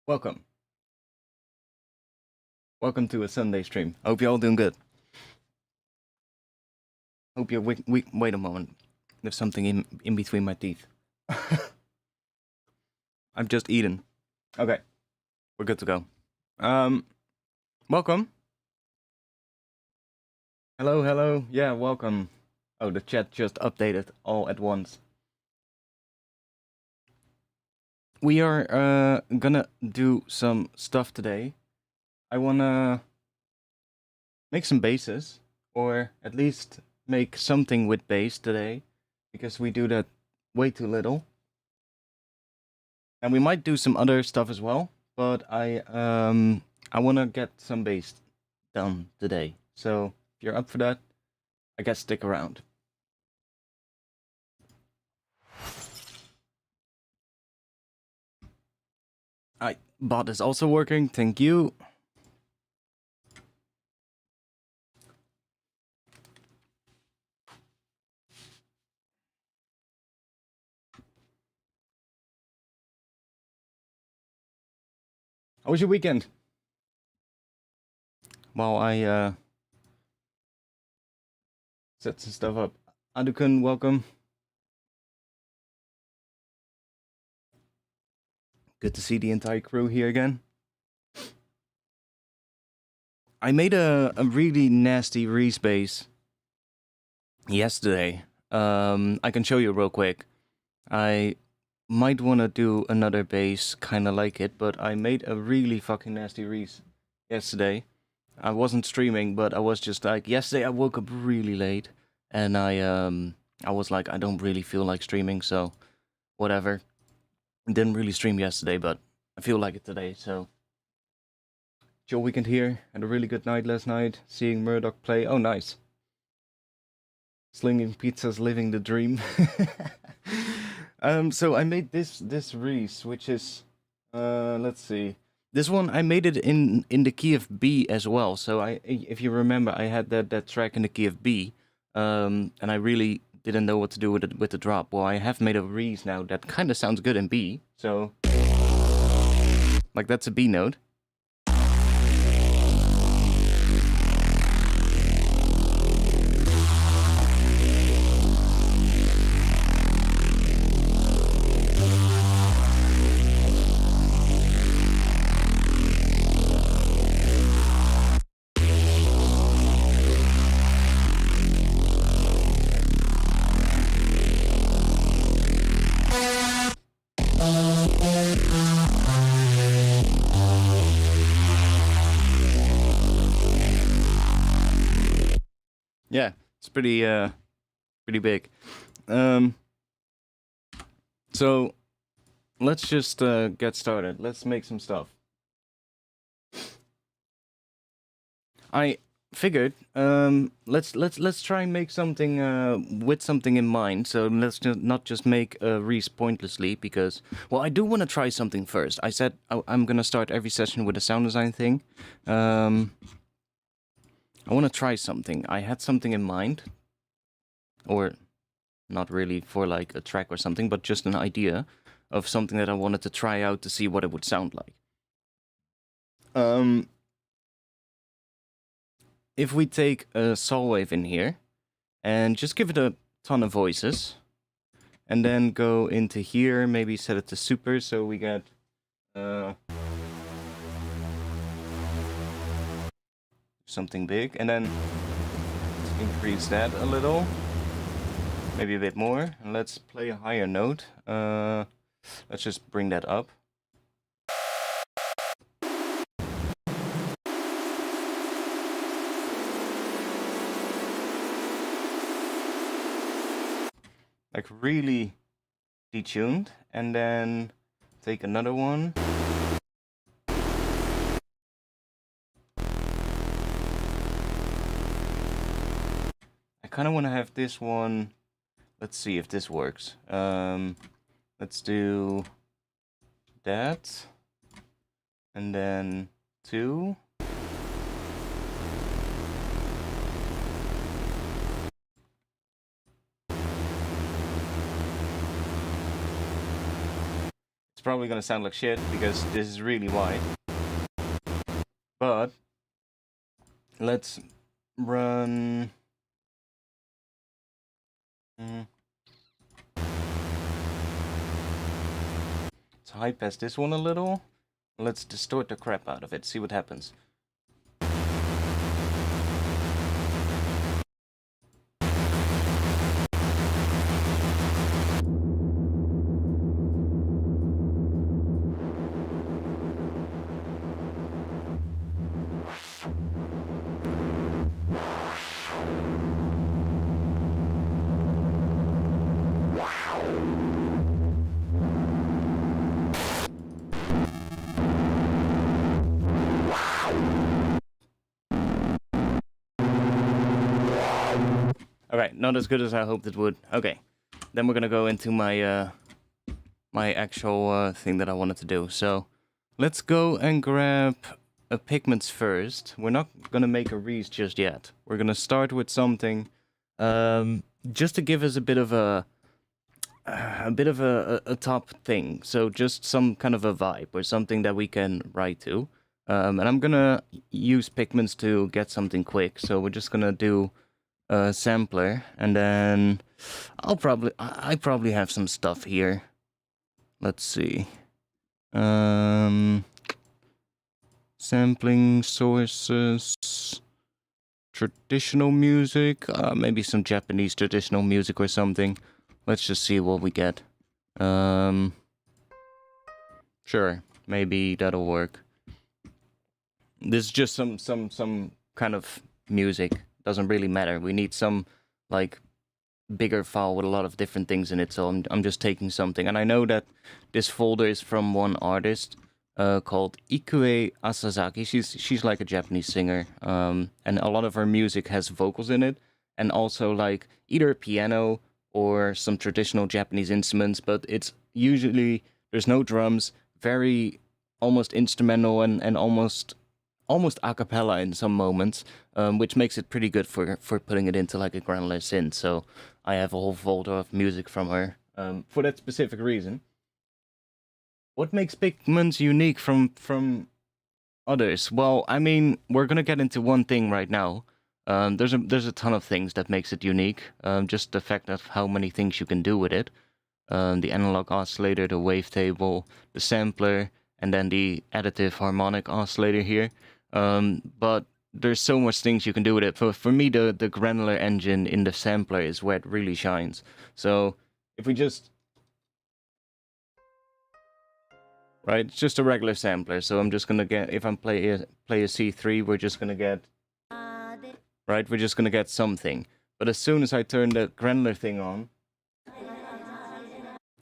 Welcome. Welcome to a Sunday stream. Hope you're all doing good. Hope you're wait a moment. There's something in between my teeth. I've just eaten. Okay. We're good to go. Welcome. Hello, hello. Yeah, welcome. Oh, the chat just updated all at once. We are gonna do some stuff today. I wanna make some basses, or at least make something with bass today, because we do that way too little. And we might do some other stuff as well, but I wanna get some bass done today. So if you're up for that, I guess stick around. Bot is also working, thank you. How was your weekend? While I set some stuff up. Adukun, welcome. Good to see the entire crew here again. I made a really nasty Reese bass yesterday. I can show you real quick. I might want to do another bass kind of like it, but I made a really fucking nasty Reese yesterday. I wasn't streaming, but I was just like, yesterday I woke up really late, and I was like, I don't really feel like streaming, so whatever. Didn't really stream yesterday, but I feel like it today, so. Chill weekend here. Had a really good night last night. Seeing Murdoch play. Oh, nice. Slinging pizzas, living the dream. So I made this Reese, which is, let's see. This one, I made it in the key of B as well. So if you remember, I had that track in the key of B. And I really didn't know what to do with the drop. Well, I have made a Reese now that kind of sounds good in B. So, like, that's a B note. Yeah, it's pretty big. So let's just get started. Let's make some stuff. I figured let's try and make something with something in mind. So let's not just make a Reese pointlessly, because, well, I do want to try something first. I said I'm gonna start every session with a sound design thing. I want to try something. I had something in mind, or not really for like a track or something, but just an idea of something that I wanted to try out to see what it would sound like. If we take a saw wave in here and just give it a ton of voices, and then go into here, maybe set it to super, so we get something big, and then let's increase that a little, maybe a bit more, and let's play a higher note. Let's just bring that up. Like really detuned, and then take another one. I kind of want to have this one. Let's see if this works. Let's do that, and then 2. It's probably gonna sound like shit because this is really wide. But let's run. Let's high pass this one a little. Let's distort the crap out of it. See what happens. Alright, not as good as I hoped it would. Okay, then we're gonna go into my my actual thing that I wanted to do. So, let's go and grab a Pigments first. We're not gonna make a Reese just yet. We're gonna start with something just to give us a bit of a top thing. So just some kind of a vibe or something that we can write to. And I'm gonna use Pigments to get something quick. So we're just gonna do a sampler, and then I probably have some stuff here. Let's see. Sampling sources, traditional music, maybe some Japanese traditional music or something. Let's just see what we get. Sure, maybe that'll work. This is just some kind of music. Doesn't really matter. We need some like bigger file with a lot of different things in it, so I'm just taking something. And I know that this folder is from one artist called Ikue Asazaki. She's like a Japanese singer, and a lot of her music has vocals in it, and also like either piano or some traditional Japanese instruments, but it's usually there's no drums, very almost instrumental and almost a cappella in some moments, which makes it pretty good for putting it into like a granular synth. So I have a whole folder of music from her for that specific reason. What makes Pigments unique from others? Well, I mean, we're gonna get into one thing right now. There's a ton of things that makes it unique. Just the fact of how many things you can do with it. The analog oscillator, the wavetable, the sampler, and then the additive harmonic oscillator here. But there's so much things you can do with it. For me, the granular engine in the sampler is where it really shines. So if we just... Right, it's just a regular sampler, so I'm just gonna get, if I'm play a C3, we're just gonna get... Right, we're just gonna get something. But as soon as I turn the granular thing on,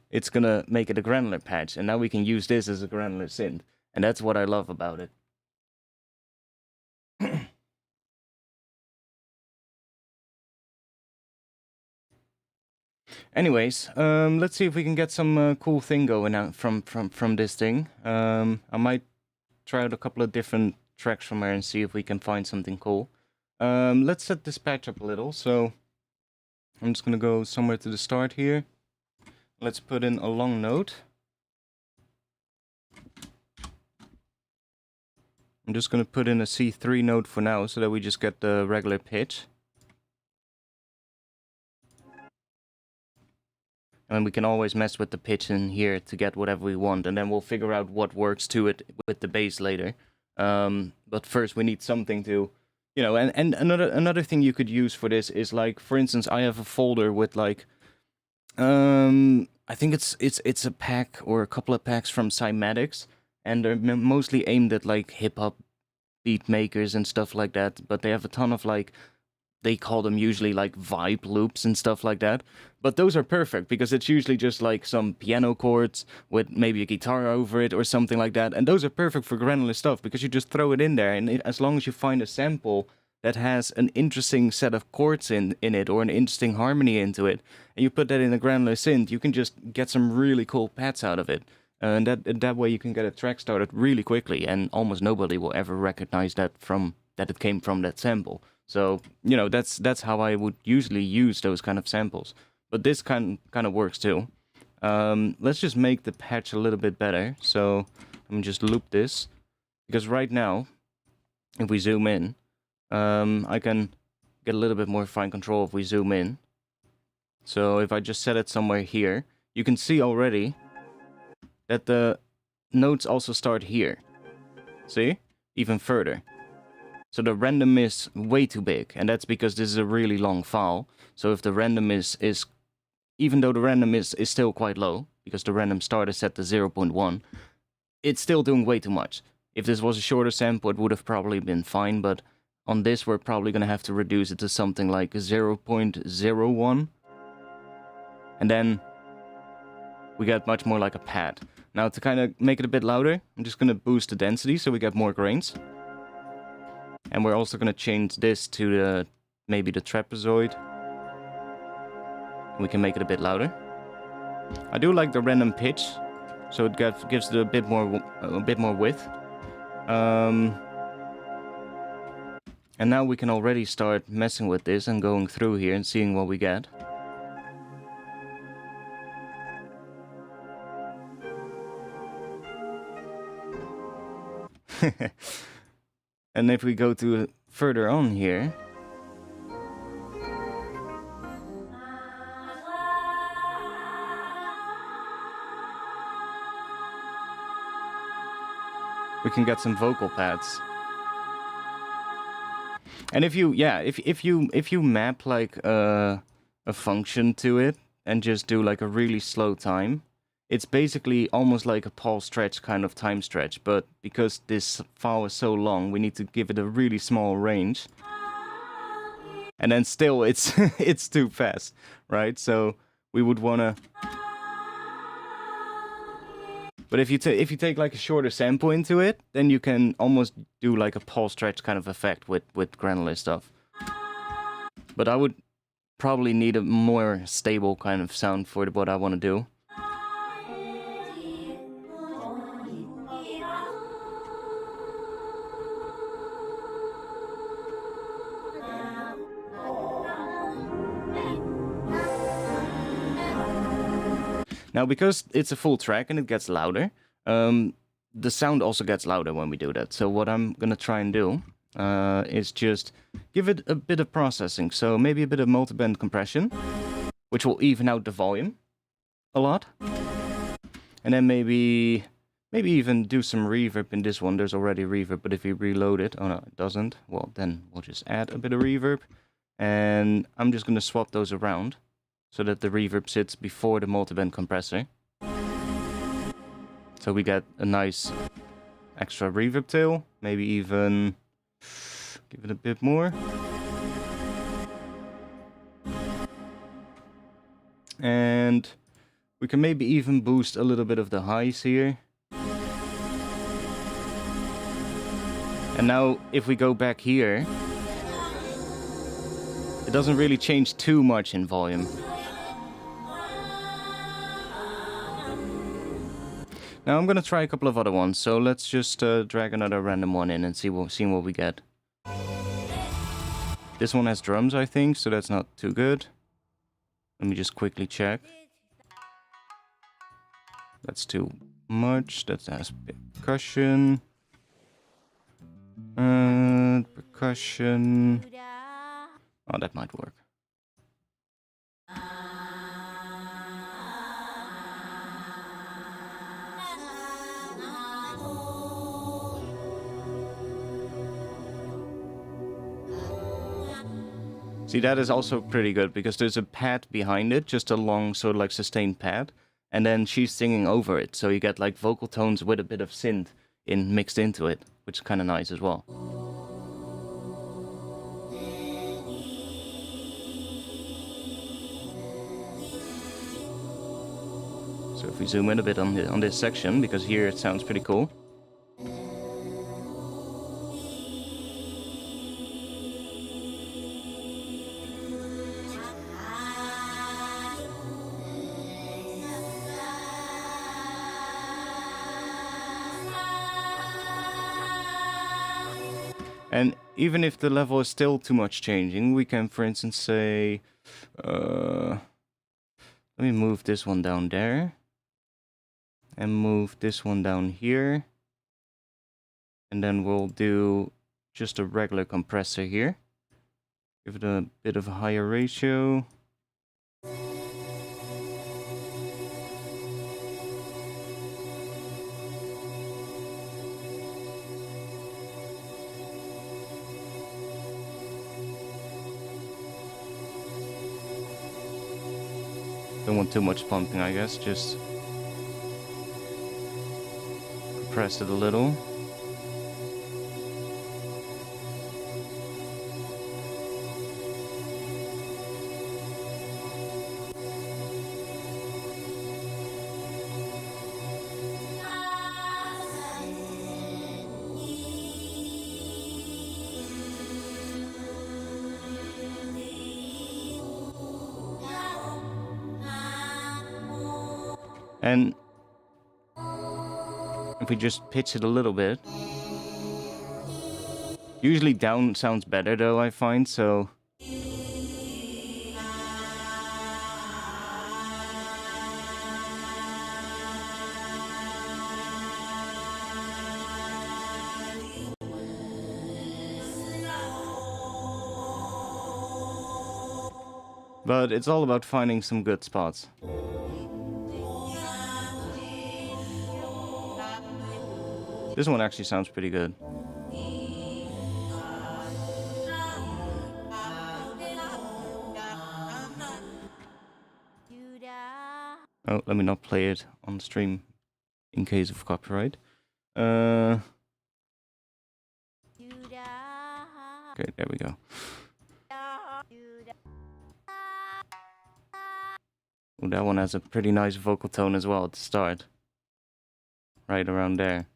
it's gonna make it a granular patch, and now we can use this as a granular synth. And that's what I love about it. Anyways, let's see if we can get some cool thing going out from this thing. I might try out a couple of different tracks from her and see if we can find something cool. Let's set this patch up a little. So I'm just gonna go somewhere to the start here. Let's put in a long note. I'm just gonna put in a C3 note for now so that we just get the regular pitch. And we can always mess with the pitch in here to get whatever we want, and then we'll figure out what works to it with the bass later. But first we need something to, you know, and another thing you could use for this is like, for instance, I have a folder with like, I think it's a pack or a couple of packs from Cymatics, and they're mostly aimed at like hip hop beat makers and stuff like that. But they have a ton of like, they call them usually like vibe loops and stuff like that. But those are perfect because it's usually just like some piano chords with maybe a guitar over it or something like that. And those are perfect for granular stuff because you just throw it in there, and as long as you find a sample that has an interesting set of chords in it or an interesting harmony into it, and you put that in a granular synth, you can just get some really cool pads out of it. And that way you can get a track started really quickly, and almost nobody will ever recognize that it came from that sample. So, you know, that's how I would usually use those kind of samples. But this kind of works too. Let's just make the patch a little bit better. So let me just loop this. Because right now, if we zoom in, I can get a little bit more fine control if we zoom in. So if I just set it somewhere here, you can see already that the notes also start here. See? Even further. So the random is way too big, and that's because this is a really long file. So if the random is even though the random is still quite low, because the random start is set to 0.1, it's still doing way too much. If this was a shorter sample, it would have probably been fine, but on this we're probably going to have to reduce it to something like 0.01. And then we get much more like a pad. Now to kind of make it a bit louder, I'm just going to boost the density so we get more grains. And we're also going to change this to maybe the trapezoid. We can make it a bit louder. I do like the random pitch, so it gives it a bit more width. And now we can already start messing with this and going through here and seeing what we get. And if we go to further on here, we can get some vocal pads. And if you map like a function to it and just do like a really slow time, it's basically almost like a Paul stretch kind of time stretch, but because this file is so long, we need to give it a really small range. And then still it's it's too fast, right? So we would wanna. But if you take like a shorter sample into it, then you can almost do like a Paul stretch kind of effect with granular stuff. But I would probably need a more stable kind of sound for what I want to do. Now, because it's a full track and it gets louder, the sound also gets louder when we do that. So what I'm gonna try and do is just give it a bit of processing. So maybe a bit of multiband compression, which will even out the volume a lot. And then maybe even do some reverb in this one. There's already reverb, but if we reload it, oh no, it doesn't. Well, then we'll just add a bit of reverb. And I'm just gonna swap those around, so that the reverb sits before the multiband compressor. So we get a nice extra reverb tail. Maybe even give it a bit more. And we can maybe even boost a little bit of the highs here. And now if we go back here, it doesn't really change too much in volume. Now I'm gonna try a couple of other ones, so let's just drag another random one in and see what we get. This one has drums, I think, so that's not too good. Let me just quickly check. That's too much. That has percussion. Percussion. Oh, that might work. See, that is also pretty good, because there's a pad behind it, just a long sort of like sustained pad, and then she's singing over it, so you get like vocal tones with a bit of synth mixed into it, which is kind of nice as well. So if we zoom in a bit on this section, because here it sounds pretty cool. And even if the level is still too much changing, we can, for instance, say... let me move this one down there. And move this one down here. And then we'll do just a regular compressor here. Give it a bit of a higher ratio. Don't want too much pumping, I guess, just compress it a little. And if we just pitch it a little bit. Usually down sounds better though, I find, so. But it's all about finding some good spots. This one actually sounds pretty good. Oh, let me not play it on stream in case of copyright. Okay, there we go. Oh, that one has a pretty nice vocal tone as well at the start. Right around there.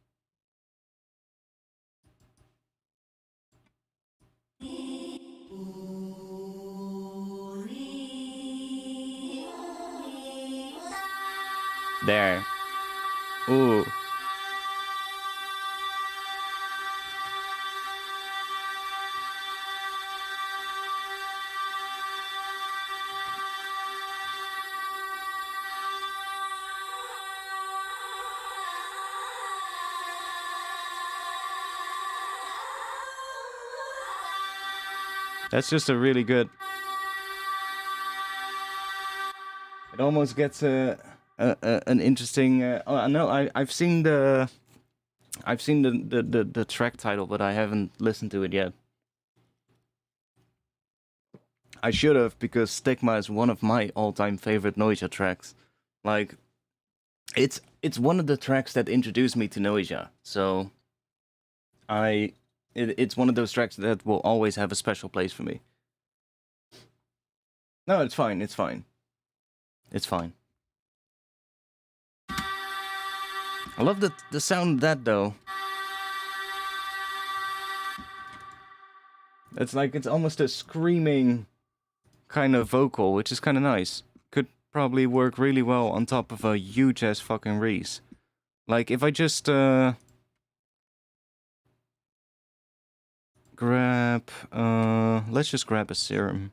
There. Ooh. That's just a really good. It almost gets an interesting. Oh no, I've seen the track title, but I haven't listened to it yet. I should have, because Stigma is one of my all-time favorite Noisia tracks. Like, it's one of the tracks that introduced me to Noisia. So, it's one of those tracks that will always have a special place for me. No, it's fine. It's fine. It's fine. I love the sound of that though. It's like it's almost a screaming kind of vocal, which is kind of nice. Could probably work really well on top of a huge ass fucking Reese. Like if I just grab let's just grab a serum.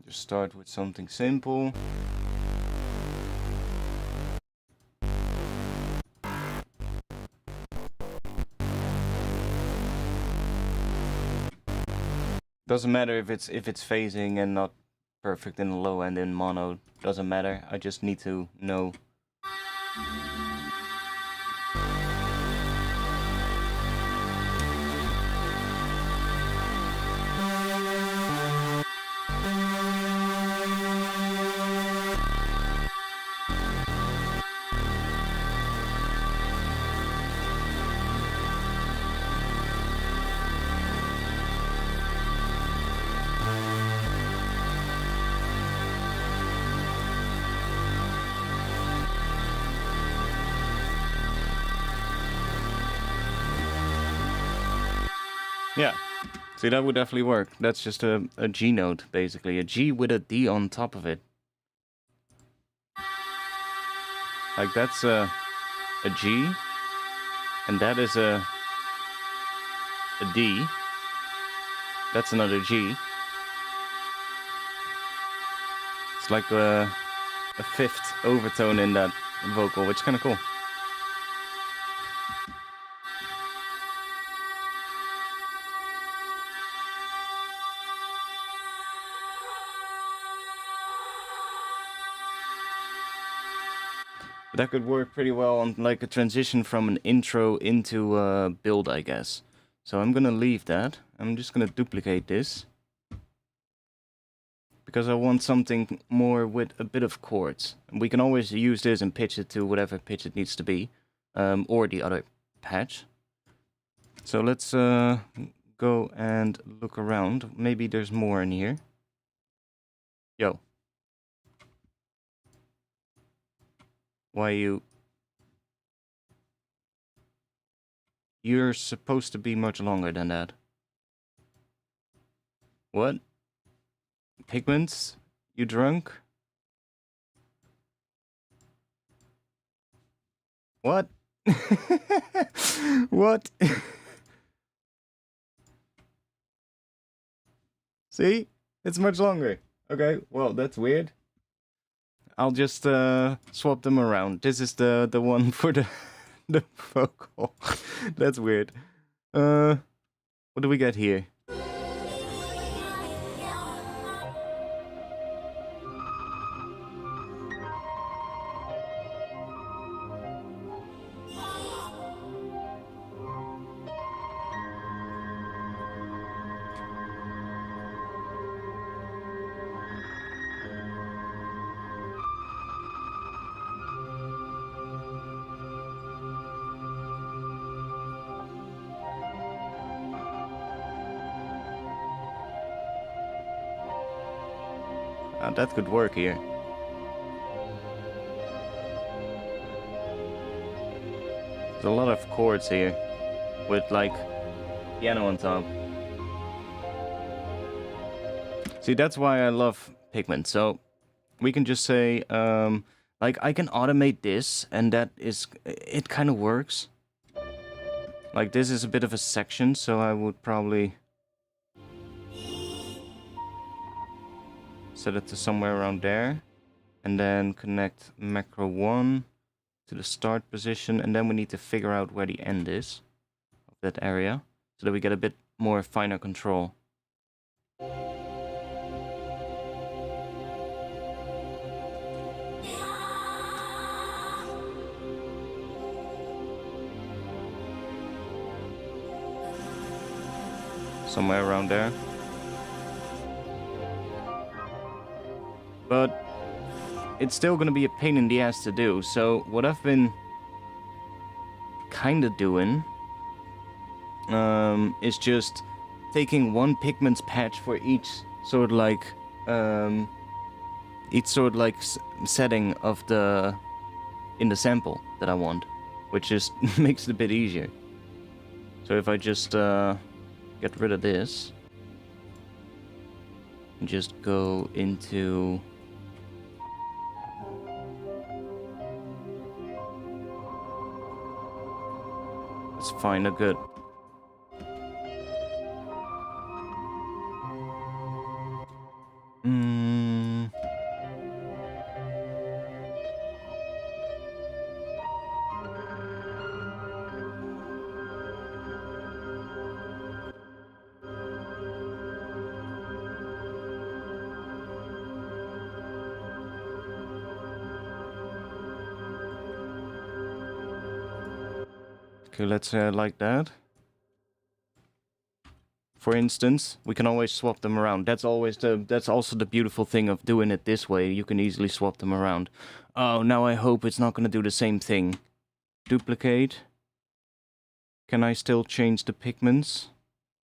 Just start with something simple. Doesn't matter if it's phasing and not perfect in the low end in mono. Doesn't matter. I just need to know. See, that would definitely work. That's just a G note, basically. A G with a D on top of it. Like, that's a G. And that is a D. That's another G. It's like a fifth overtone in that vocal, which is kind of cool. But that could work pretty well on like a transition from an intro into a build, I guess. So I'm gonna leave that. I'm just gonna duplicate this. Because I want something more with a bit of chords. We can always use this and pitch it to whatever pitch it needs to be. Or the other patch. So let's go and look around. Maybe there's more in here. Yo. Why You're supposed to be much longer than that. What? Pigments? You drunk? What? What? See? It's much longer. Okay, well, that's weird. I'll just swap them around. This is the one for the vocal. That's weird. What do we get here? That could work here. There's a lot of chords here with like piano on top. See, that's why I love Pigments. So we can just say, like I can automate this and that is, it kind of works. Like this is a bit of a section, so I would probably set it to somewhere around there, and then connect macro 1 to the start position, and then we need to figure out where the end is of that area, so that we get a bit more finer control. Somewhere around there. But it's still gonna be a pain in the ass to do. So what I've been kinda doing is just taking one Pigments patch for each sort of like setting of in the sample that I want, which just makes it a bit easier. So if I just get rid of this and just go into it's fine, good. Okay, let's like that. For instance, we can always swap them around. That's also the beautiful thing of doing it this way. You can easily swap them around. Oh, now I hope it's not going to do the same thing. Duplicate. Can I still change the pigments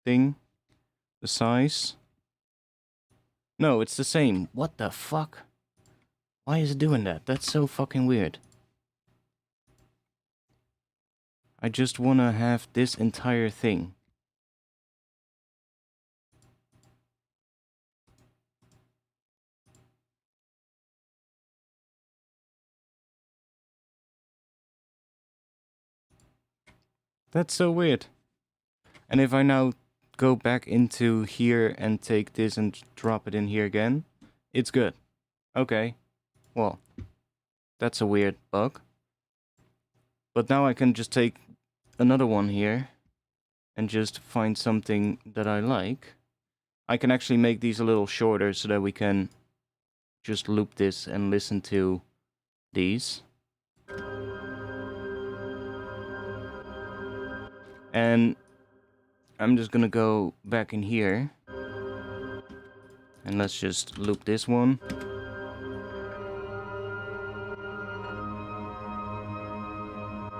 thing? The size? No, it's the same. What the fuck? Why is it doing that? That's so fucking weird. I just want to have this entire thing. That's so weird. And if I now go back into here and take this and drop it in here again, it's good. Okay, well, that's a weird bug. But now I can just take another one here and just find something that I like. I can actually make these a little shorter so that we can just loop this and listen to these. And I'm just gonna go back in here and let's just loop this one.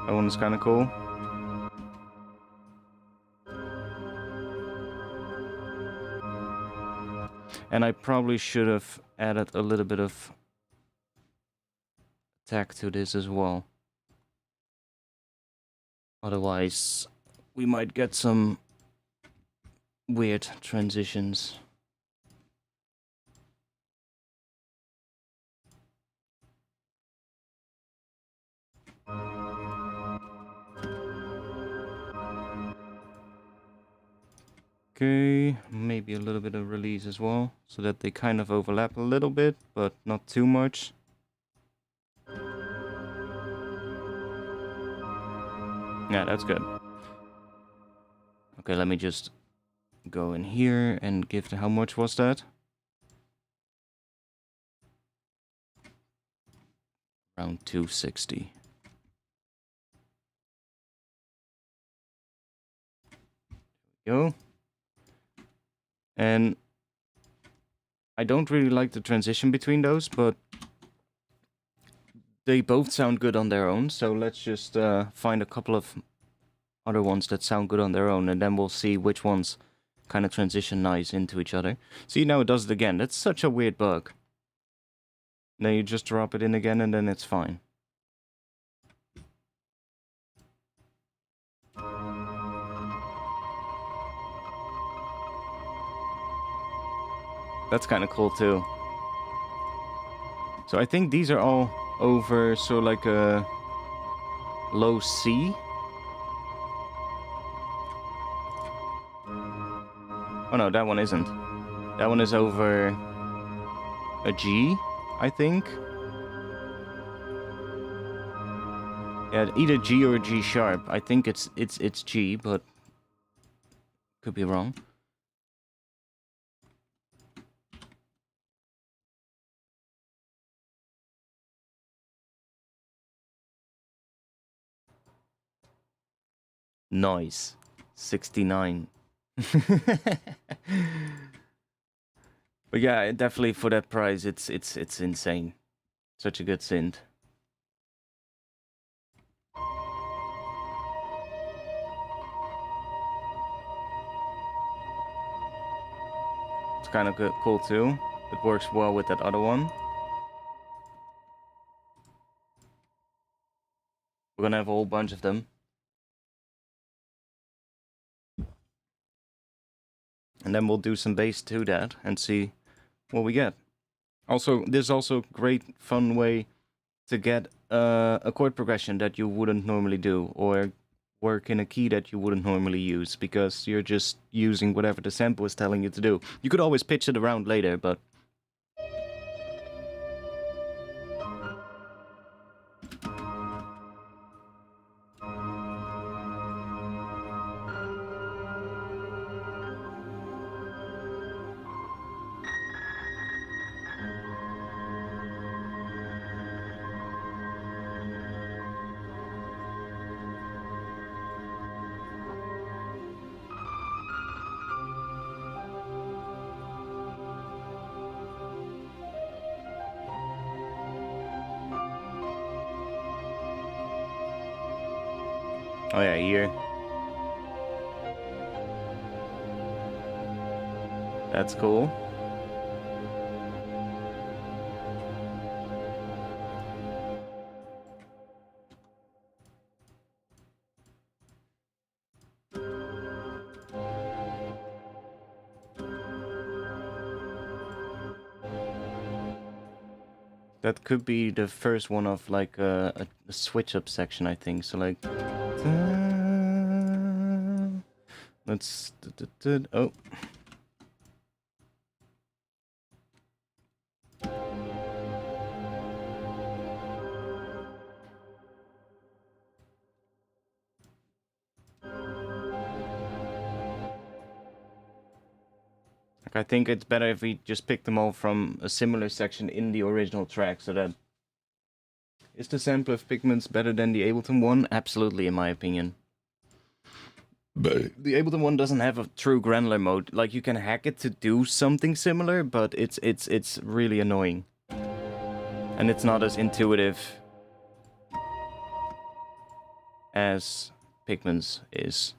That one is kind of cool. And I probably should have added a little bit of attack to this as well. Otherwise, we might get some weird transitions. Okay, maybe a little bit of release as well, so that they kind of overlap a little bit, but not too much. Yeah, that's good. Okay, let me just go in here and give the, how much was that? Around 260. Go. And I don't really like the transition between those, but they both sound good on their own. So let's just find a couple of other ones that sound good on their own, and then we'll see which ones kind of transition nice into each other. See, now it does it again. That's such a weird bug. Then you just drop it in again and then it's fine. That's kind of cool too. So I think these are all over, so like a low C. Oh no, that one isn't. That one is over a G, I think. Yeah, either G or G sharp. I think it's G, but could be wrong. Nice. 69. But yeah, definitely for that price, it's insane. Such a good synth. It's kind of good, cool too. It works well with that other one. We're gonna have a whole bunch of them. And then we'll do some bass to that and see what we get. Also, there's also a great fun way to get a chord progression that you wouldn't normally do, or work in a key that you wouldn't normally use, because you're just using whatever the sample is telling you to do. You could always pitch it around later, but... Oh yeah, here. That's cool. That could be the first one of like a switch up section, I think. So like... Let's... Oh. I think it's better if we just pick them all from a similar section in the original track, so that... Is the sample of Pigments better than the Ableton one? Absolutely, in my opinion. But the Ableton one doesn't have a true granular mode. Like, you can hack it to do something similar, but it's really annoying. And it's not as intuitive as Pigments is.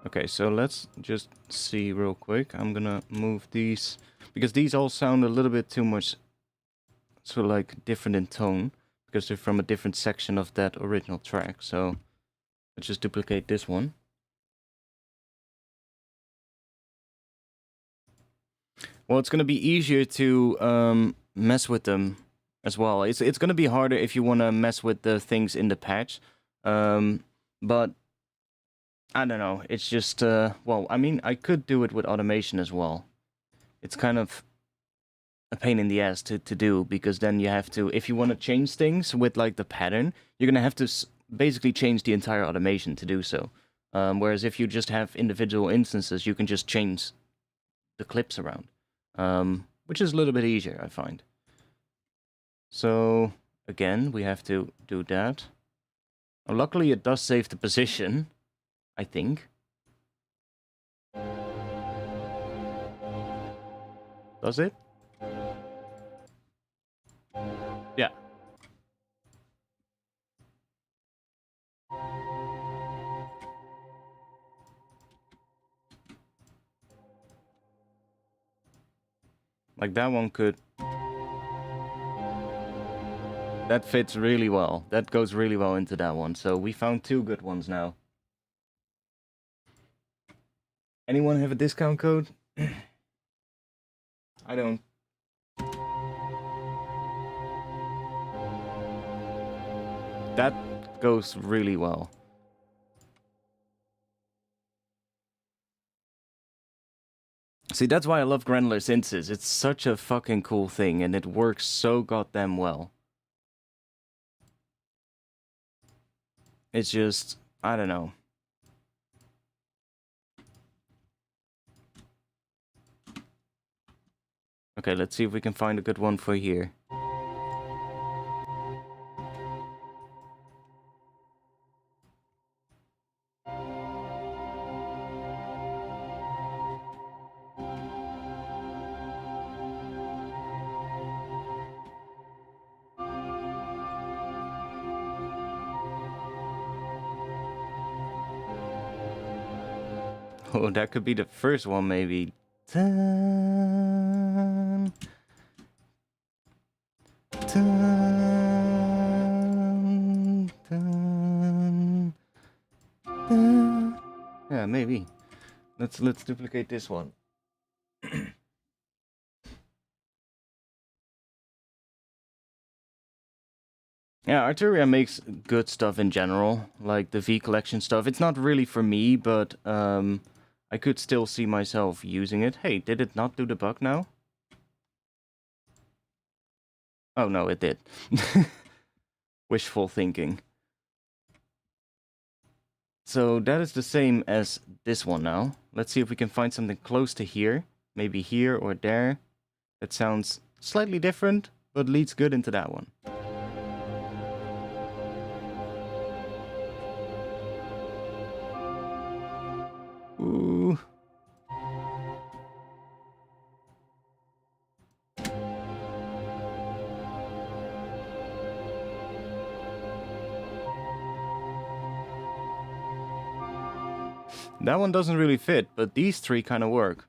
Okay, so let's just see real quick. I'm gonna move these, because these all sound a little bit too much, so like different in tone, because they're from a different section of that original track. So let's just duplicate this one. Well, it's gonna be easier to mess with them as well. It's gonna be harder if you wanna mess with the things in the patch, but I don't know, it's just, well, I mean, I could do it with automation as well. It's kind of a pain in the ass to do, because then you have to, if you want to change things with, like, the pattern, you're going to have to basically change the entire automation to do so. Whereas if you just have individual instances, you can just change the clips around, which is a little bit easier, I find. So, again, we have to do that. Luckily, it does save the position, I think. Does it? Yeah. Like, that one could... That fits really well. That goes really well into that one. So we found two good ones now. Anyone have a discount code? I don't. That goes really well. See, that's why I love granular synths. It's such a fucking cool thing, and it works so goddamn well. It's just, I don't know. Okay, let's see if we can find a good one for here. Oh, that could be the first one, maybe. Dun, dun, dun, dun. Yeah, maybe. Let's duplicate this one. Yeah, Arturia makes good stuff in general, like the V collection stuff. It's not really for me, but I could still see myself using it. Hey, did it not do the bug now? Oh no, it did. Wishful thinking. So that is the same as this one now. Let's see if we can find something close to here. Maybe here or there. That sounds slightly different, but leads good into that one. Ooh. That one doesn't really fit, but these three kind of work.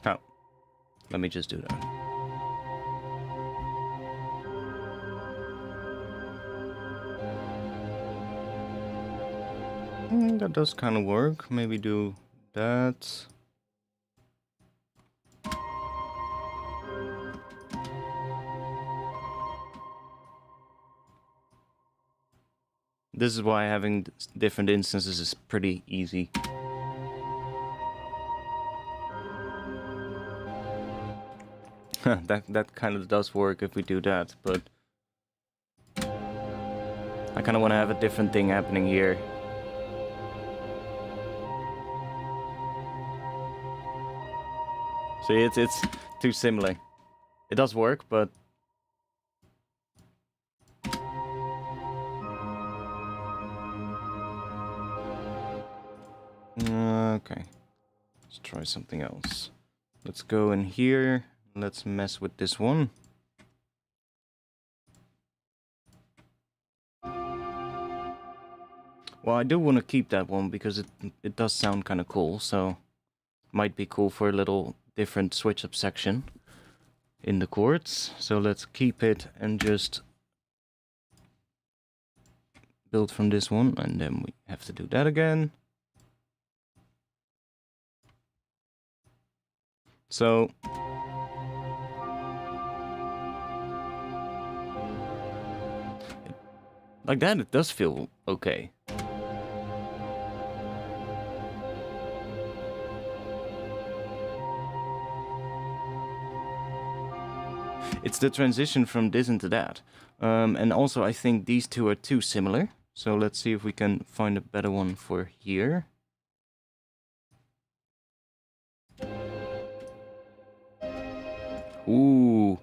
Oh. Let me just do that. That does kind of work. Maybe do that. This is why having different instances is pretty easy. that kind of does work if we do that, but I kind of want to have a different thing happening here. See, it's too similar. It does work, but okay. Let's try something else. Let's go in here. Let's mess with this one. Well, I do want to keep that one because it does sound kind of cool, so might be cool for a little different switch up section in the chords. So let's keep it and just build from this one, and then we have to do that again. So like that, it does feel okay. It's the transition from this into that. And also I think these two are too similar. So let's see if we can find a better one for here. Ooh.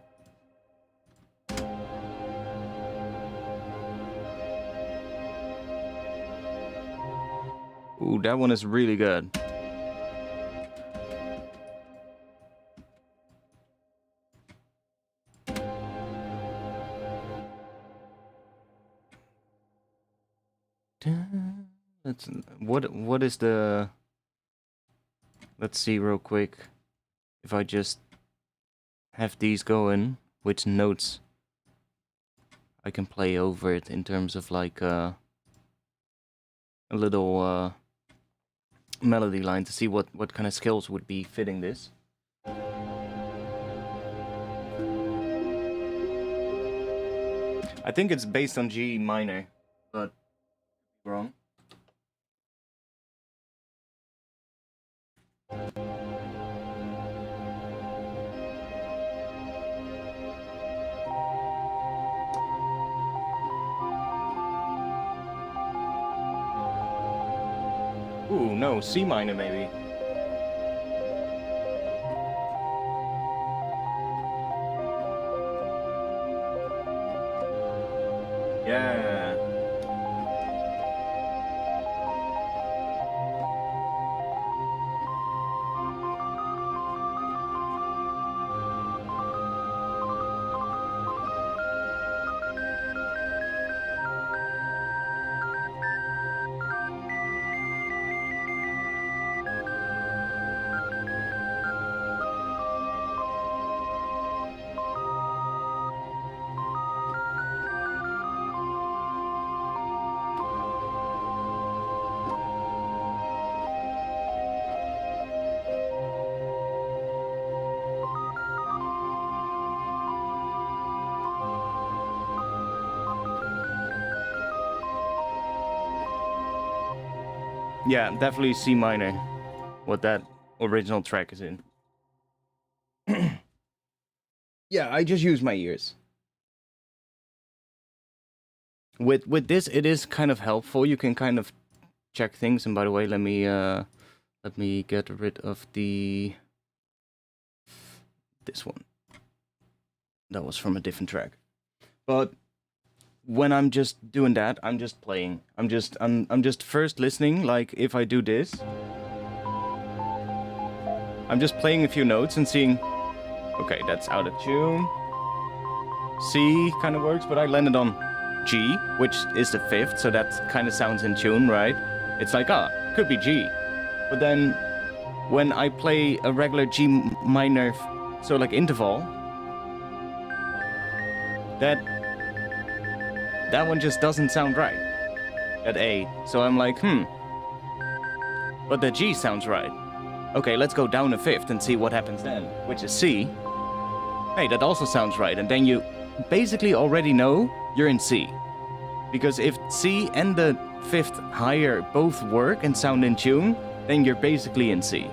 Ooh, that one is really good. What is the... Let's see real quick. If I just have these going, which notes I can play over it in terms of like a little melody line to see what kind of scales would be fitting this. I think it's based on G minor, but wrong. Ooh, no, C minor maybe. Yeah. Yeah, definitely C minor, what that original track is in. Yeah, I just use my ears. With this, it is kind of helpful. You can kind of check things. And by the way, let me get rid of this one. That was from a different track. But when I'm just doing that, I'm just playing. I'm just first listening. Like if I do this, I'm just playing a few notes and seeing. Okay, that's out of tune. C kind of works, but I landed on G, which is the fifth, so that kind of sounds in tune, right? It's like, could be G. But then when I play a regular G minor So like interval, that one just doesn't sound right. At A. So I'm like, but the G sounds right. Okay, let's go down a fifth and see what happens then, which is C. Hey, that also sounds right. And then you basically already know you're in C. Because if C and the fifth higher both work and sound in tune, then you're basically in C.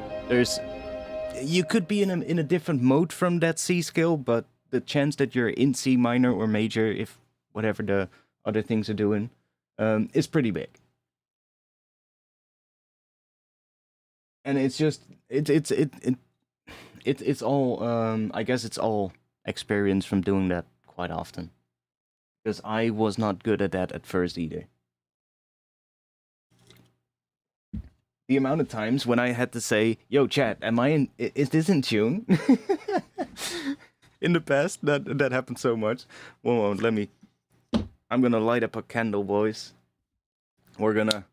You could be in a different mode from that C scale, but the chance that you're in C minor or major, if whatever the other things are doing, is pretty big. And it's just it's all I guess it's all experience from doing that quite often. Because I was not good at that at first either. The amount of times when I had to say, "Yo, chat, is this in tune?" In the past, that happened so much. One moment, I'm gonna light up a candle, boys. We're gonna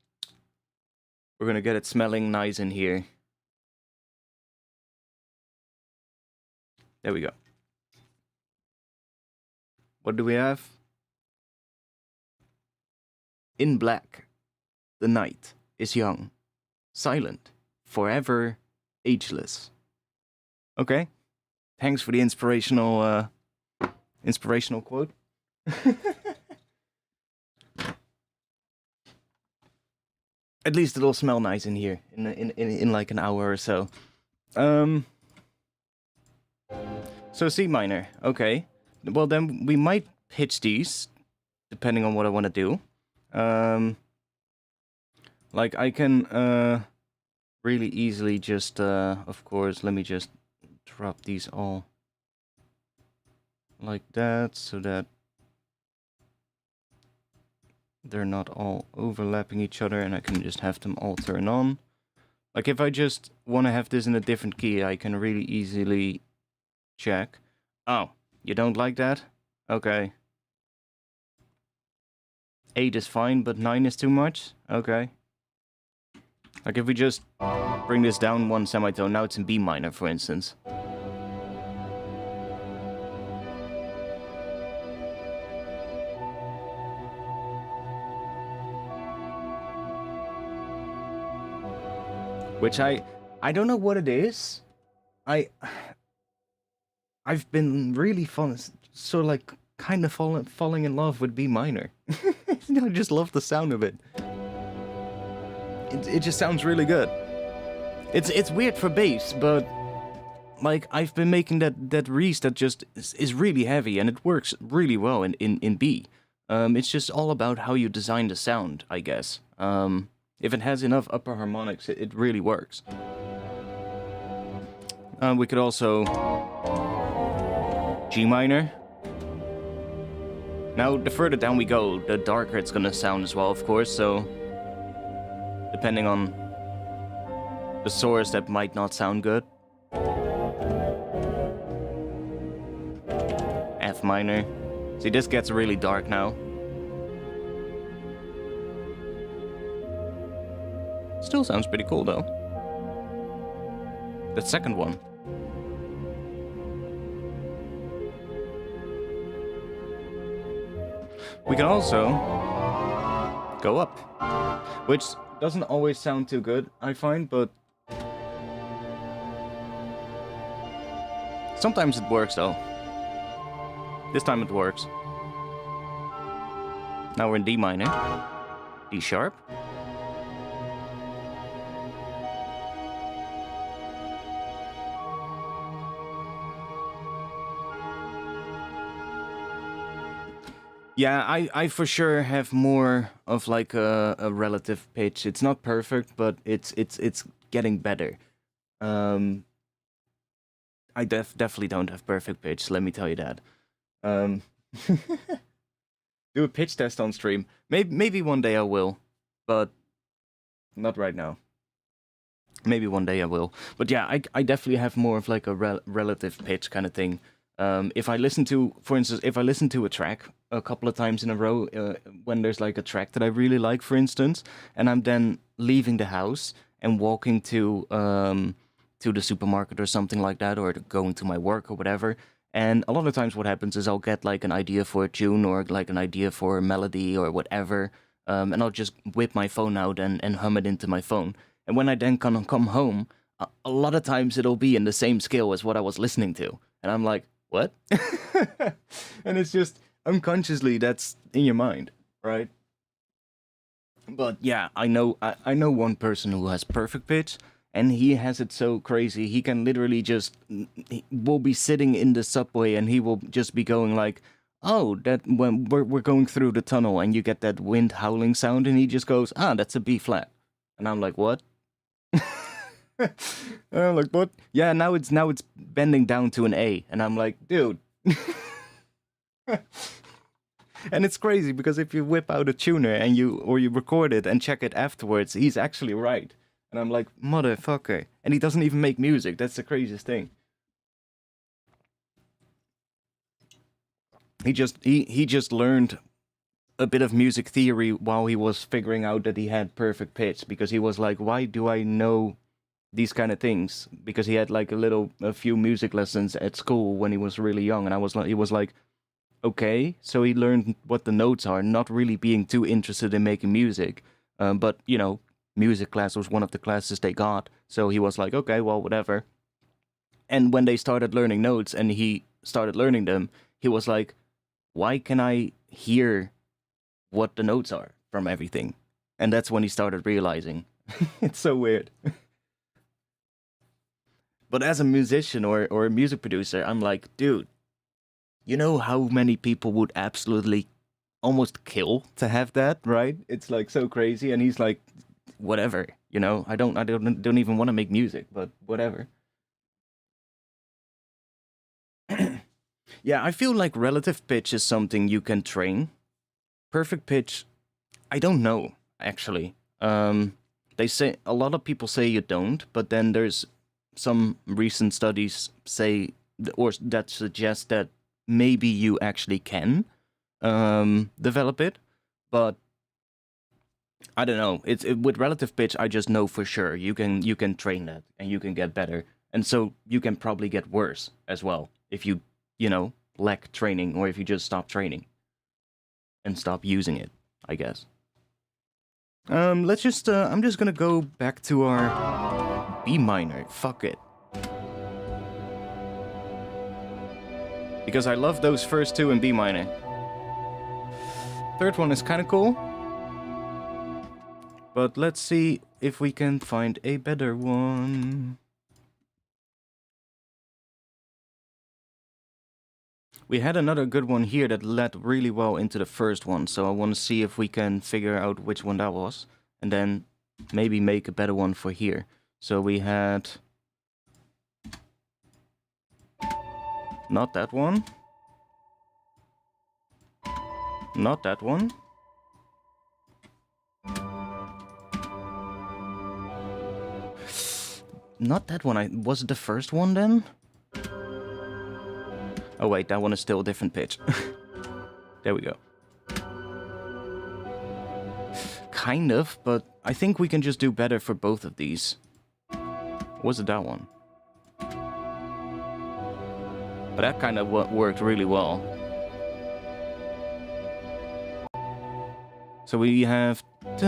get it smelling nice in here. There we go. What do we have? In black, the night is young, silent, forever, ageless. Okay, thanks for the inspirational quote. At least it'll smell nice in here in like an hour or so. So C minor, okay. Well then we might pitch these, depending on what I want to do. Like I can really easily just, of course, let me just drop these all like that, so that they're not all overlapping each other, and I can just have them all turn on. Like if I just want to have this in a different key, I can really easily check. Oh, you don't like that? Okay. 8 is fine, but 9 is too much? Okay. Like if we just bring this down one semitone, now it's in B minor, for instance. Which I don't know what it is. I've been really kind of falling in love with B minor. I just love the sound of it. It just sounds really good. It's weird for bass, but like I've been making that Reese that just is really heavy, and it works really well in B. It's just all about how you design the sound, I guess. If it has enough upper harmonics, it really works. We could also G minor. Now, the further down we go, the darker it's gonna sound as well, of course, so depending on the source, that might not sound good. F minor. See, this gets really dark now. Still sounds pretty cool, though. The second one. We can also go up, which doesn't always sound too good, I find, but sometimes it works, though. This time it works. Now we're in D minor, D sharp. Yeah, I for sure have more of like a relative pitch. It's not perfect, but it's getting better. I definitely don't have perfect pitch, let me tell you that. Do a pitch test on stream. Maybe one day I will, but not right now. Maybe one day I will. But yeah, I definitely have more of like a relative pitch kind of thing. If I listen to, for instance, if I listen to a track a couple of times in a row, when there's like a track that I really like, for instance, and I'm then leaving the house and walking to to the supermarket or something like that, or going to my work or whatever. And a lot of times what happens is I'll get like an idea for a tune or like an idea for a melody or whatever, and I'll just whip my phone out and hum it into my phone. And when I then come home, a lot of times it'll be in the same scale as what I was listening to. And I'm like, what? And it's just unconsciously that's in your mind, right? But yeah, I know one person who has perfect pitch, and he has it so crazy. He can literally just he will be sitting in the subway, and he will just be going like, "Oh, that when we're going through the tunnel, and you get that wind howling sound," and he just goes, "Ah, that's a B flat," and I'm like, "What?" And I'm like, "What?" Yeah, now it's bending down to an A, and I'm like, "Dude." And it's crazy because if you whip out a tuner and you record it and check it afterwards, he's actually right. And I'm like, motherfucker. And he doesn't even make music. That's the craziest thing. He just learned a bit of music theory while he was figuring out that he had perfect pitch, because he was like, why do I know these kind of things? Because he had like a few music lessons at school when he was really young, and he was like, okay, so he learned what the notes are, not really being too interested in making music. But, music class was one of the classes they got, so he was like, okay, well, whatever. And when they started learning notes and he started learning them, he was like, why can I hear what the notes are from everything? And that's when he started realizing. It's so weird. But as a musician or a music producer, I'm like, dude, you know how many people would absolutely almost kill to have that, right? It's like so crazy, and he's like, whatever, I don't even want to make music, but whatever. Yeah, I feel like relative pitch is something you can train. Perfect pitch, I don't know actually. They say a lot of people say you don't, but then there's some recent studies say or that suggest that maybe you actually can develop it, but I don't know. With relative pitch. I just know for sure you can train that and you can get better, and so you can probably get worse as well if you lack training, or if you just stop training and stop using it, I guess. Let's just. I'm just gonna go back to our B minor. Fuck it, because I love those first two in B minor. Third one is kind of cool. But let's see if we can find a better one. We had another good one here that led really well into the first one, so I want to see if we can figure out which one that was, and then maybe make a better one for here. So we had... not that one. Not that one. Not that one. Was it the first one then? Oh wait, that one is still a different pitch. There we go. Kind of, but I think we can just do better for both of these. Was it that one? But that kind of worked really well. So we have... da,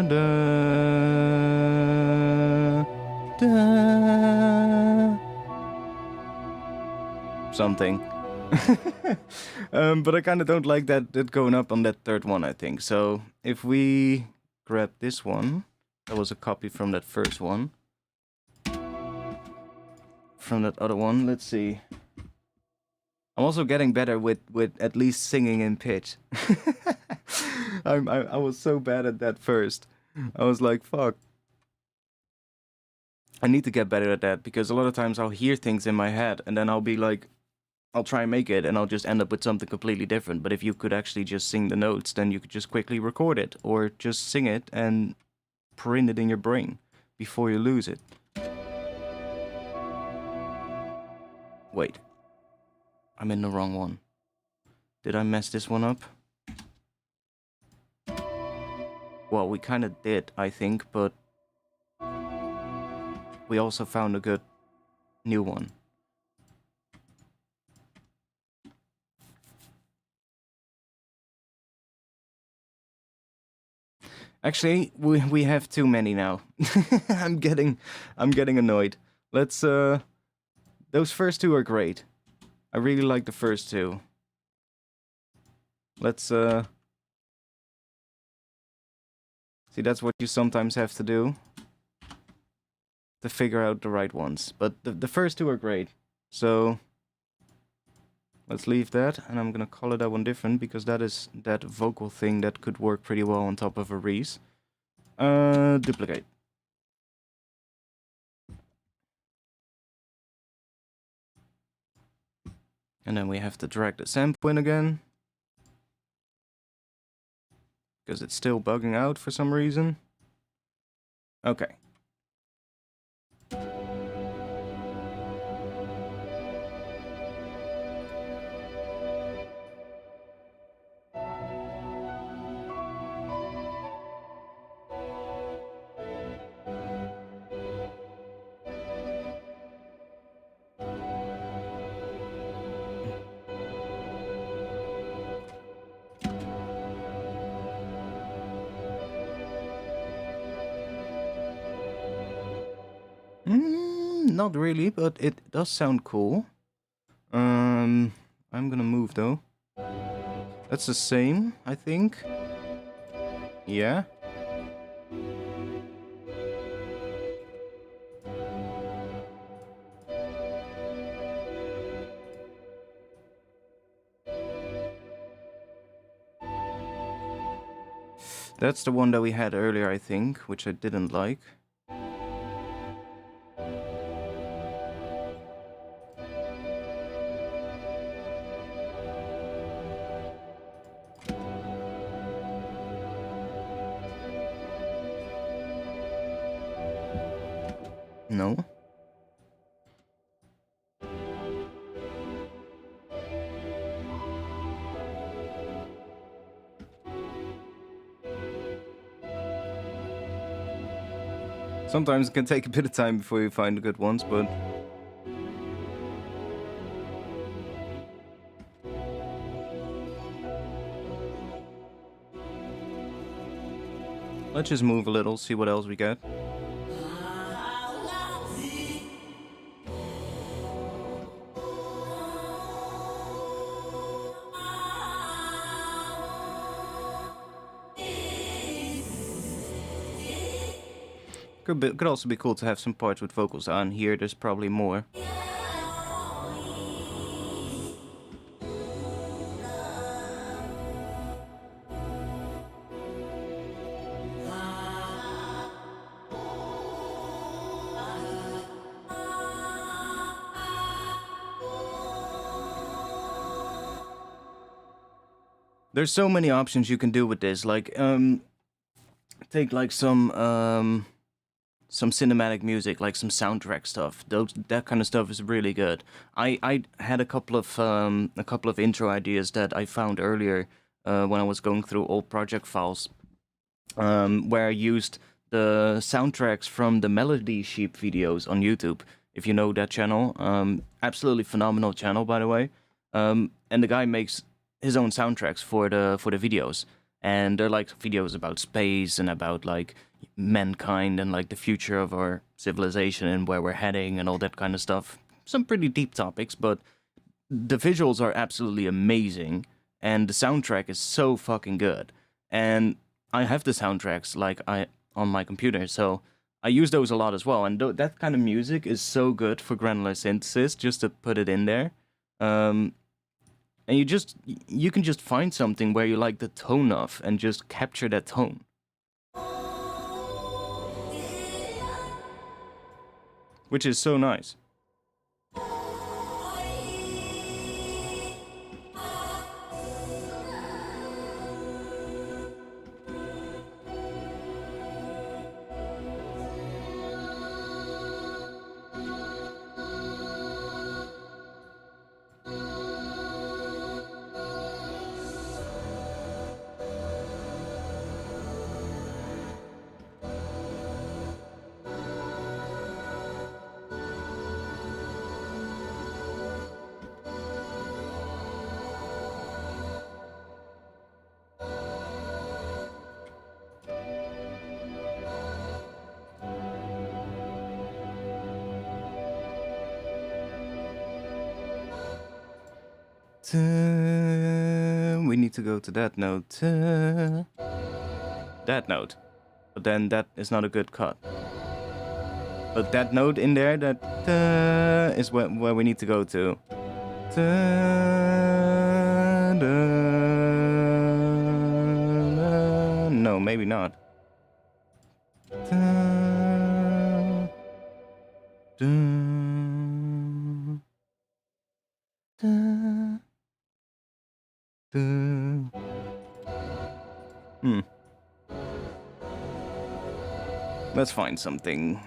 da, da, something. But I kind of don't like that going up on that third one, I think. So if we grab this one, that was a copy from that first one. From that other one, let's see. I'm also getting better with at least singing in pitch. I was so bad at that first. I was like, fuck. I need to get better at that, because a lot of times I'll hear things in my head and then I'll be like, I'll try and make it and I'll just end up with something completely different. But if you could actually just sing the notes, then you could just quickly record it, or just sing it and print it in your brain before you lose it. Wait. I'm in the wrong one. Did I mess this one up? Well, we kind of did, I think, but... we also found a good new one. Actually, we have too many now. I'm getting annoyed. Let's those first two are great. I really like the first two. Let's see, that's what you sometimes have to do to figure out the right ones. But the first two are great. So let's leave that, and I'm gonna color that one different because that is that vocal thing that could work pretty well on top of a Reese. Duplicate. And then we have to drag the sample in again, because it's still bugging out for some reason. Okay. Not really, but it does sound cool. I'm gonna move though. That's the same, I think. Yeah. That's the one that we had earlier, I think, which I didn't like. No. Sometimes it can take a bit of time before you find the good ones, but... let's just move a little, see what else we get. Could also be cool to have some parts with vocals on. Here, there's probably more. There's so many options you can do with this. Like, take like some cinematic music, like some soundtrack stuff. That kind of stuff is really good. I had a couple of intro ideas that I found earlier when I was going through old project files, where I used the soundtracks from the Melody Sheep videos on YouTube. If you know that channel, absolutely phenomenal channel, by the way. And the guy makes his own soundtracks for the videos, and they're like videos about space and about like mankind and like the future of our civilization and where we're heading and all that kind of stuff. Some pretty deep topics, but the visuals are absolutely amazing, and the soundtrack is so fucking good. And I have the soundtracks like on my computer, so I use those a lot as well. And that kind of music is so good for granular synthesis, just to put it in there. And you can just find something where you like the tone of and just capture that tone. Which is so nice. We need to go to that note. That note. But then that is not a good cut. But that note in there, that is where we need to go to. No, maybe not. Let's find something.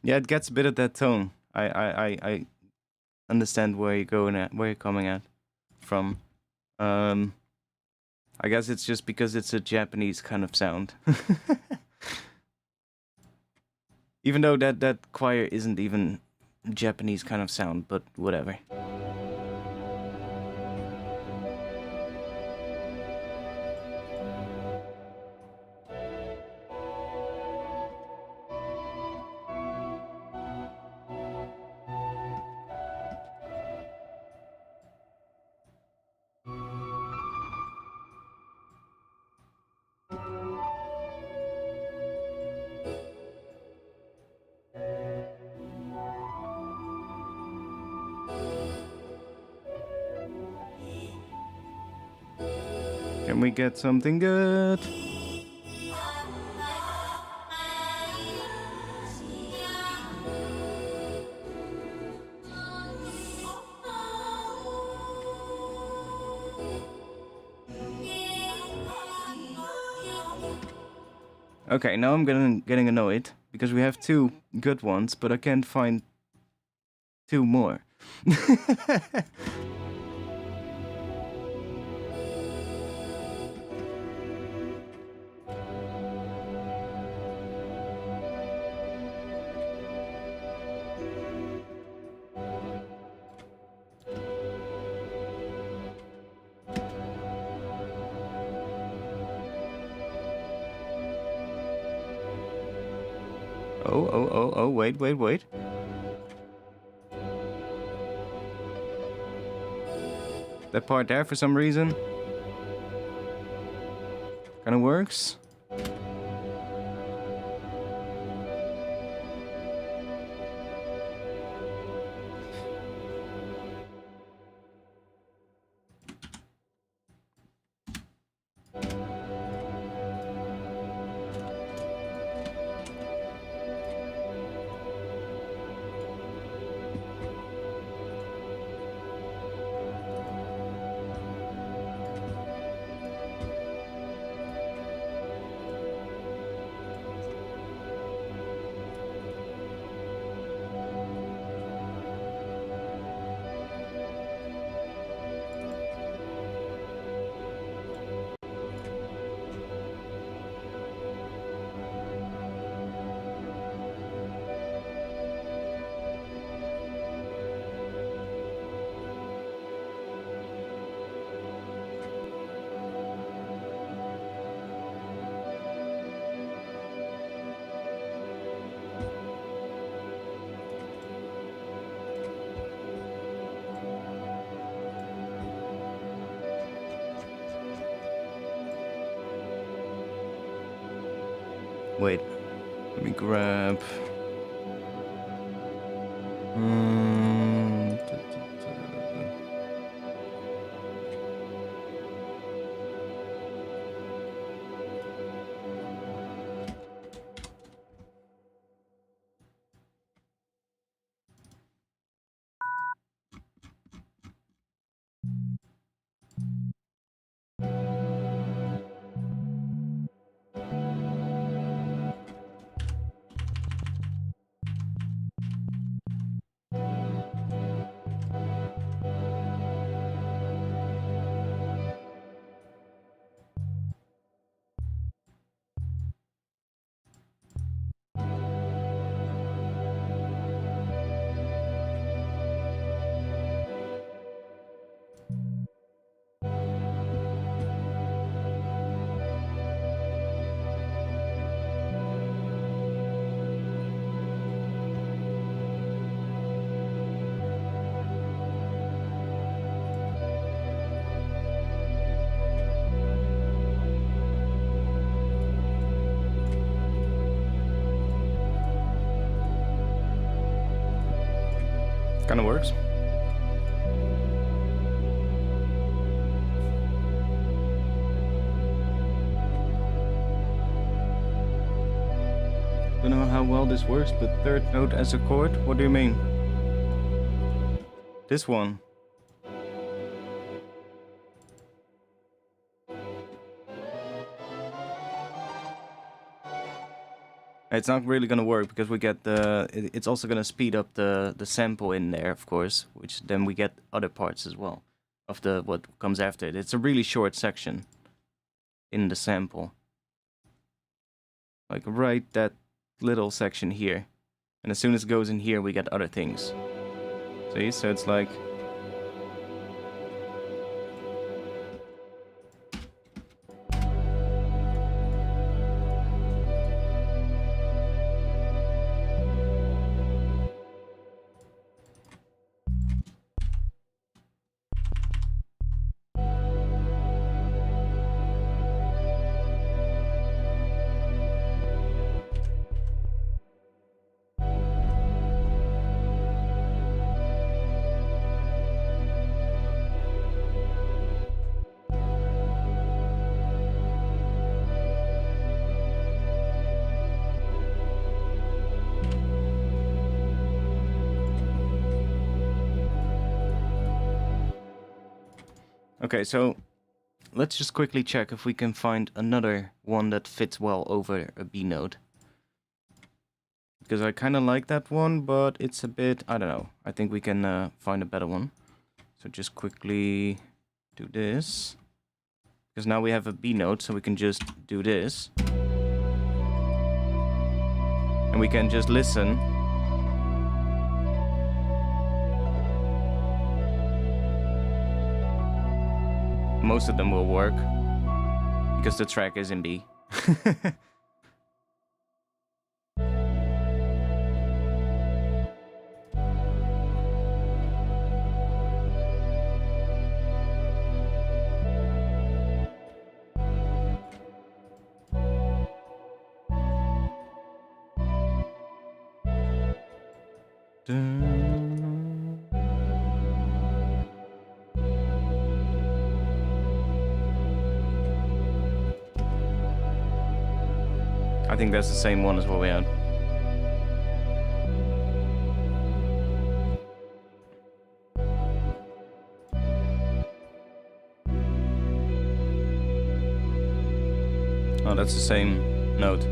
Yeah, it gets a bit of that tone. I understand where you're going at, where you're coming at from. I guess it's just because it's a Japanese kind of sound. Even though that choir isn't even Japanese kind of sound, but whatever. Can we get something good? Okay, now I'm getting annoyed because we have two good ones, but I can't find two more. Oh, wait. That part there, for some reason, kind of works. Wait, let me grab. Mm, t- t- Kind of works. Don't know how well this works, but third note as a chord? What do you mean? This one. It's not really gonna work because we get the. It's also gonna speed up the sample in there, of course, which then we get other parts as well of the what comes after it. It's a really short section in the sample, like right that little section here, and as soon as it goes in here, we get other things. See, so it's like. Okay, so let's just quickly check if we can find another one that fits well over a B note. Because I kind of like that one, but it's a bit, I don't know. I think we can find a better one. So just quickly do this. Because now we have a B note, so we can just do this. And we can just listen. Most of them will work. Because the track is in B. I think that's the same one as what we had. Oh, that's the same note.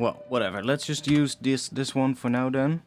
Well, whatever. Let's just use this one for now then.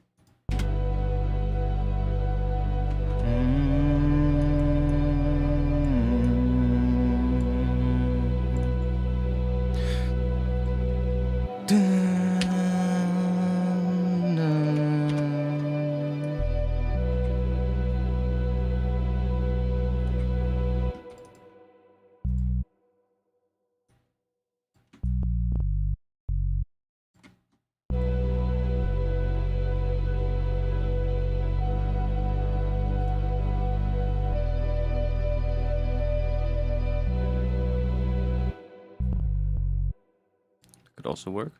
Could also work.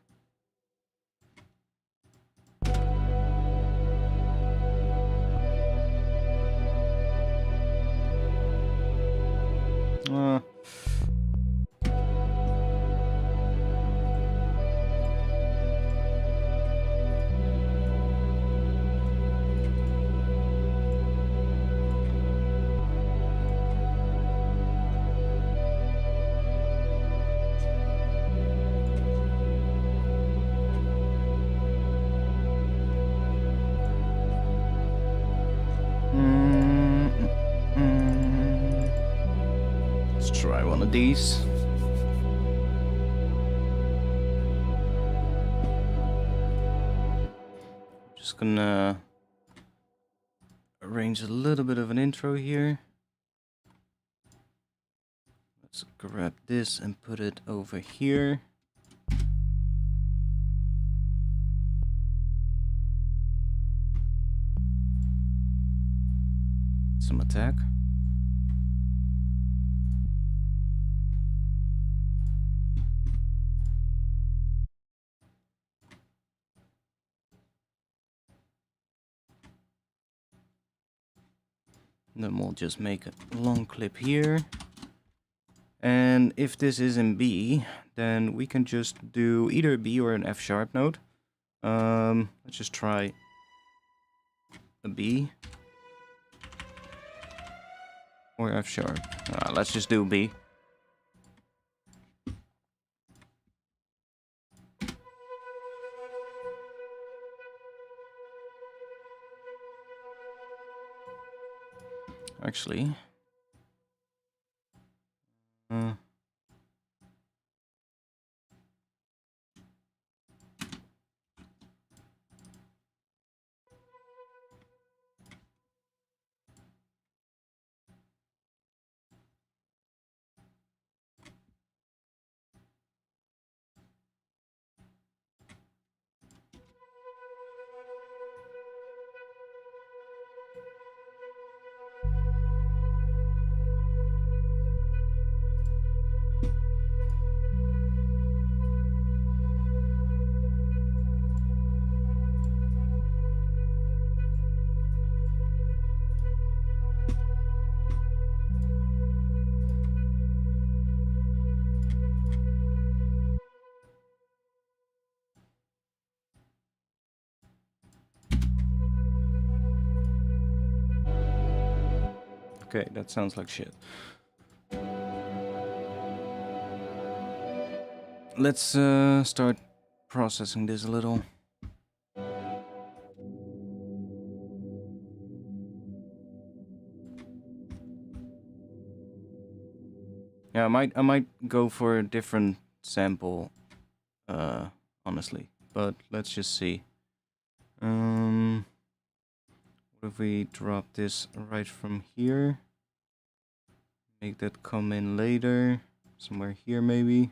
Let's try one of these. Just gonna arrange a little bit of an intro here. Let's grab this and put it over here. Some attack. Then we'll just make a long clip here. And if this is in B, then we can just do either a B or an F sharp note. Let's just try a B or F sharp. Let's just do B. Actually, okay, that sounds like shit. Let's start processing this a little. Yeah, I might go for a different sample, honestly. But let's just see. What if we drop this right from here? Make that come in later, somewhere here maybe.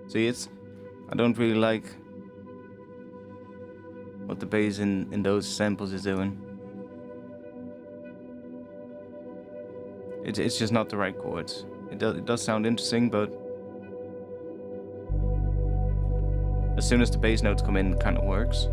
See, I don't really like what the bass in those samples is doing. It's just not the right chords. It does sound interesting, but as soon as the bass notes come in, it kind of works.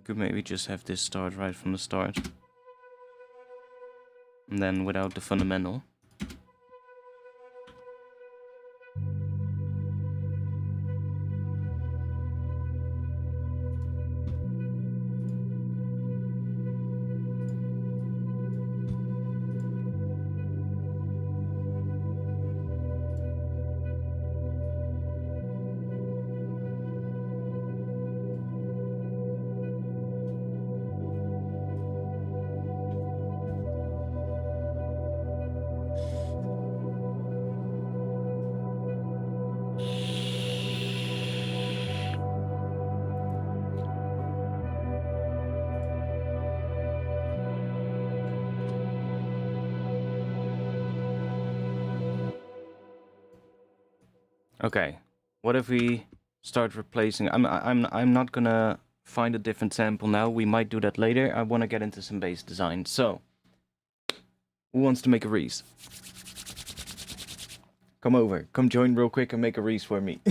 Could maybe just have this start right from the start. And then without the fundamental. Okay, what if we start replacing? I'm not gonna find a different sample now. We might do that later. I want to get into some bass design. So, who wants to make a Reese? Come over. Come join real quick and make a Reese for me.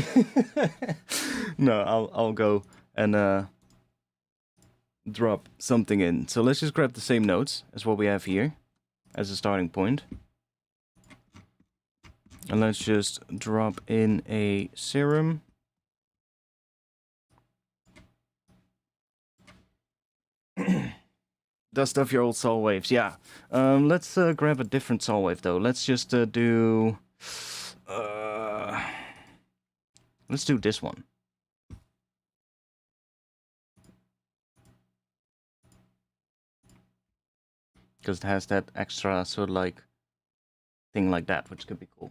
No, I'll go and drop something in. So let's just grab the same notes as what we have here as a starting point. And let's just drop in a serum. Dust off your old saw waves, yeah. Let's grab a different saw wave though. Let's just do... let's do this one. Because it has that extra sort of like thing like that, which could be cool.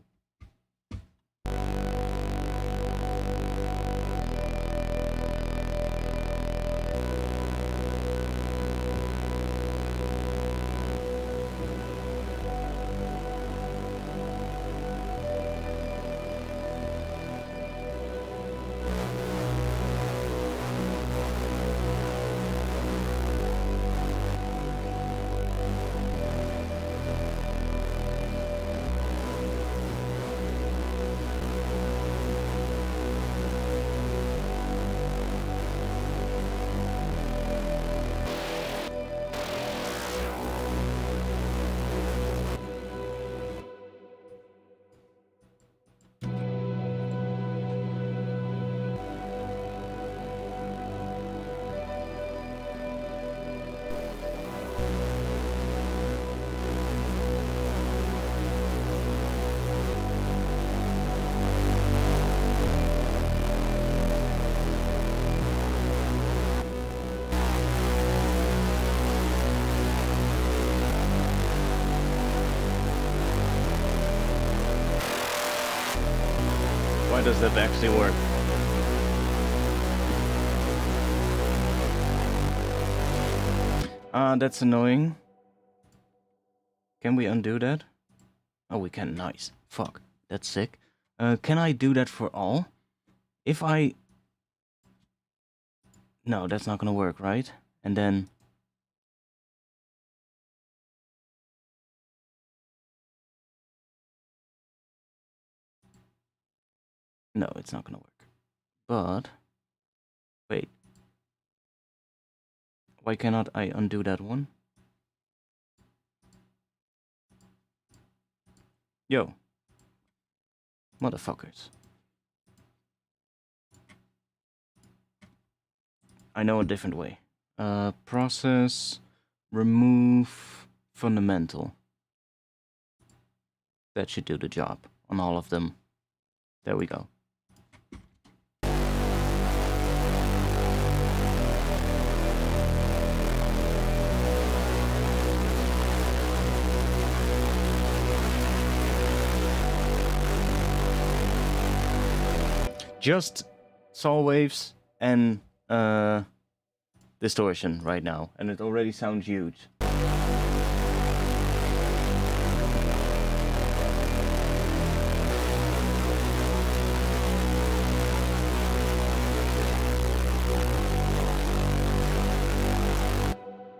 Why does that actually work? That's annoying. Can we undo that? Oh, we can. Nice. Fuck. That's sick. Can I do that for all? If I... No, that's not gonna work, right? And then... No, it's not gonna work. But... Wait. Why cannot I undo that one? Yo. Motherfuckers. I know a different way. Process, remove, fundamental. That should do the job on all of them. There we go. Just saw waves and distortion right now, and it already sounds huge.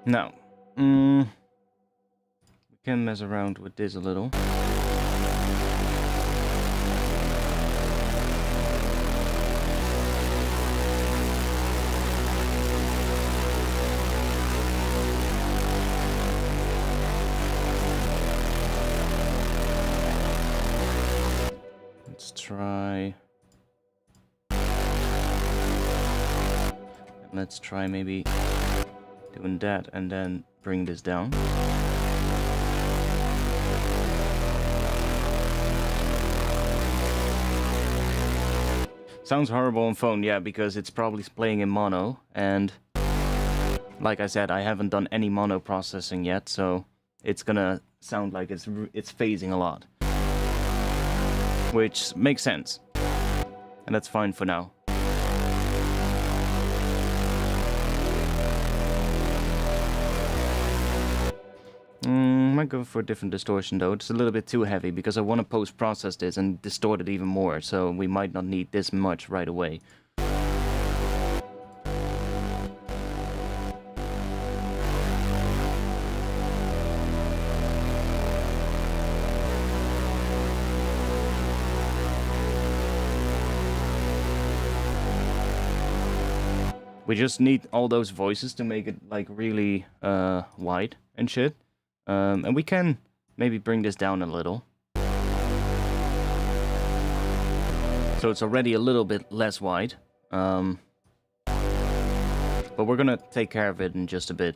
Now, we can mess around with this a little. try... Let's try maybe doing that and then bring this down. Sounds horrible on phone, yeah, because it's probably playing in mono, and like I said, I haven't done any mono processing yet, so it's gonna sound like it's phasing a lot. Which makes sense. And that's fine for now. Might go for a different distortion though. It's a little bit too heavy because I want to post-process this and distort it even more, so we might not need this much right away. We just need all those voices to make it like really wide and shit. And we can maybe bring this down a little. So it's already a little bit less wide. But we're gonna take care of it in just a bit.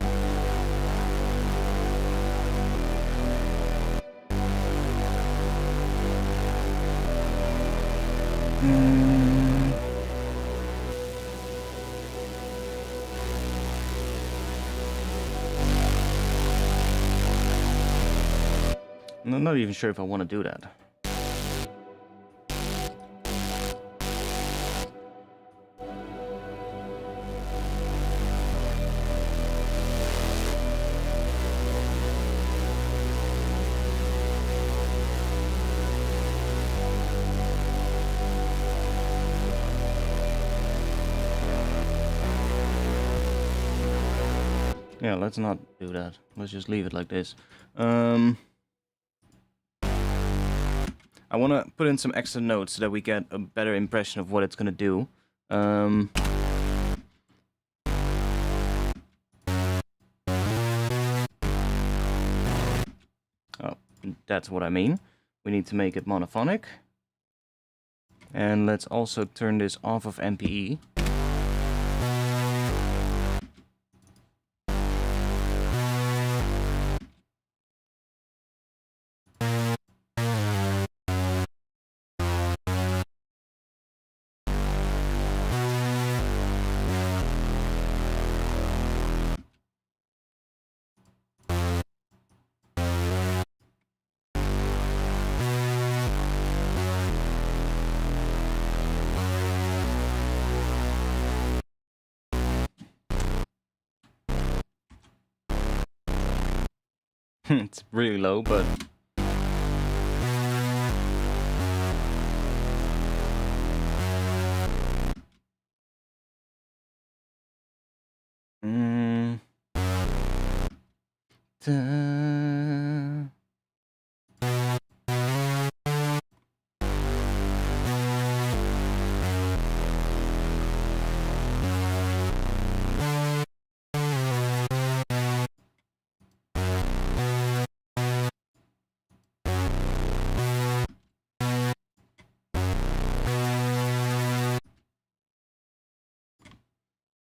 I'm not even sure if I want to do that. Yeah, let's not do that. Let's just leave it like this. I want to put in some extra notes so that we get a better impression of what it's going to do. Oh, that's what I mean. We need to make it monophonic. And let's also turn this off of MPE. It's really low, but...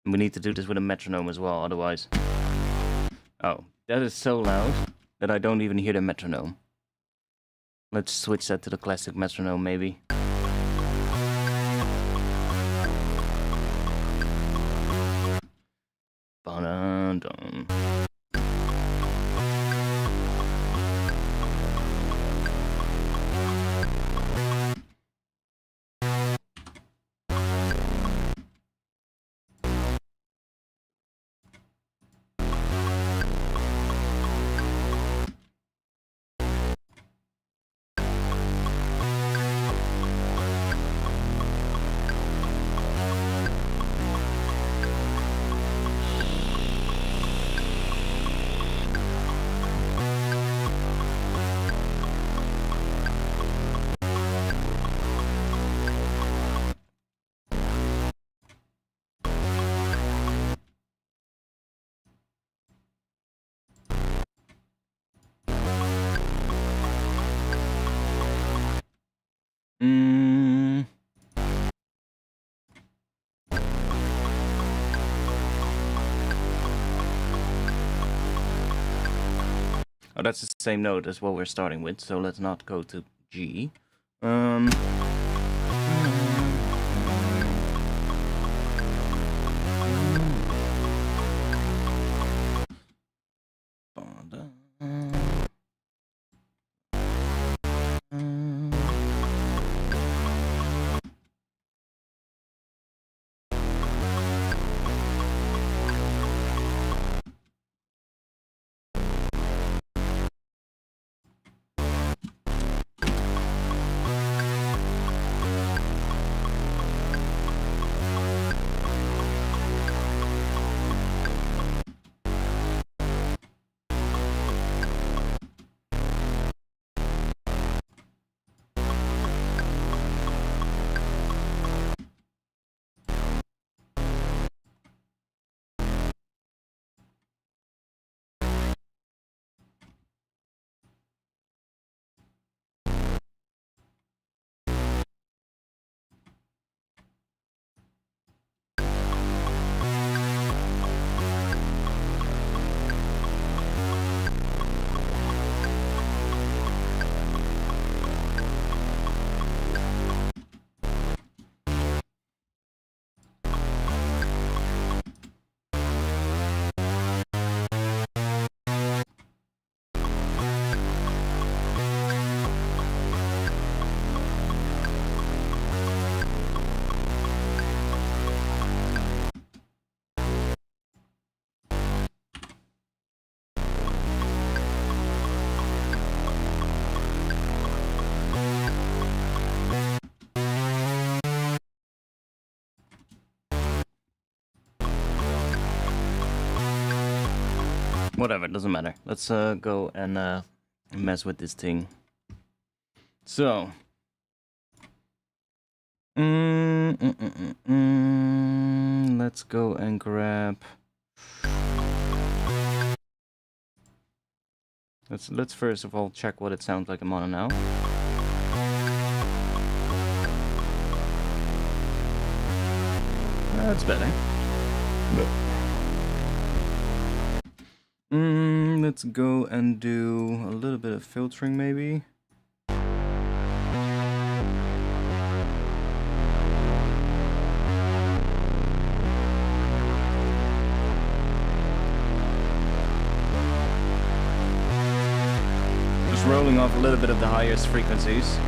We need to do this with a metronome as well, otherwise... Oh, that is so loud that I don't even hear the metronome. Let's switch that to the classic metronome, maybe. Ba-dum-dum. Oh, that's the same note as what we're starting with, so let's not go to G. Whatever, doesn't matter. Let's go and mess with this thing. So, let's go and grab. Let's first of all check what it sounds like in mono now. That's better. Let's go and do a little bit of filtering maybe. Just rolling off a little bit of the highest frequencies.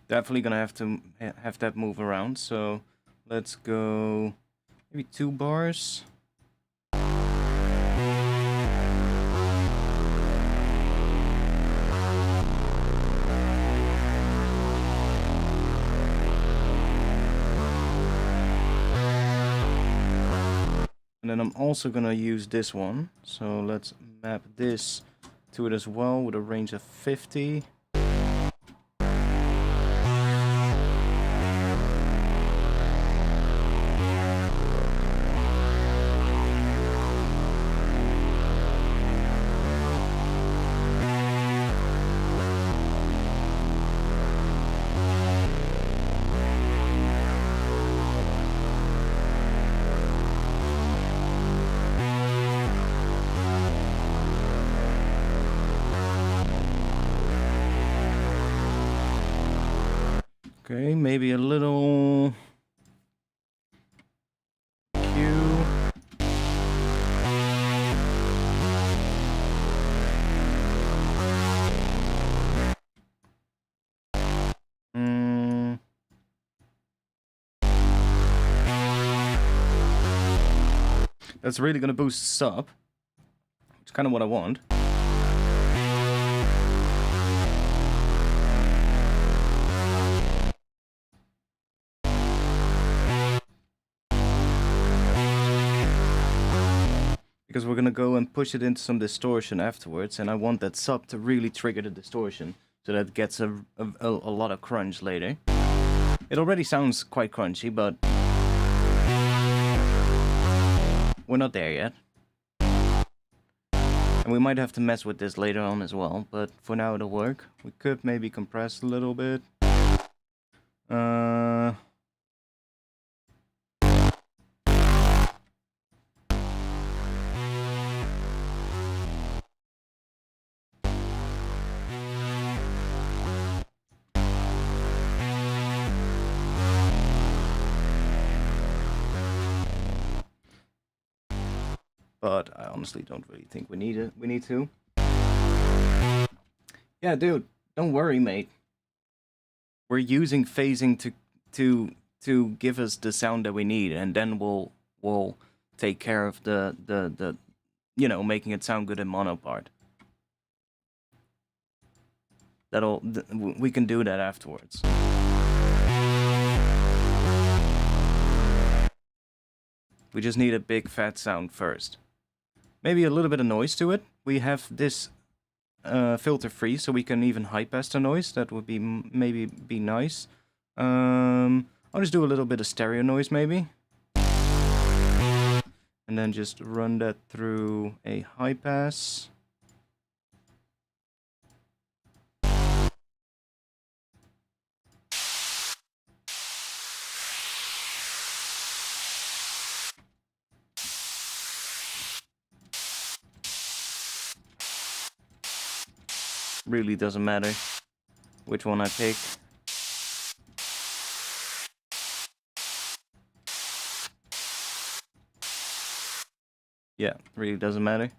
Definitely gonna have to have that move around, so let's go maybe 2 bars. And then I'm also gonna use this one, so let's map this to it as well with a range of 50. Okay, maybe a little Q. That's really gonna boost this up. It's kind of what I want. because we're gonna go and push it into some distortion afterwards, and I want that sub to really trigger the distortion, so that it gets a lot of crunch later. It already sounds quite crunchy, but we're not there yet. And we might have to mess with this later on as well, but for now it'll work. We could maybe compress a little bit. But I honestly don't really think we need it. We need to. Yeah, dude, don't worry, mate. We're using phasing to give us the sound that we need, and then we'll take care of the you know, making it sound good in mono part. We can do that afterwards. We just need a big fat sound first. Maybe a little bit of noise to it. We have this filter free, so we can even high pass the noise. That would be maybe be nice. I'll just do a little bit of stereo noise maybe. And then just run that through a high pass. Really doesn't matter which one I pick. Yeah, really doesn't matter.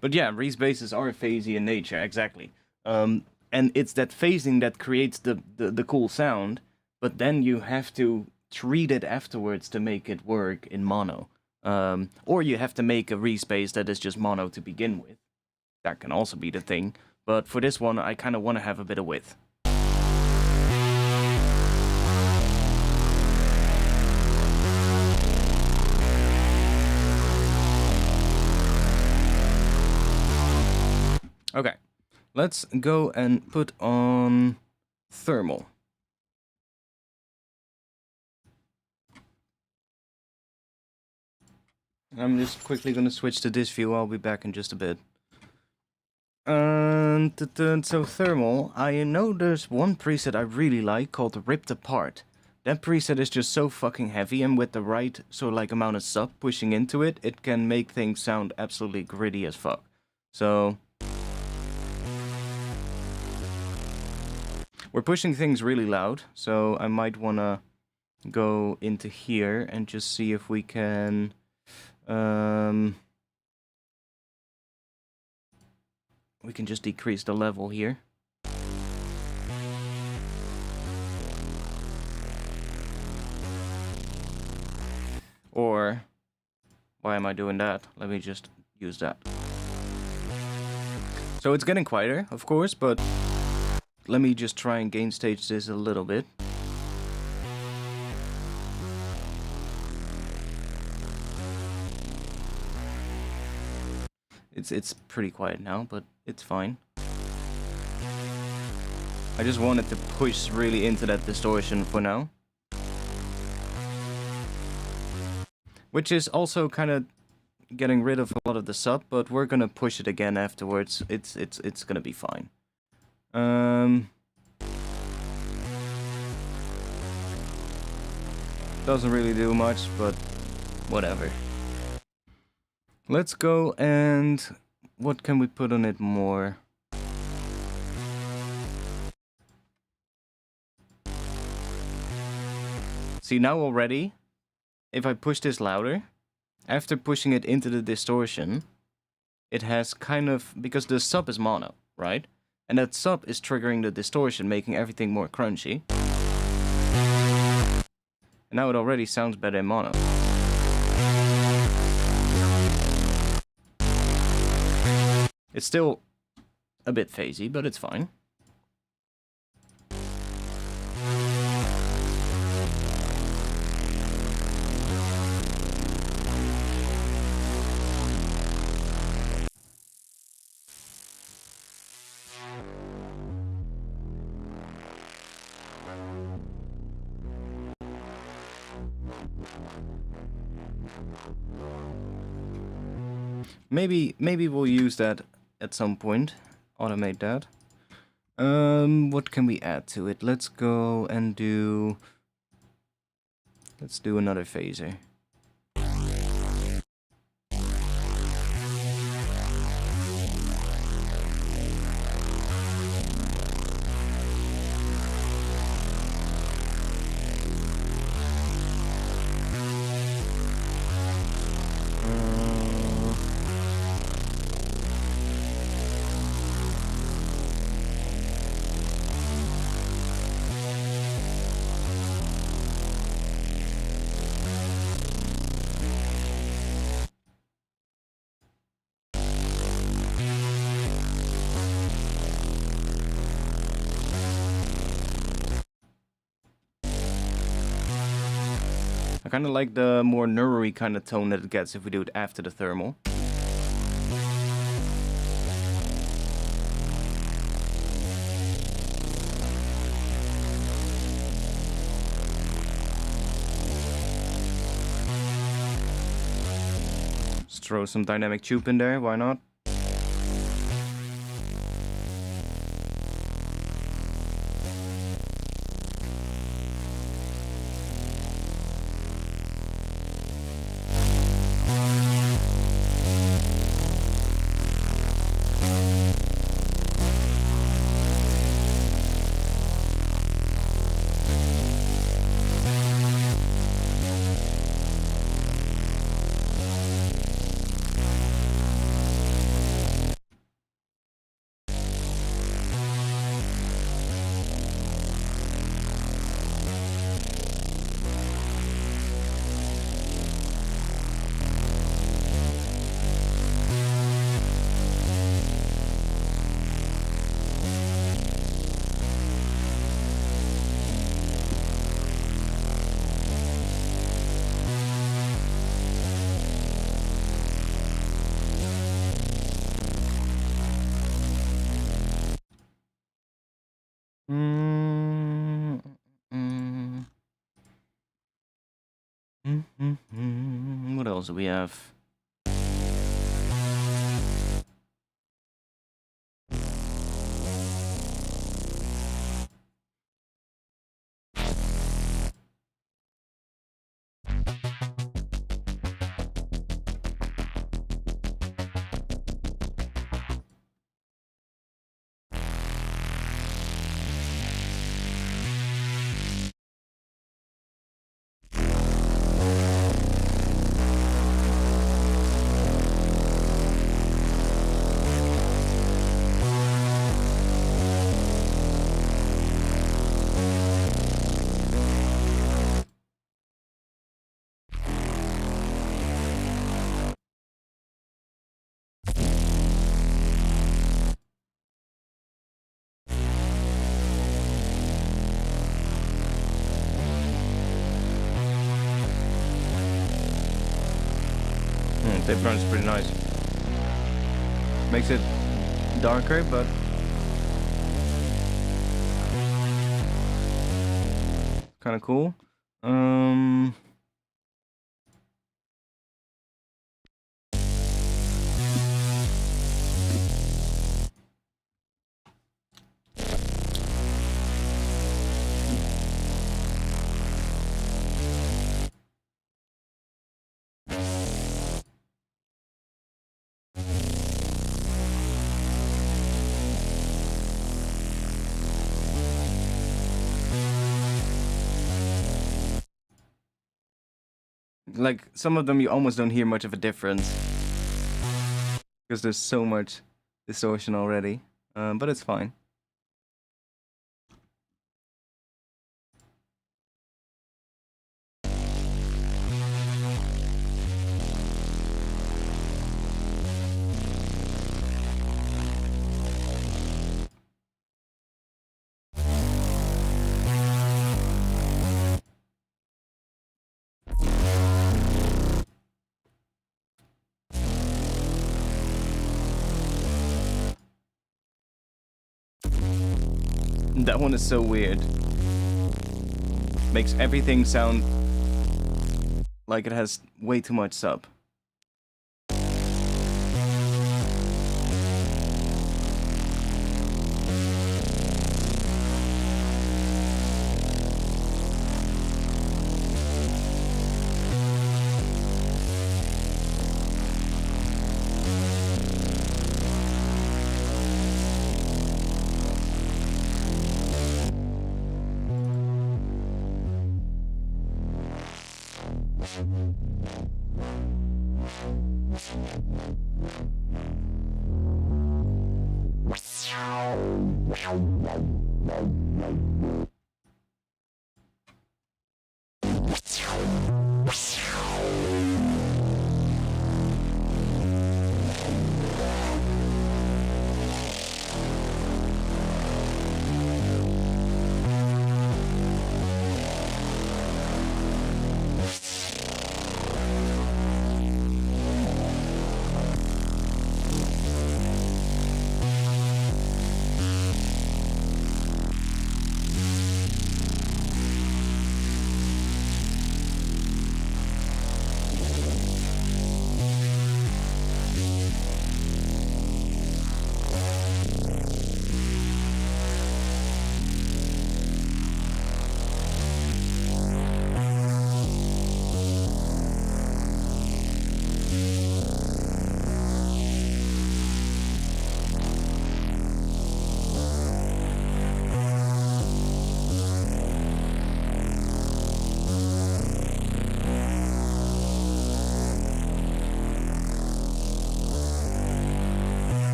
But yeah, Reese basses are phasey in nature, exactly. And it's that phasing that creates the cool sound, but then you have to treat it afterwards to make it work in mono. Or you have to make a Reese bass that is just mono to begin with. That can also be the thing. But for this one, I kind of want to have a bit of width. Okay, let's go and put on thermal. I'm just quickly going to switch to this view. I'll be back in just a bit. So thermal, I know there's one preset I really like called Ripped Apart. That preset is just so fucking heavy, and with the right amount of sub pushing into it, it can make things sound absolutely gritty as fuck. So we're pushing things really loud, so I might wanna go into here and just see if we can we can just decrease the level here. Or, why am I doing that? Let me just use that. So it's getting quieter, of course, but let me just try and gain stage this a little bit. It's pretty quiet now, but it's fine. I just wanted to push really into that distortion for now. Which is also kind of getting rid of a lot of the sub, but we're gonna push it again afterwards. It's gonna be fine. Doesn't really do much, but whatever. Let's go and what can we put on it more? See, now already, if I push this louder, after pushing it into the distortion, it has kind of, because the sub is mono, right? And that sub is triggering the distortion, making everything more crunchy. And now it already sounds better in mono. It's still a bit phasey, but it's fine. Maybe we'll use that at some point. Automate that. What can we add to it? Let's go and do... Let's do another phaser. I kind of like the more neural-y kind of tone that it gets if we do it after the thermal. Let's throw some dynamic tube in there, why not? What else do we have? Tape run is pretty nice. Makes it darker, but kind of cool. Like, some of them you almost don't hear much of a difference because there's so much distortion already, but it's fine. That one is so weird. Makes everything sound like it has way too much sub.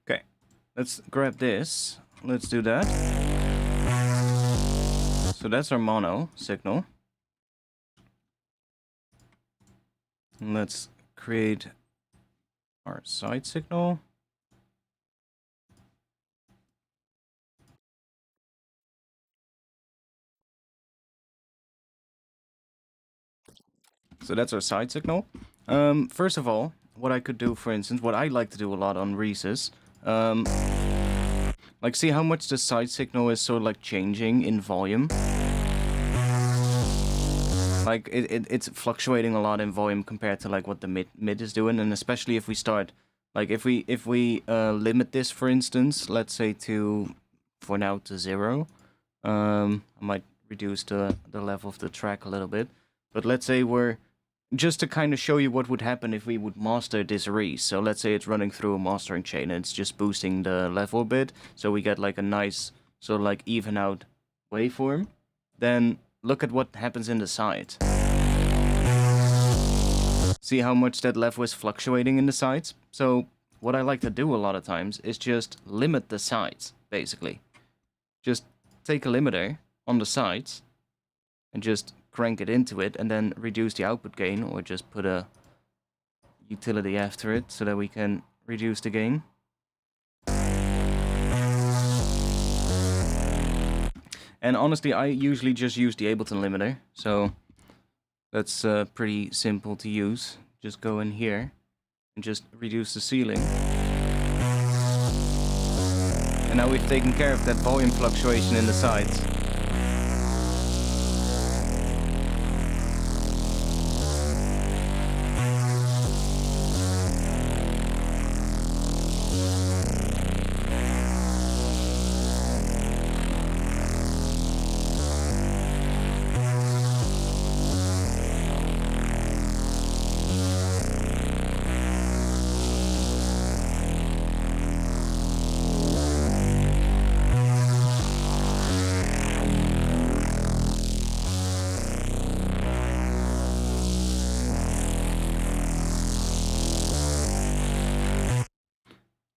Okay, let's grab this. Let's do that. So that's our mono signal. And let's create our side signal. So that's our side signal. First of all, what I could do, for instance, what I like to do a lot on Reese's, like see how much the side signal is sort of like changing in volume. Like it's fluctuating a lot in volume compared to like what the mid is doing, and especially if we start, like if we limit this, for instance, let's say to, for now, to 0. I might reduce the level of the track a little bit, but let's say we're, just to kind of show you what would happen if we would master this Reese. So let's say it's running through a mastering chain and it's just boosting the level a bit, so we get like a nice sort of like even out waveform. Then look at what happens in the sides. See how much that level is fluctuating in the sides? So what I like to do a lot of times is just limit the sides, basically. Just take a limiter on the sides and just crank it into it, and then reduce the output gain, or just put a utility after it so that we can reduce the gain. And honestly, I usually just use the Ableton limiter, so that's pretty simple to use. Just go in here and just reduce the ceiling. And now we've taken care of that volume fluctuation in the sides.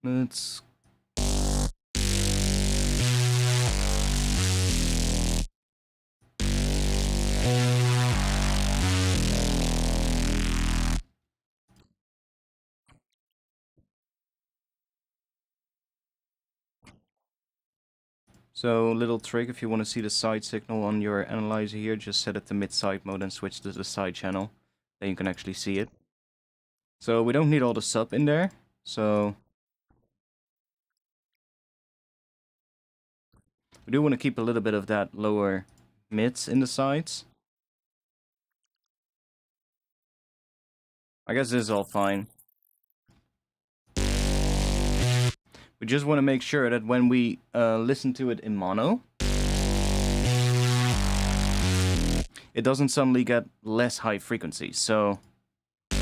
Let's... So, little trick, if you want to see the side signal on your analyzer here, just set it to mid-side mode and switch to the side channel. Then you can actually see it. So, we don't need all the sub in there, so... we do want to keep a little bit of that lower mids in the sides. I guess this is all fine. We just want to make sure that when we listen to it in mono, it doesn't suddenly get less high frequencies. So it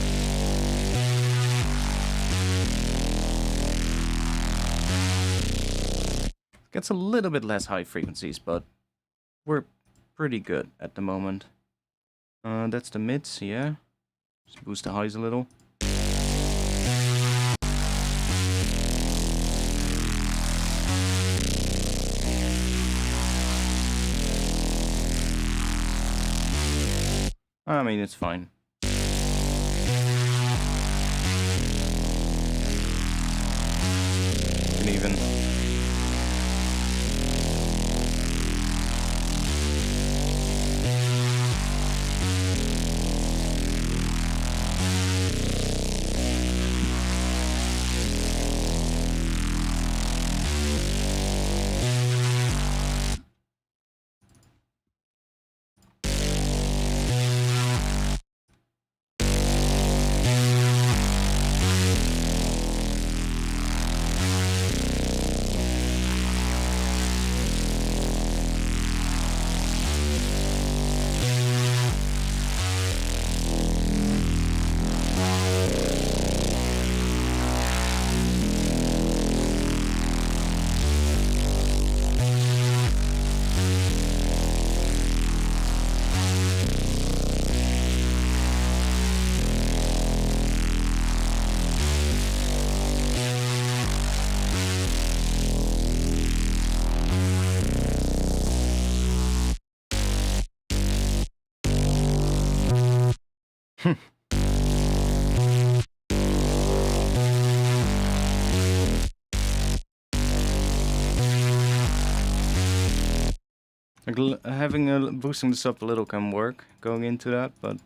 gets a little bit less high frequencies, but we're pretty good at the moment. That's the mids, yeah. Just boost the highs a little. I mean, it's fine. You can even... boosting this up a little can work going into that, but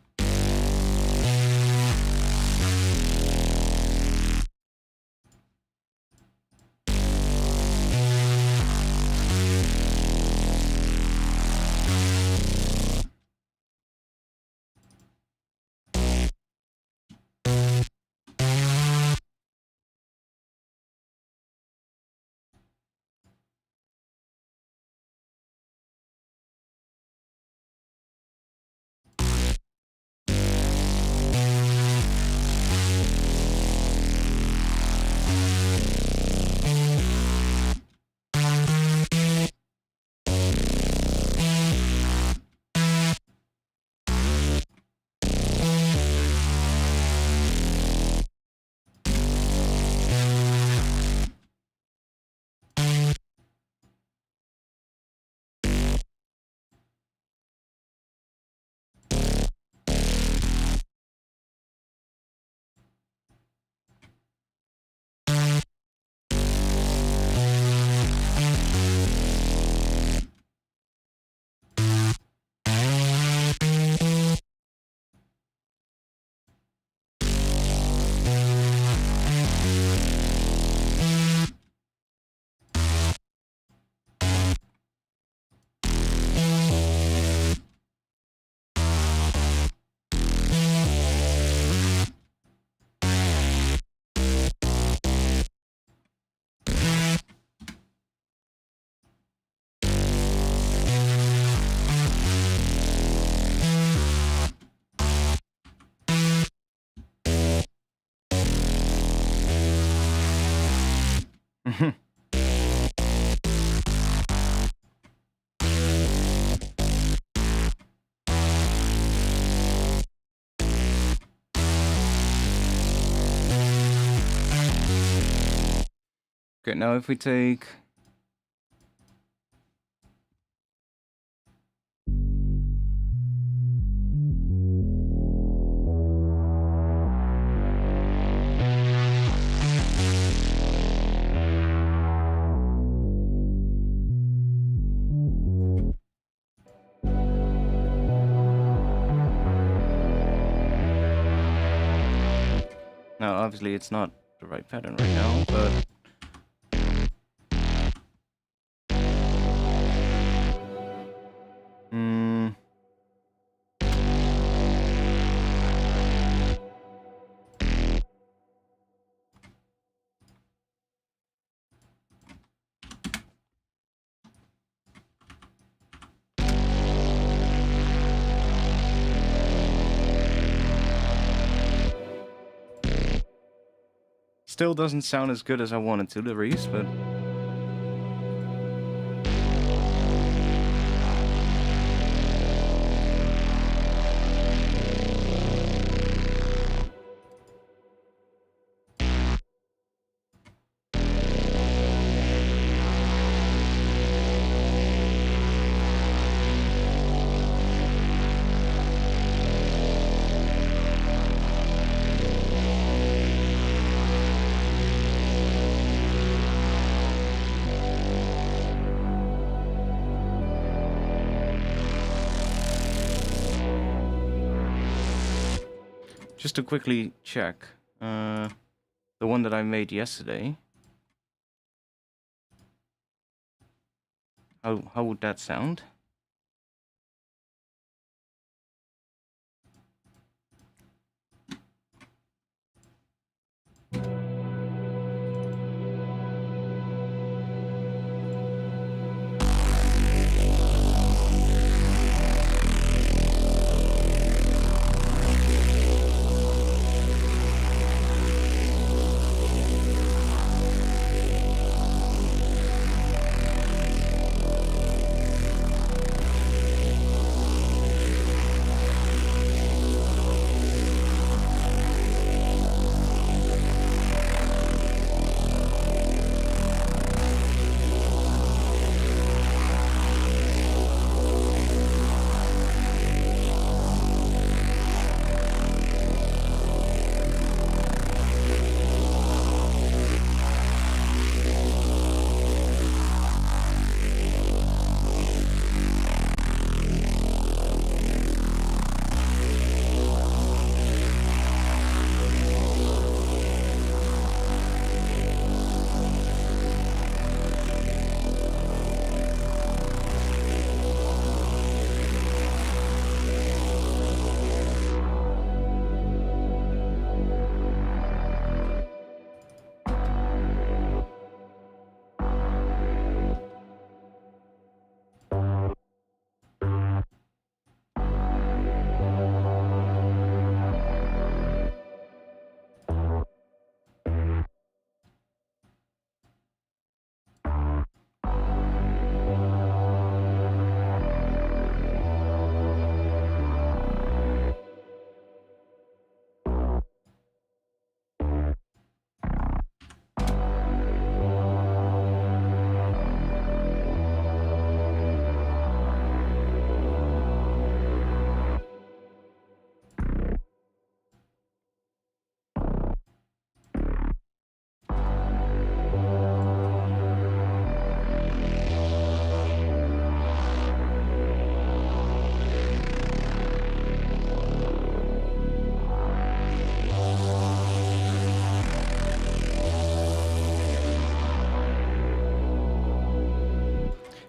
okay, now if we take... Now, obviously it's not the right pattern right now, but... Still doesn't sound as good as I wanted to, the Reese, but... Just to quickly check, the one that I made yesterday, how would that sound?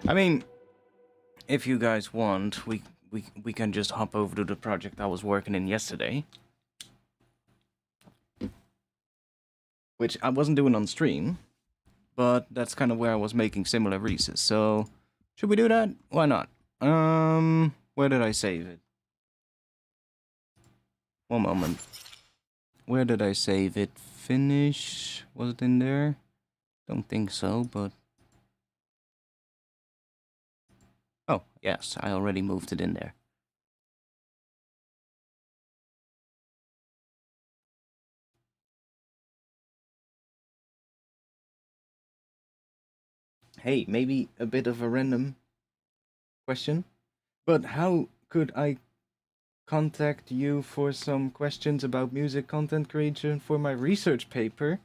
I mean, if you guys want, we can just hop over to the project I was working in yesterday, which I wasn't doing on stream, but that's kind of where I was making similar Reeses. So, should we do that? Why not? Where did I save it? One moment. Where did I save it? Finish? Was it in there? Don't think so, but... Oh, yes, I already moved it in there. Hey, maybe a bit of a random question, but how could I contact you for some questions about music content creation for my research paper?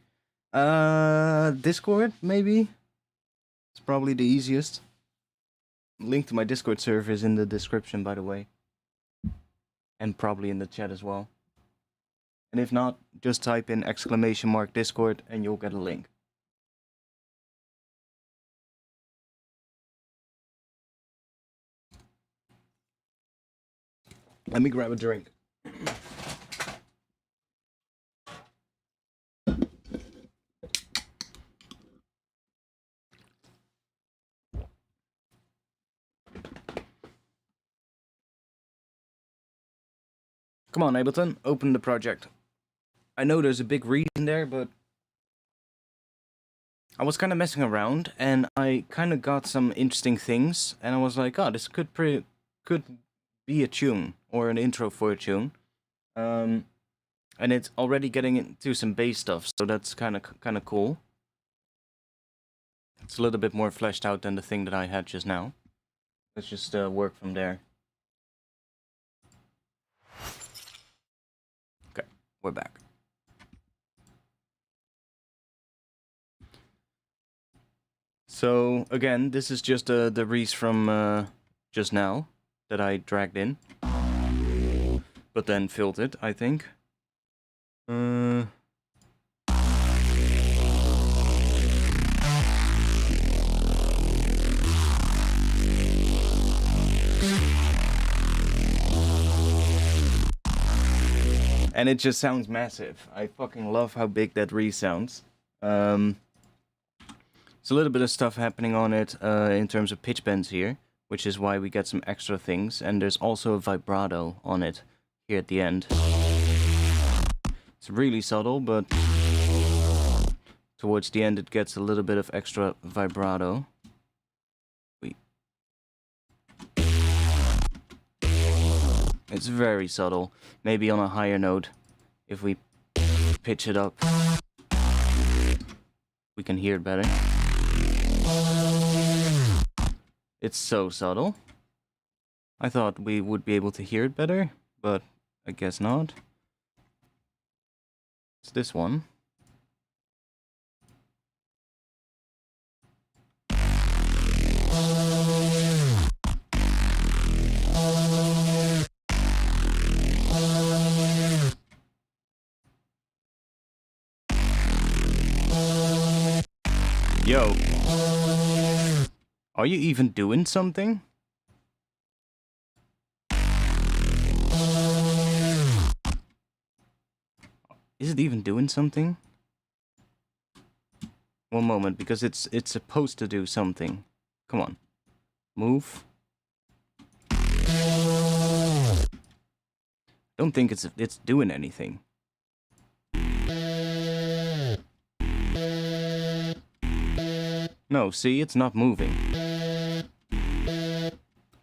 Discord, maybe? It's probably the easiest. Link to my Discord server is in the description, by the way. And probably in the chat as well. And if not, just type in !Discord and you'll get a link. Let me grab a drink. Come on, Ableton, open the project. I know there's a big reason there, but I was kind of messing around, and I kind of got some interesting things, and I was like, oh, this could be a tune, or an intro for a tune. And it's already getting into some bass stuff, so that's kind of cool. It's a little bit more fleshed out than the thing that I had just now. Let's just work from there. Okay, we're back. So, again, this is just the Reese from just now that I dragged in. But then filled it, I think. And it just sounds massive. I fucking love how big that Reese sounds. There's a little bit of stuff happening on it in terms of pitch bends here, which is why we get some extra things. And there's also a vibrato on it here at the end. It's really subtle, but towards the end it gets a little bit of extra vibrato. It's very subtle. Maybe on a higher note, if we pitch it up, we can hear it better. It's so subtle. I thought we would be able to hear it better, but I guess not. It's this one. Yo. Are you even doing something? Is it even doing something? One moment, because it's supposed to do something. Come on. Move. Don't think it's doing anything. No, see, it's not moving.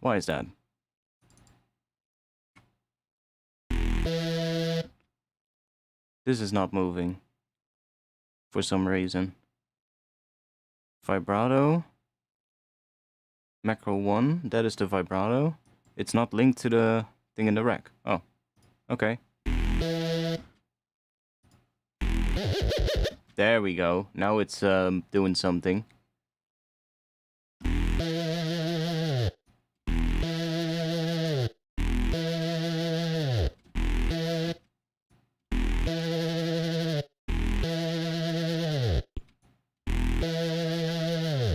Why is that? This is not moving. For some reason. Vibrato. Macro 1, that is the vibrato. It's not linked to the thing in the rack. Oh, okay. There we go. Now it's doing something.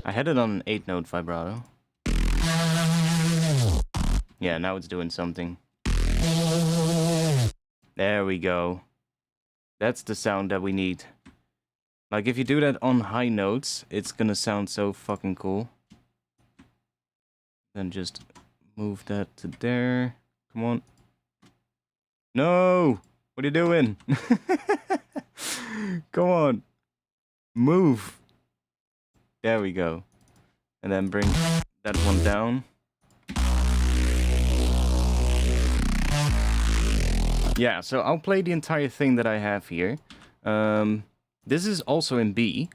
I had it on an 8-note vibrato. Yeah, now it's doing something. There we go. That's the sound that we need. Like, if you do that on high notes, it's gonna sound so fucking cool. Then just move that to there. Come on. No! What are you doing? Come on. Move. There we go. And then bring that one down. Yeah, so I'll play the entire thing that I have here. This is also in B,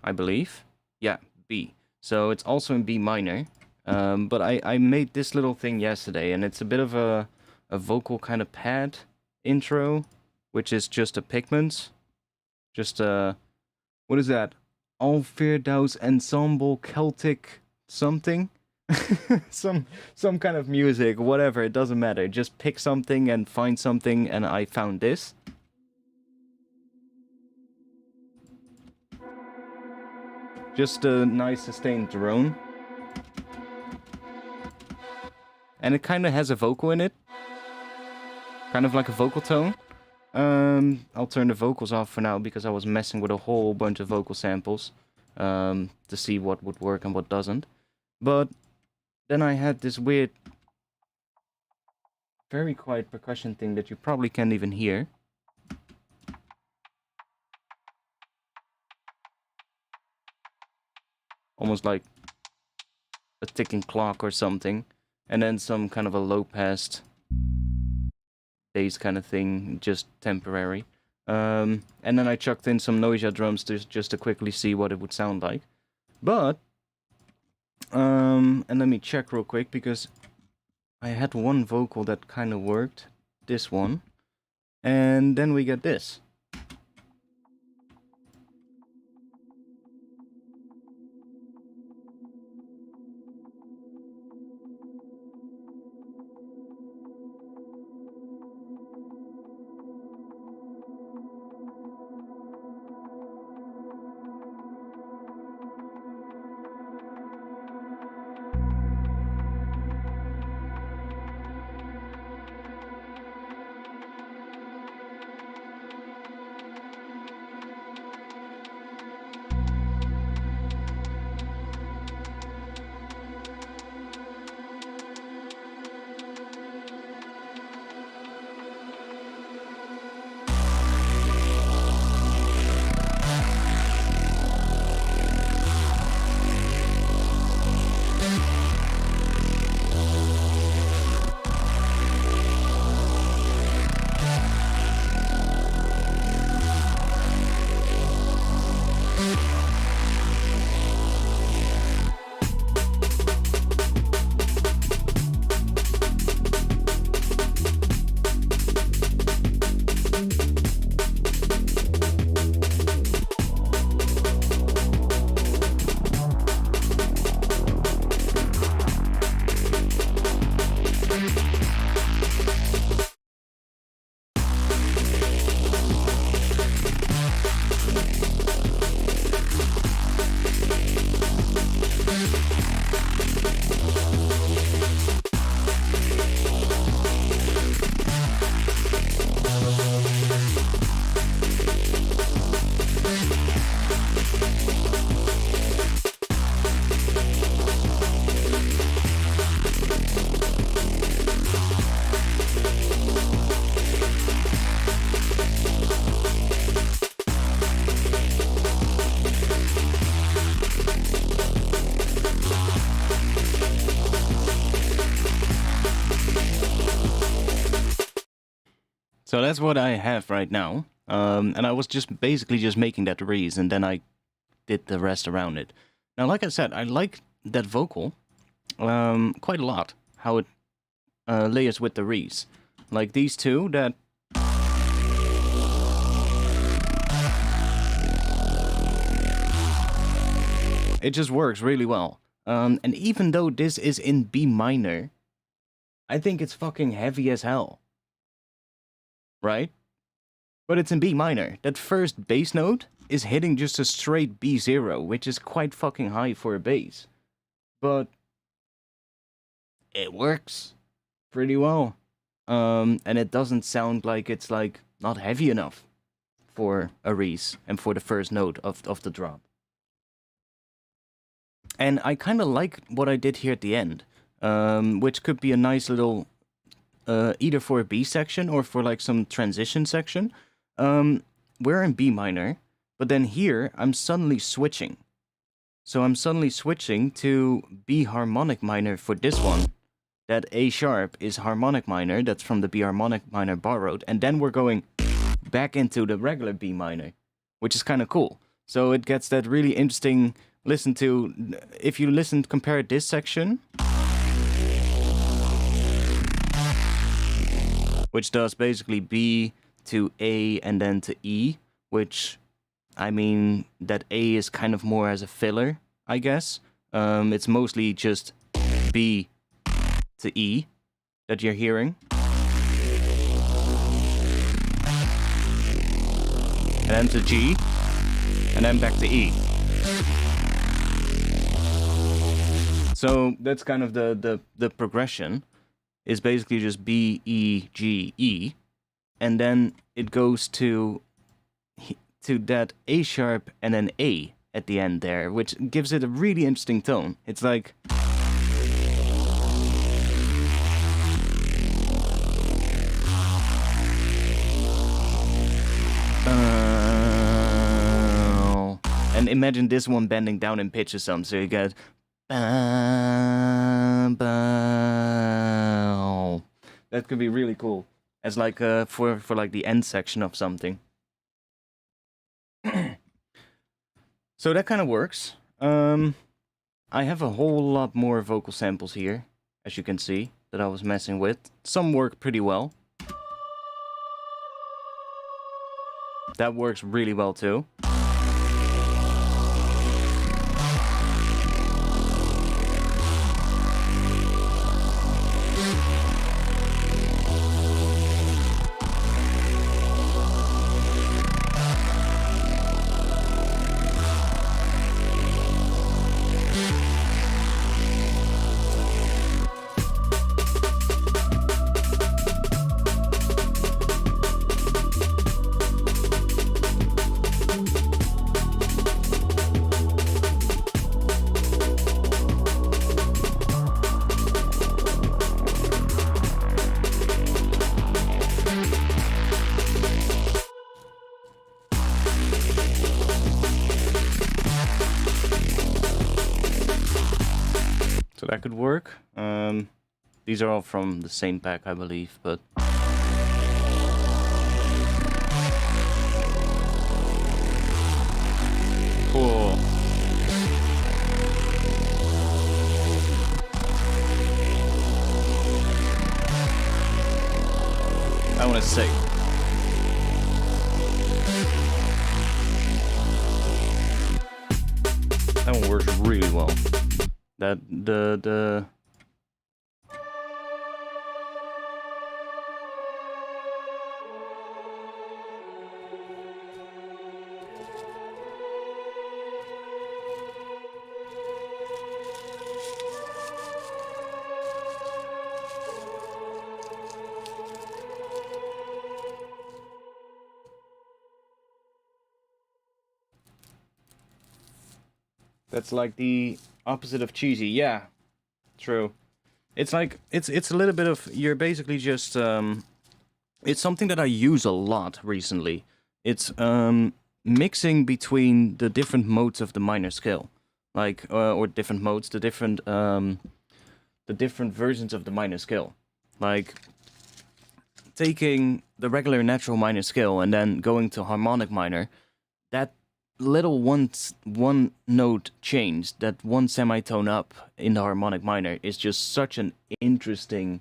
I believe. Yeah, B. So it's also in B minor. But I made this little thing yesterday, and it's a bit of a vocal kind of pad intro, which is just a Pigments. Just what is that? Alfeerdaus Ensemble Celtic something? some kind of music, whatever, it doesn't matter. Just pick something and find something, and I found this. Just a nice sustained drone. And it kind of has a vocal in it. Kind of like a vocal tone. I'll turn the vocals off for now because I was messing with a whole bunch of vocal samples to see what would work and what doesn't. But then I had this weird, very quiet percussion thing that you probably can't even hear. almost like a ticking clock or something, and then some kind of a low-passed bass kind of thing, just temporary. And then I chucked in some Noisia drums just to quickly see what it would sound like. But, and let me check real quick, because I had one vocal that kind of worked, this one, and then we get this. So that's what I have right now. And I was just basically just making that Reese, and then I did the rest around it. Now, like I said, I like that vocal quite a lot, how it layers with the Reese. Like these two, that... It just works really well. And even though this is in B minor, I think it's fucking heavy as hell. Right? But it's in B minor. That first bass note is hitting just a straight B0, which is quite fucking high for a bass. But it works pretty well. And it doesn't sound like it's like not heavy enough for a Reese and for the first note of the drop. And I kind of like what I did here at the end, which could be a nice little... either for a B section or for like some transition section. We're in B minor, but then here I'm suddenly switching. So I'm suddenly switching to B harmonic minor for this one. That A sharp is harmonic minor, that's from the B harmonic minor borrowed, and then we're going back into the regular B minor, which is kind of cool. So it gets that really interesting listen to, if you compare this section, which does basically B to A and then to E, which, I mean, that A is kind of more as a filler, I guess. It's mostly just B to E that you're hearing. And then to G, and then back to E. So that's kind of the progression. Is basically just B, E, G, E, and then it goes to that A sharp and then A at the end there, which gives it a really interesting tone. It's like... and then imagine this one bending down in pitch or something, so you get... Bow, bow. That could be really cool. As like for like the end section of something. So that kind of works. I have a whole lot more vocal samples here, as you can see, that I was messing with. Some work pretty well. That works really well too. So that could work. These are all from the same pack, I believe, but... Cool. I want to say... That one works really well. That the that's like the opposite of cheesy, yeah. True. It's like it's a little bit of, you're basically just it's something that I use a lot recently. It's mixing between the different modes of the minor scale. Like or different modes, the different versions of the minor scale. Like taking the regular natural minor scale and then going to harmonic minor, that little one note change, that one semitone up in the harmonic minor, is just such an interesting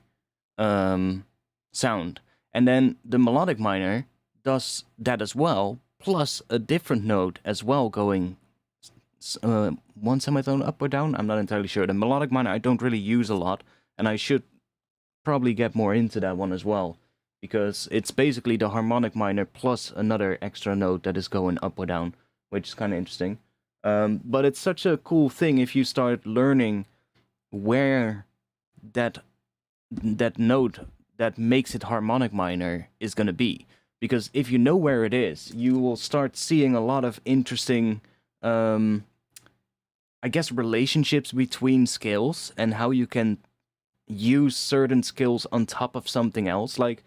sound. And then the melodic minor does that as well, plus a different note as well, going one semitone up or down. I'm not entirely sure. The melodic minor I don't really use a lot, and I should probably get more into that one as well, because it's basically the harmonic minor plus another extra note that is going up or down, which is kind of interesting. But it's such a cool thing if you start learning where that note that makes it harmonic minor is going to be. Because if you know where it is, you will start seeing a lot of interesting, I guess, relationships between scales and how you can use certain skills on top of something else. Like,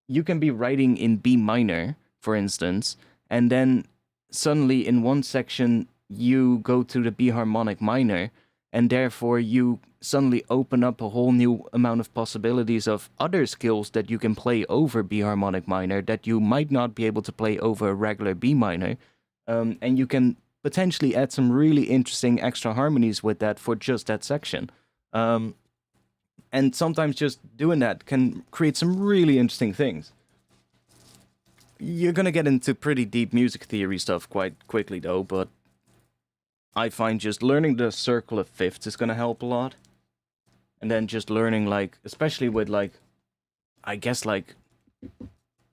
you can be writing in B minor, for instance, and then suddenly in one section you go to the B harmonic minor, and therefore you suddenly open up a whole new amount of possibilities of other skills that you can play over B harmonic minor that you might not be able to play over a regular B minor. And you can potentially add some really interesting extra harmonies with that for just that section. And sometimes just doing that can create some really interesting things. You're gonna get into pretty deep music theory stuff quite quickly though, but I find just learning the circle of fifths is gonna help a lot. And then just learning, like, especially with, like, I guess, like,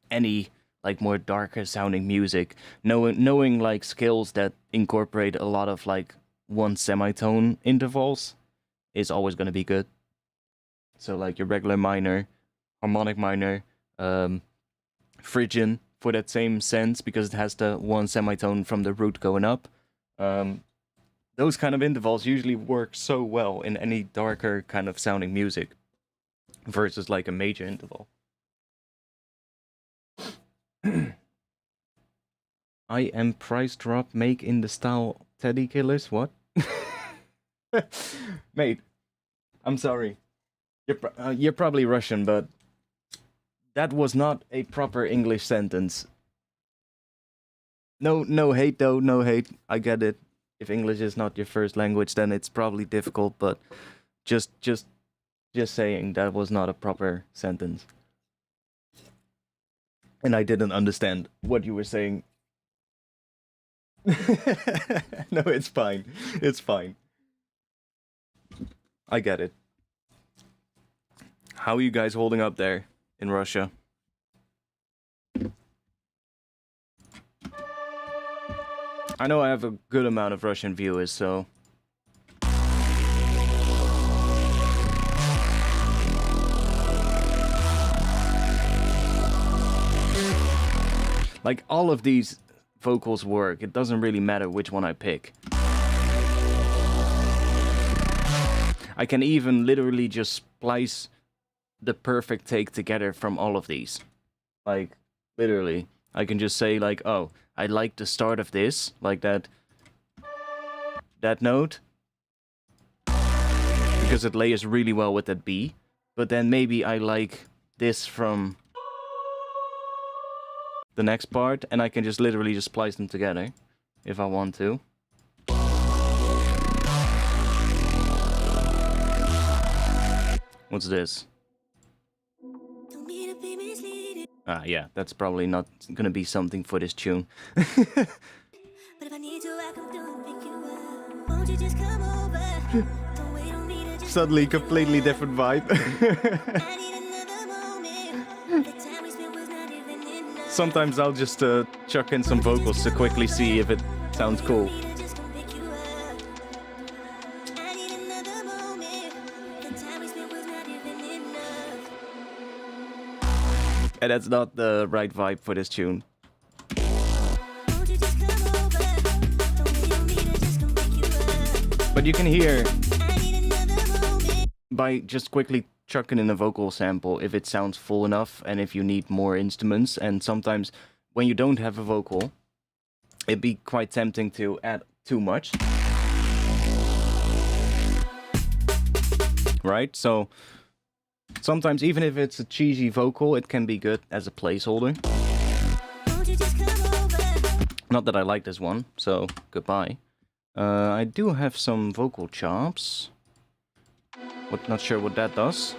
any, like, more darker sounding music, knowing like, skills that incorporate a lot of, like, one semitone intervals is always gonna be good. So, like, your regular minor, harmonic minor, Phrygian, for that same sense, because it has the one semitone from the root going up. Those kind of intervals usually work so well in any darker kind of sounding music versus like a major interval. I am price drop make in the style Teddy killers? What? Mate, I'm sorry. You're probably Russian, but that was not a proper English sentence. No hate though, no hate. I get it. If English is not your first language, then it's probably difficult, but just saying that was not a proper sentence. And I didn't understand what you were saying. No, it's fine. It's fine. I get it. How are you guys holding up there in Russia? I know I have a good amount of Russian viewers, so... Like, all of these vocals work. It doesn't really matter which one I pick. I can even literally just splice the perfect take together from all of these. Like, literally. I can just say, like, oh, I like the start of this, like that note, because it layers really well with that B. But then maybe I like this from the next part, and I can just literally just splice them together if I want to. What's this? Ah, yeah, that's probably not gonna be something for this tune. Suddenly, completely different vibe. Sometimes I'll just chuck in some vocals to quickly see if it sounds cool. And that's not the right vibe for this tune. But you can hear, by just quickly chucking in a vocal sample, if it sounds full enough and if you need more instruments. And sometimes when you don't have a vocal, it'd be quite tempting to add too much. Right? So sometimes even if it's a cheesy vocal, it can be good as a placeholder. Not that I like this one, so goodbye. I do have some vocal chops. Not sure what that does.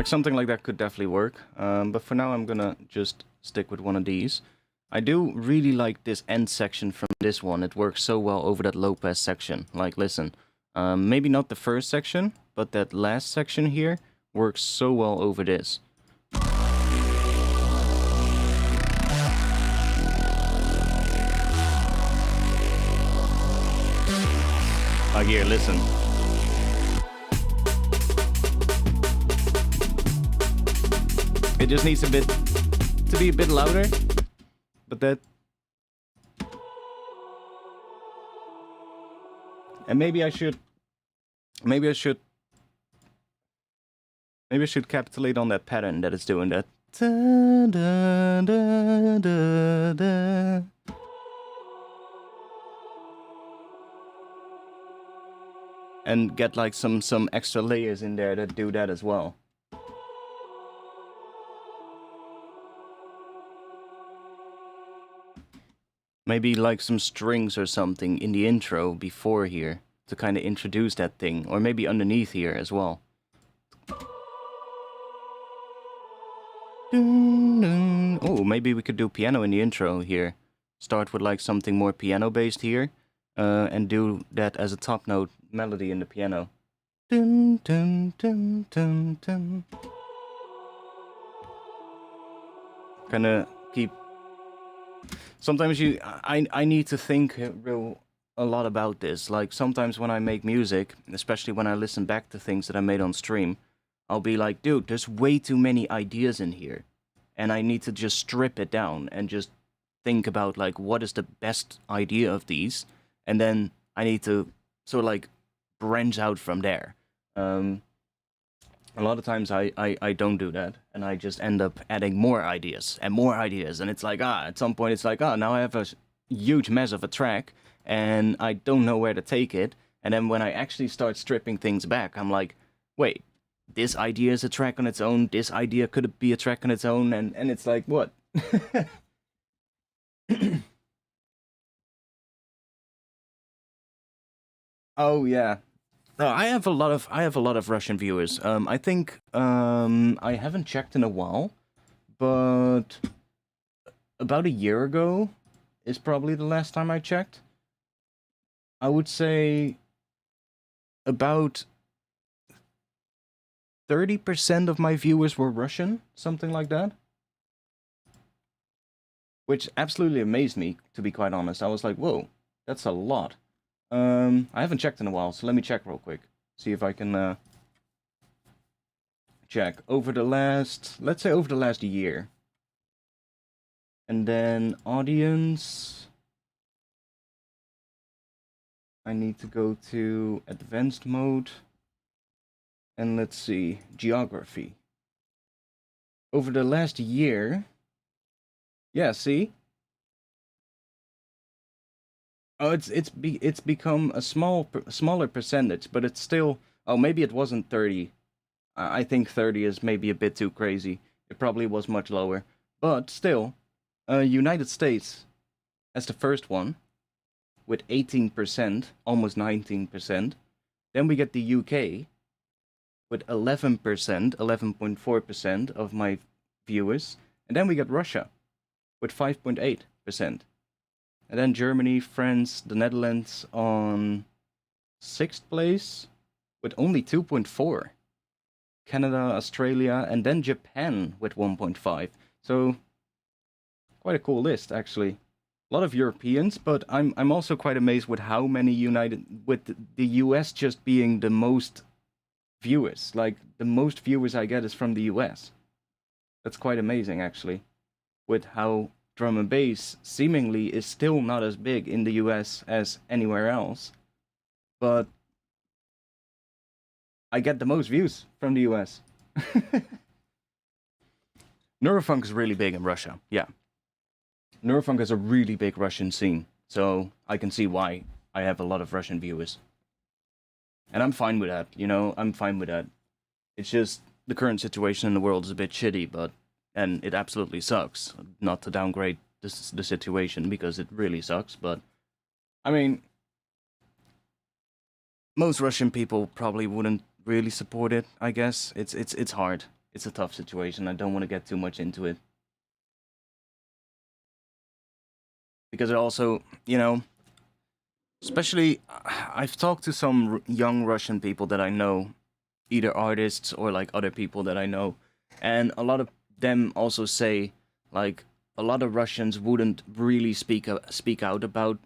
Something like that could definitely work, but for now I'm gonna just stick with one of these. I do really like this end section from this one. It works so well over that low pass section. Like, listen, maybe not the first section, but that last section here works so well over this. Like, here, listen. It just needs to be a bit louder, but that... And maybe I should capitulate on that pattern that it's doing that. Da, da, da, da, da. And get like some extra layers in there that do that as well. Maybe like some strings or something in the intro before here to kind of introduce that thing, or maybe underneath here as well. Oh, maybe we could do piano in the intro here. Start with like something more piano based here, and do that as a top note melody in the piano. Kind of keep. Sometimes I need to think real a lot about this. Like sometimes when I make music, especially when I listen back to things that I made on stream, I'll be like, dude, there's way too many ideas in here. And I need to just strip it down and just think about like what is the best idea of these, and then I need to sort of like branch out from there. Um, a lot of times I don't do that, and I just end up adding more ideas and more ideas, and it's like at some point it's like now I have a huge mess of a track, and I don't know where to take it. And then when I actually start stripping things back, I'm like, wait, this idea is a track on its own. This idea could be a track on its own, and it's like what? Oh yeah. No, I have a lot of Russian viewers. I think I haven't checked in a while, but about a year ago is probably the last time I checked. I would say about 30% of my viewers were Russian, something like that. Which absolutely amazed me, to be quite honest. I was like, whoa, that's a lot. I haven't checked in a while, so let me check real quick. See if I can check over the last, let's say over the last year. And then audience. I need to go to advanced mode. And let's see, geography. Over the last year. Yeah, see? Oh, it's become a smaller percentage, but it's still. Oh, maybe it wasn't 30. I think 30 is maybe a bit too crazy. It probably was much lower, but still, United States as the first one with 18%, almost 19%. Then we get the UK with 11%, 11.4% of my viewers, and then we get Russia with 5.8%. And then Germany, France, the Netherlands on 6th place with only 2.4. Canada, Australia, and then Japan with 1.5. So quite a cool list, actually. A lot of Europeans, but I'm also quite amazed with how many with the US just being the most viewers. Like the most viewers I get is from the US. That's quite amazing, actually, with how drum and bass seemingly is still not as big in the US as anywhere else, but I get the most views from the US. Neurofunk is really big in Russia, yeah. Neurofunk is a really big Russian scene, so I can see why I have a lot of Russian viewers. And I'm fine with that, I'm fine with that. It's just the current situation in the world is a bit shitty, and it absolutely sucks. Not to downgrade the situation because it really sucks, but I mean, most Russian people probably wouldn't really support it. I guess it's hard. It's a tough situation. I don't want to get too much into it because it also, especially I've talked to some young Russian people that I know, either artists or like other people that I know, and a lot of them also say like a lot of Russians wouldn't really speak out about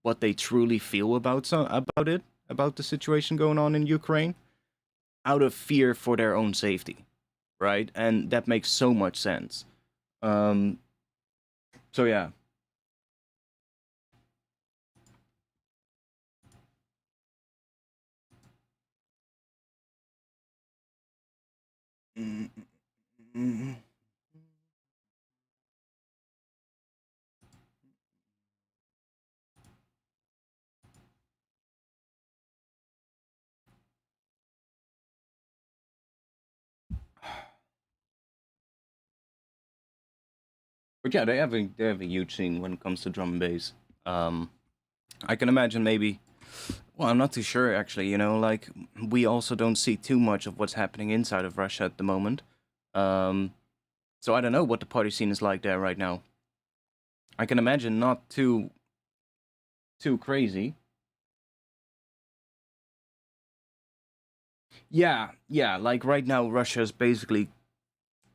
what they truly feel about about the situation going on in Ukraine, out of fear for their own safety, right? And that makes so much sense. Um, so yeah. But yeah, they have a huge scene when it comes to drum and bass. Um, I can imagine maybe. Well, I'm not too sure actually. Like we also don't see too much of what's happening inside of Russia at the moment. Um, so I don't know what the party scene is like there right now. I can imagine not too crazy. Yeah. Like right now, Russia is basically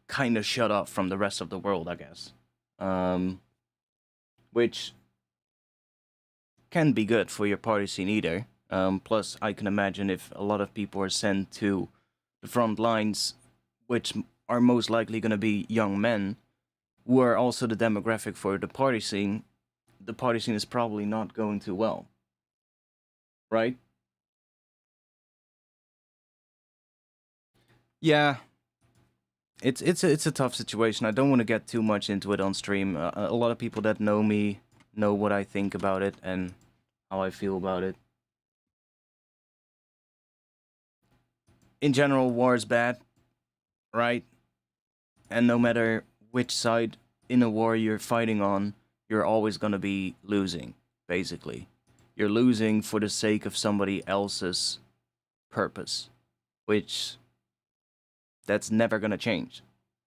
kind of shut off from the rest of the world, I guess. Um, which can be good for your party scene either. Plus, I can imagine if a lot of people are sent to the front lines, which are most likely going to be young men, who are also the demographic for the party scene is probably not going too well. Right? Yeah. It's a tough situation. I don't want to get too much into it on stream. A lot of people that know me know what I think about it and how I feel about it. In general, war is bad, right? And no matter which side in a war you're fighting on, you're always going to be losing, basically. You're losing for the sake of somebody else's purpose, which that's never going to change,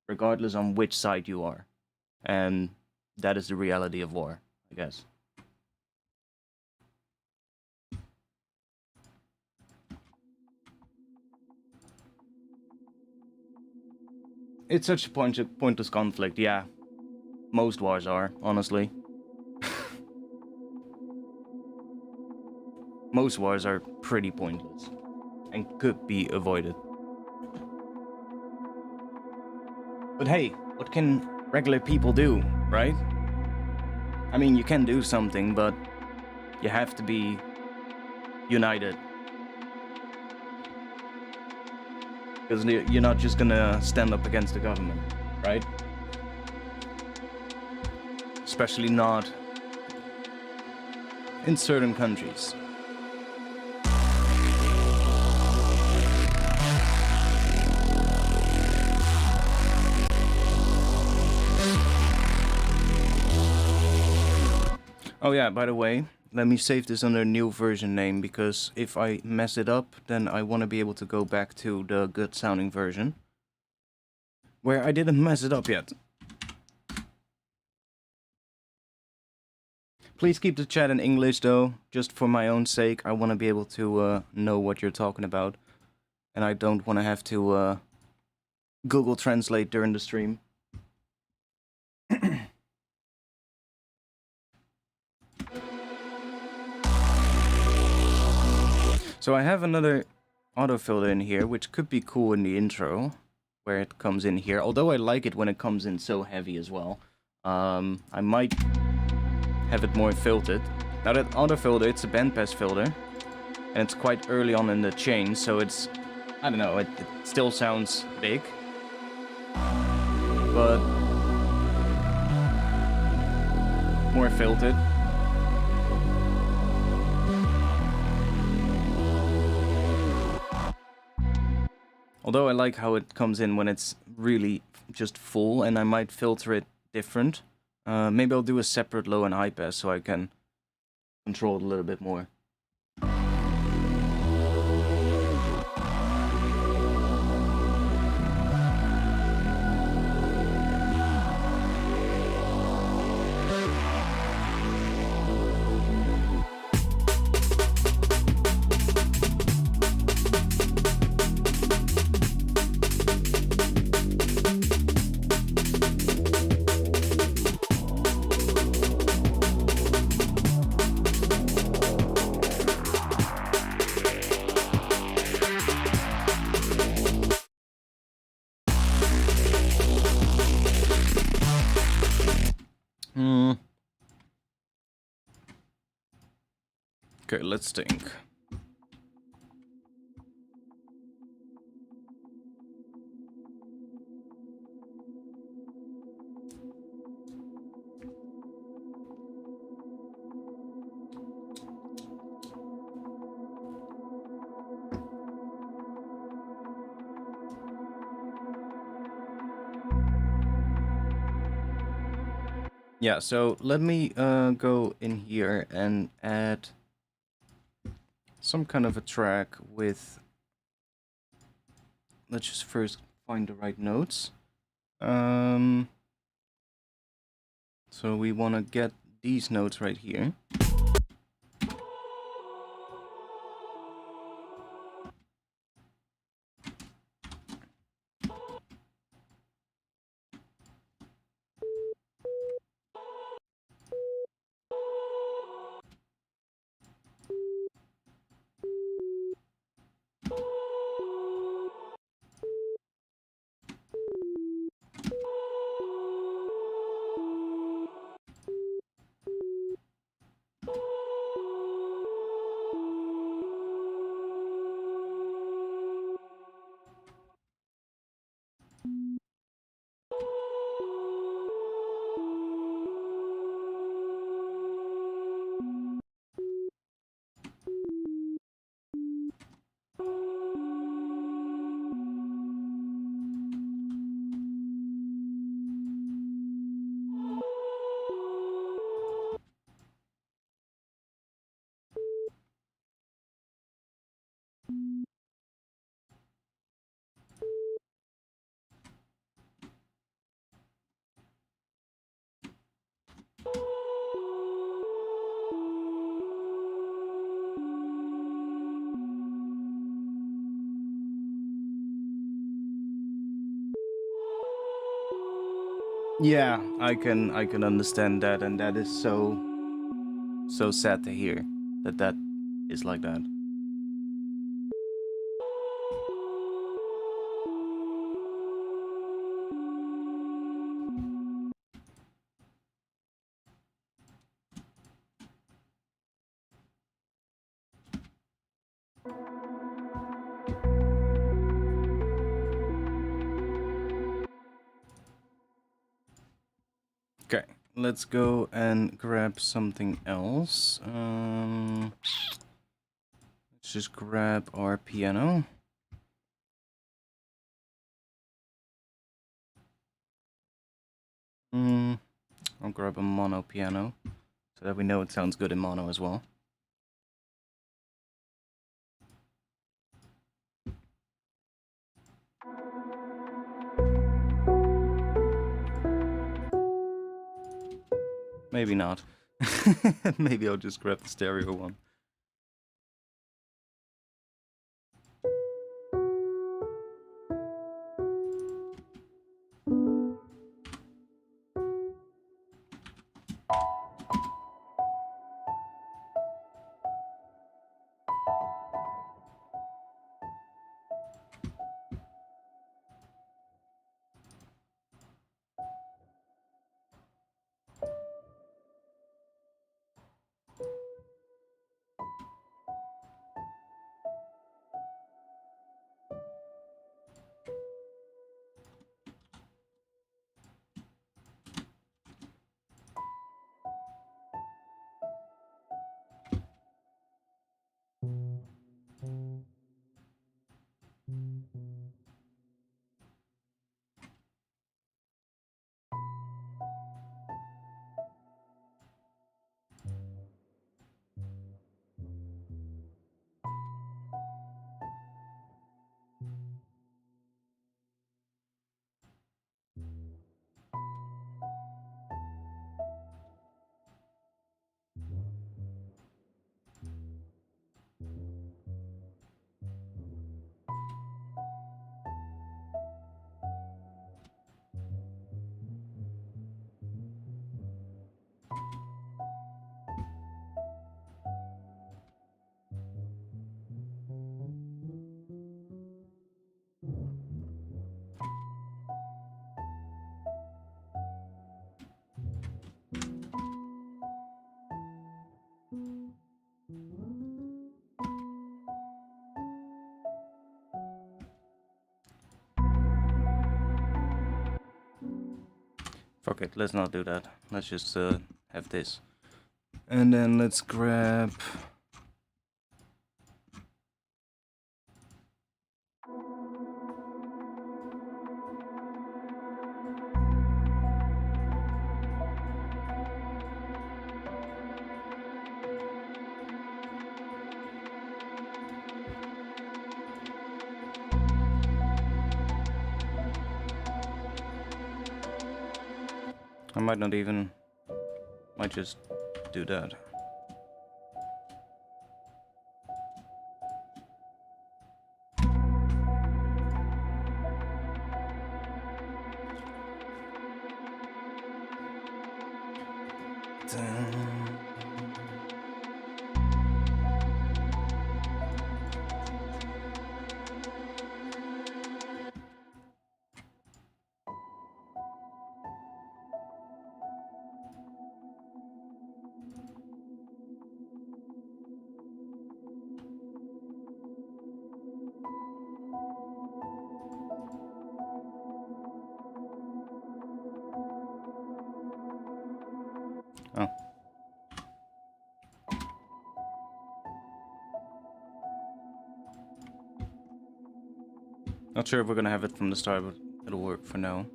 regardless on which side you are. And that is the reality of war, I guess. It's such a pointless conflict, yeah. Most wars are, honestly. Most wars are pretty pointless and could be avoided. But hey, what can regular people do, right? I mean, you can do something, but you have to be united. Because you're not just gonna stand up against the government, right? Especially not in certain countries. Oh yeah, by the way, let me save this under new version name, because if I mess it up, then I want to be able to go back to the good sounding version, where I didn't mess it up yet. Please keep the chat in English though, just for my own sake. I want to be able to know what you're talking about, and I don't want to have to Google Translate during the stream. So I have another autofilter in here, which could be cool in the intro, where it comes in here. Although I like it when it comes in so heavy as well. I might have it more filtered. Now that autofilter, it's a bandpass filter, and it's quite early on in the chain, so it's, I don't know, it still sounds big, but more filtered. Although I like how it comes in when it's really just full, and I might filter it different. Maybe I'll do a separate low and high pass so I can control it a little bit more. Okay, let's think. Yeah, so let me go in here and add some kind of a track with, let's just first find the right notes. So we want to get these notes right here. Yeah, I can understand that, and that is so sad to hear that is like that. Okay, let's go and grab something else. Let's just grab our piano. I'll grab a mono piano so that we know it sounds good in mono as well. Maybe not. Maybe I'll just grab the stereo one. Fuck it, let's not do that. Let's just have this. And then let's grab... I might not even... might just do that. Oh. Not sure if we're gonna have it from the start, but it'll work for now.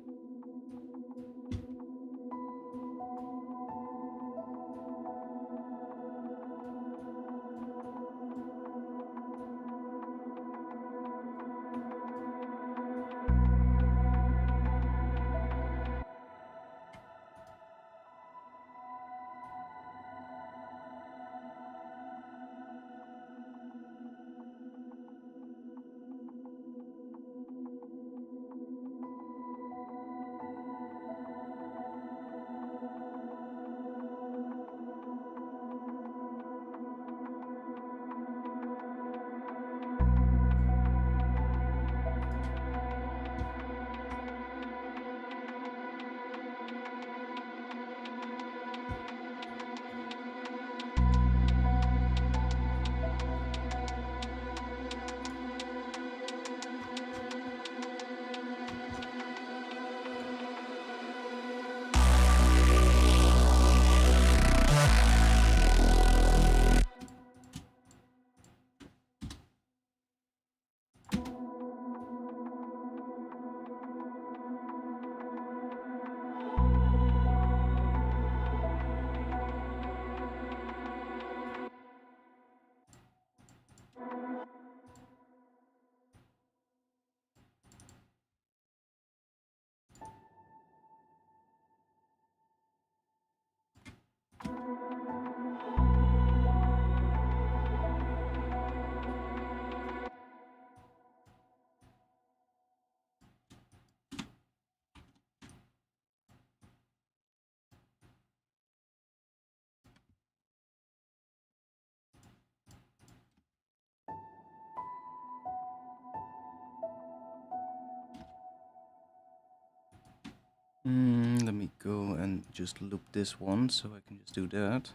Let me go and just loop this one so I can just do that.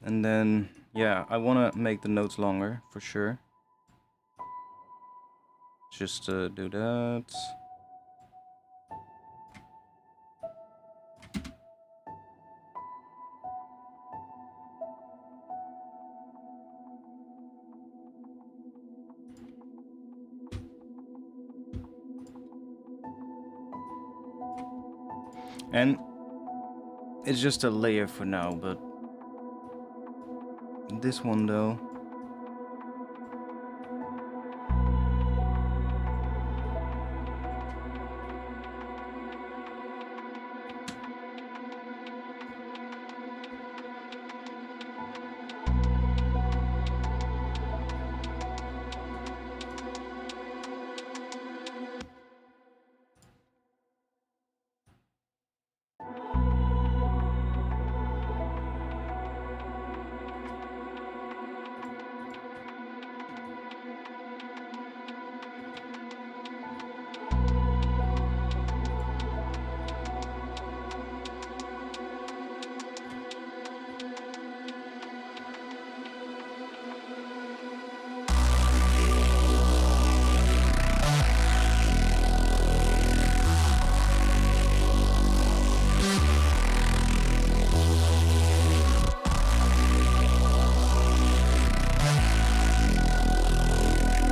And then, yeah, I want to make the notes longer for sure. Just do that. And it's just a layer for now, but this one though.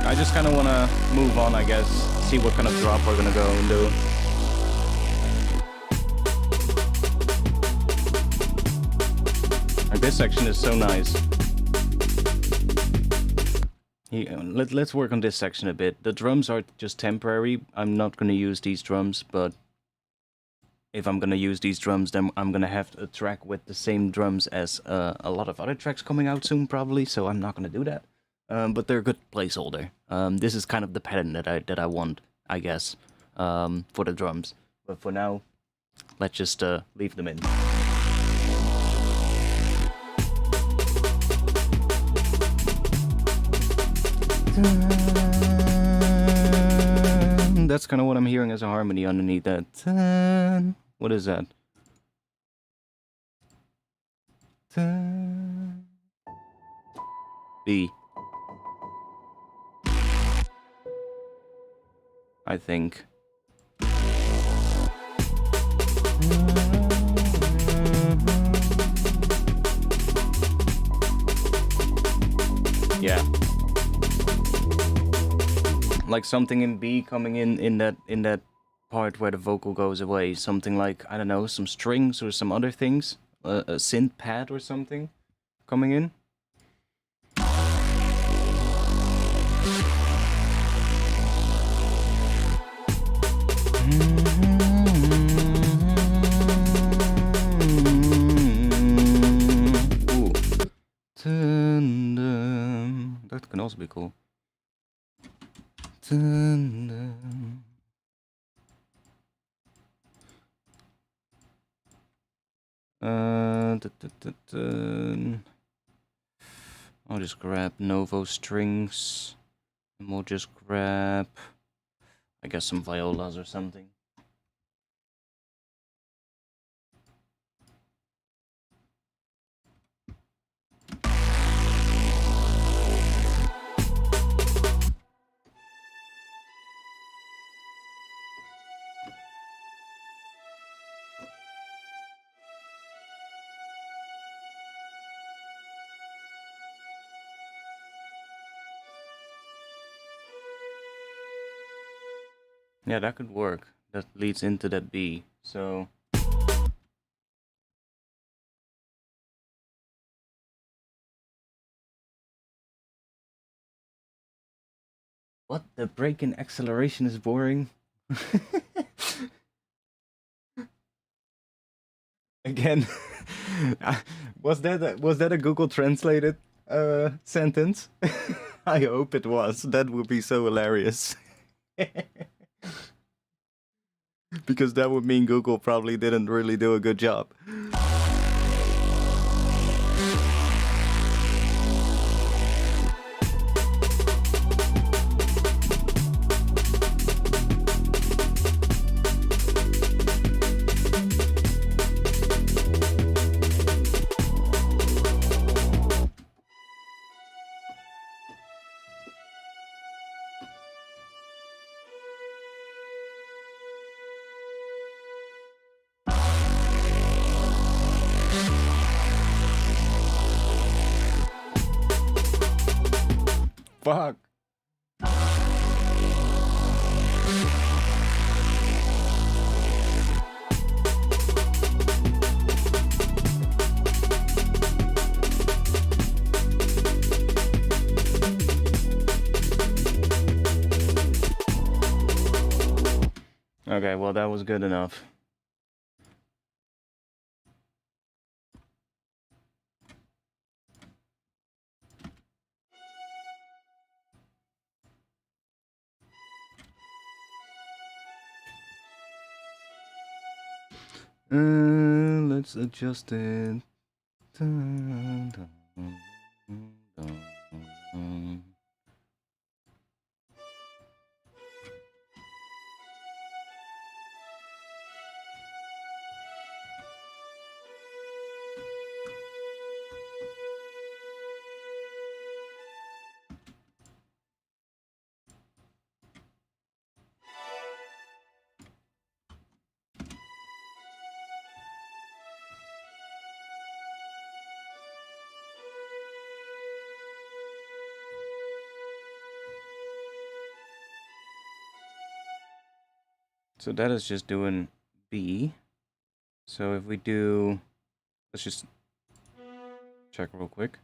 I just kind of want to move on, I guess, see what kind of drop we're gonna go and do. And this section is so nice. Let's work on this section a bit. The drums are just temporary. I'm not gonna use these drums, but if I'm gonna use these drums, then I'm gonna have a track with the same drums as a lot of other tracks coming out soon, probably. So I'm not gonna do that. But they're a good placeholder. This is kind of the pattern that I want, I guess, for the drums. But for now, let's just leave them in. That's kind of what I'm hearing as a harmony underneath that. What is that? B. I think. Yeah. Like something in B coming in that part where the vocal goes away. Something like, I don't know, some strings or some other things. A synth pad or something coming in. Ooh. That can also be cool. I'll just grab Novo strings, and we'll just grab, I guess, some violas or something. Yeah, that could work. That leads into that B. So what? The break in acceleration is boring. Again, was that a Google translated sentence? I hope it was. That would be so hilarious. Because that would mean Google probably didn't really do a good job. fuck? Okay, well, that was good enough. Let's adjust it. Dun, dun, dun, dun. So that is just doing B. So if we do, let's just check real quick.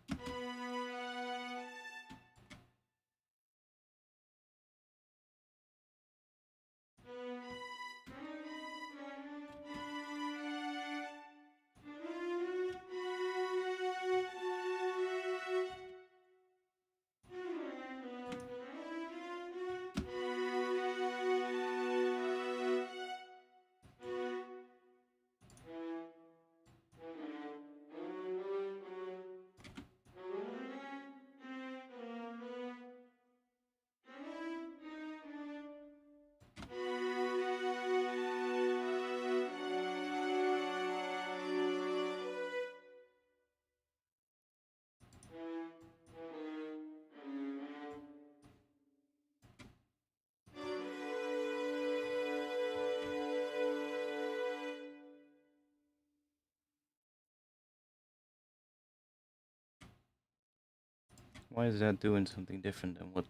Why is that doing something different than what?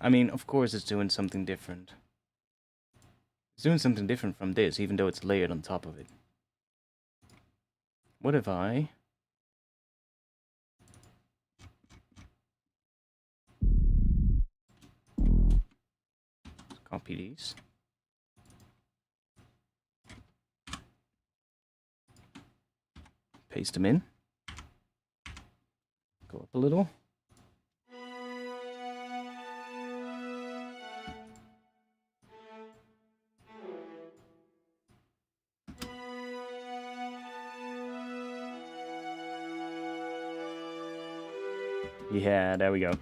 I mean, of course it's doing something different. It's doing something different from this, even though it's layered on top of it. What if I... copy these. Paste them in. Go up a little. Yeah, there we go.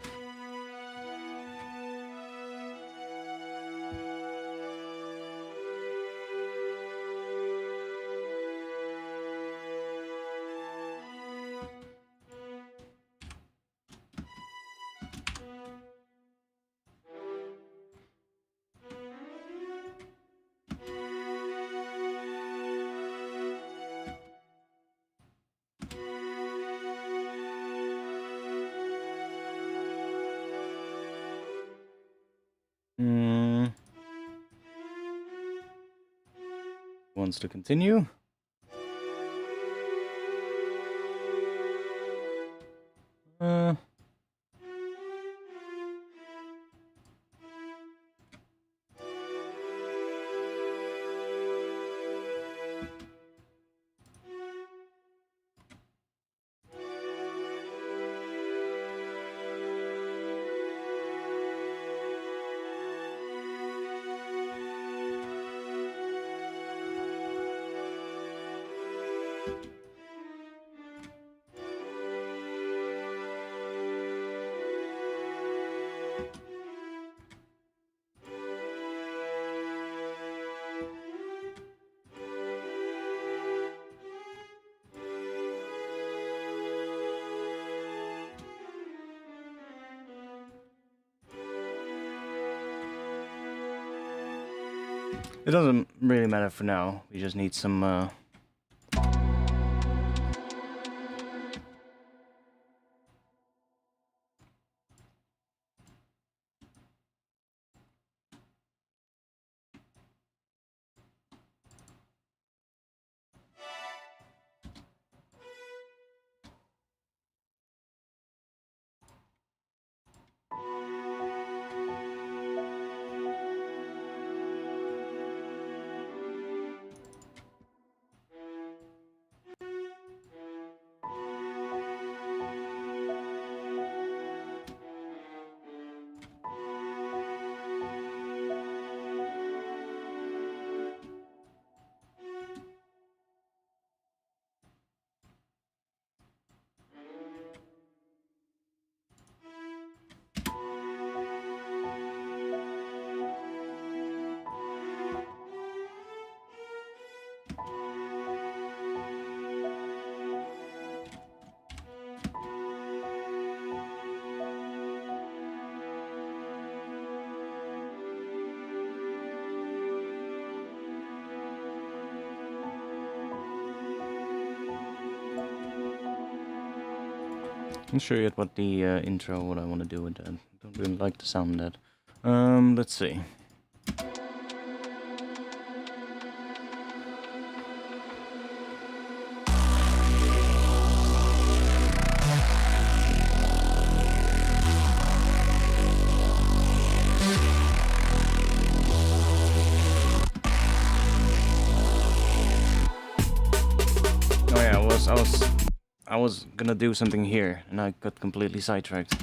Wants to continue. It doesn't really matter for now. We just need some I'm not sure yet what the intro, what I want to do with that. Don't really like the sound of that. Let's see. Oh yeah, I was gonna do something here, and I got completely sidetracked.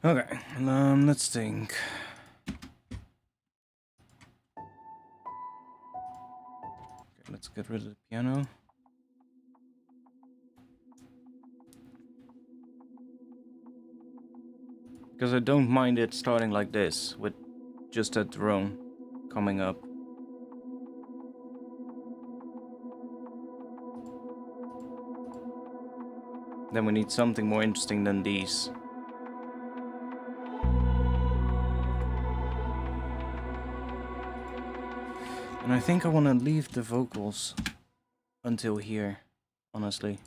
Okay, let's think. Okay, let's get rid of the piano. Because I don't mind it starting like this, with just that drone coming up. Then we need something more interesting than these. And I think I want to leave the vocals until here, honestly.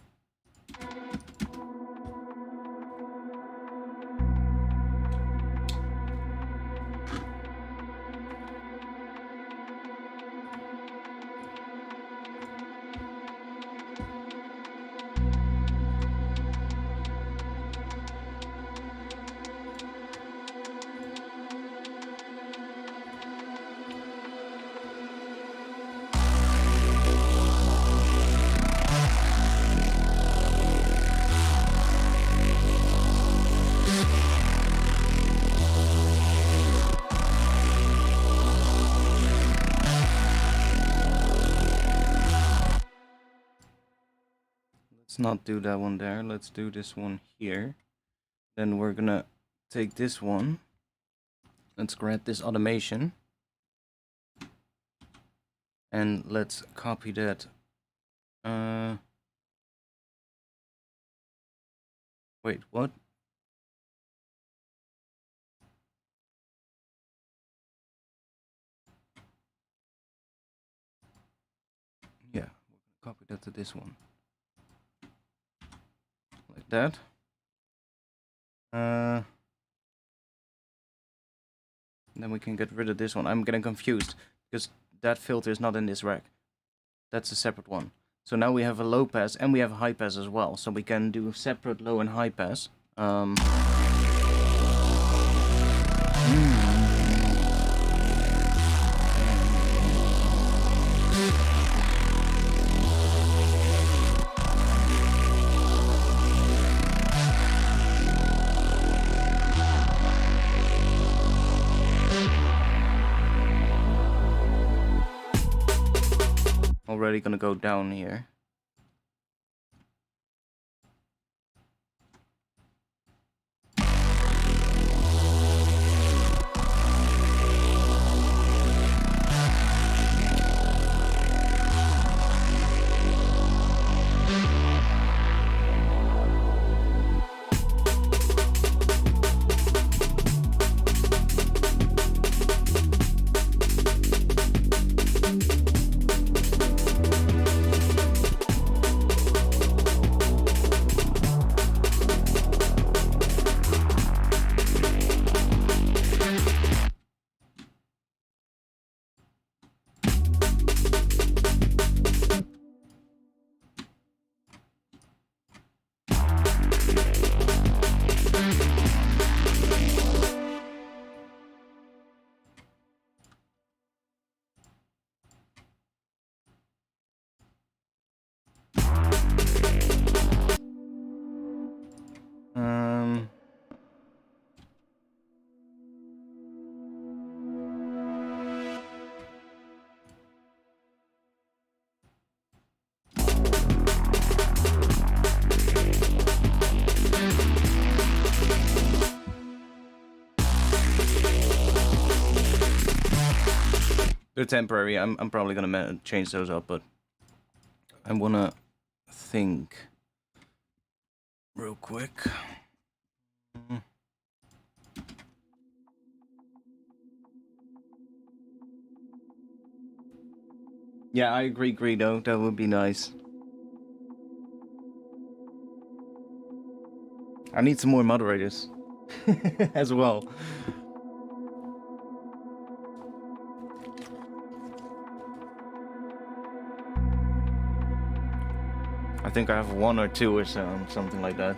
Let's not do that one there. Let's do this one here. Then we're gonna take this one. Let's grab this automation. And let's copy that. Wait, what? Yeah, we're gonna copy that to this one. Like that. Then we can get rid of this one. I'm getting confused because that filter is not in this rack. That's a separate one. So now we have a low pass and we have a high pass as well. So we can do separate low and high pass. Already gonna go down here. They're temporary. I'm probably gonna change those up, but I wanna think real quick. Yeah, I agree, Greedo. That would be nice. I need some more moderators as well. I think I have 1 or 2 or something like that.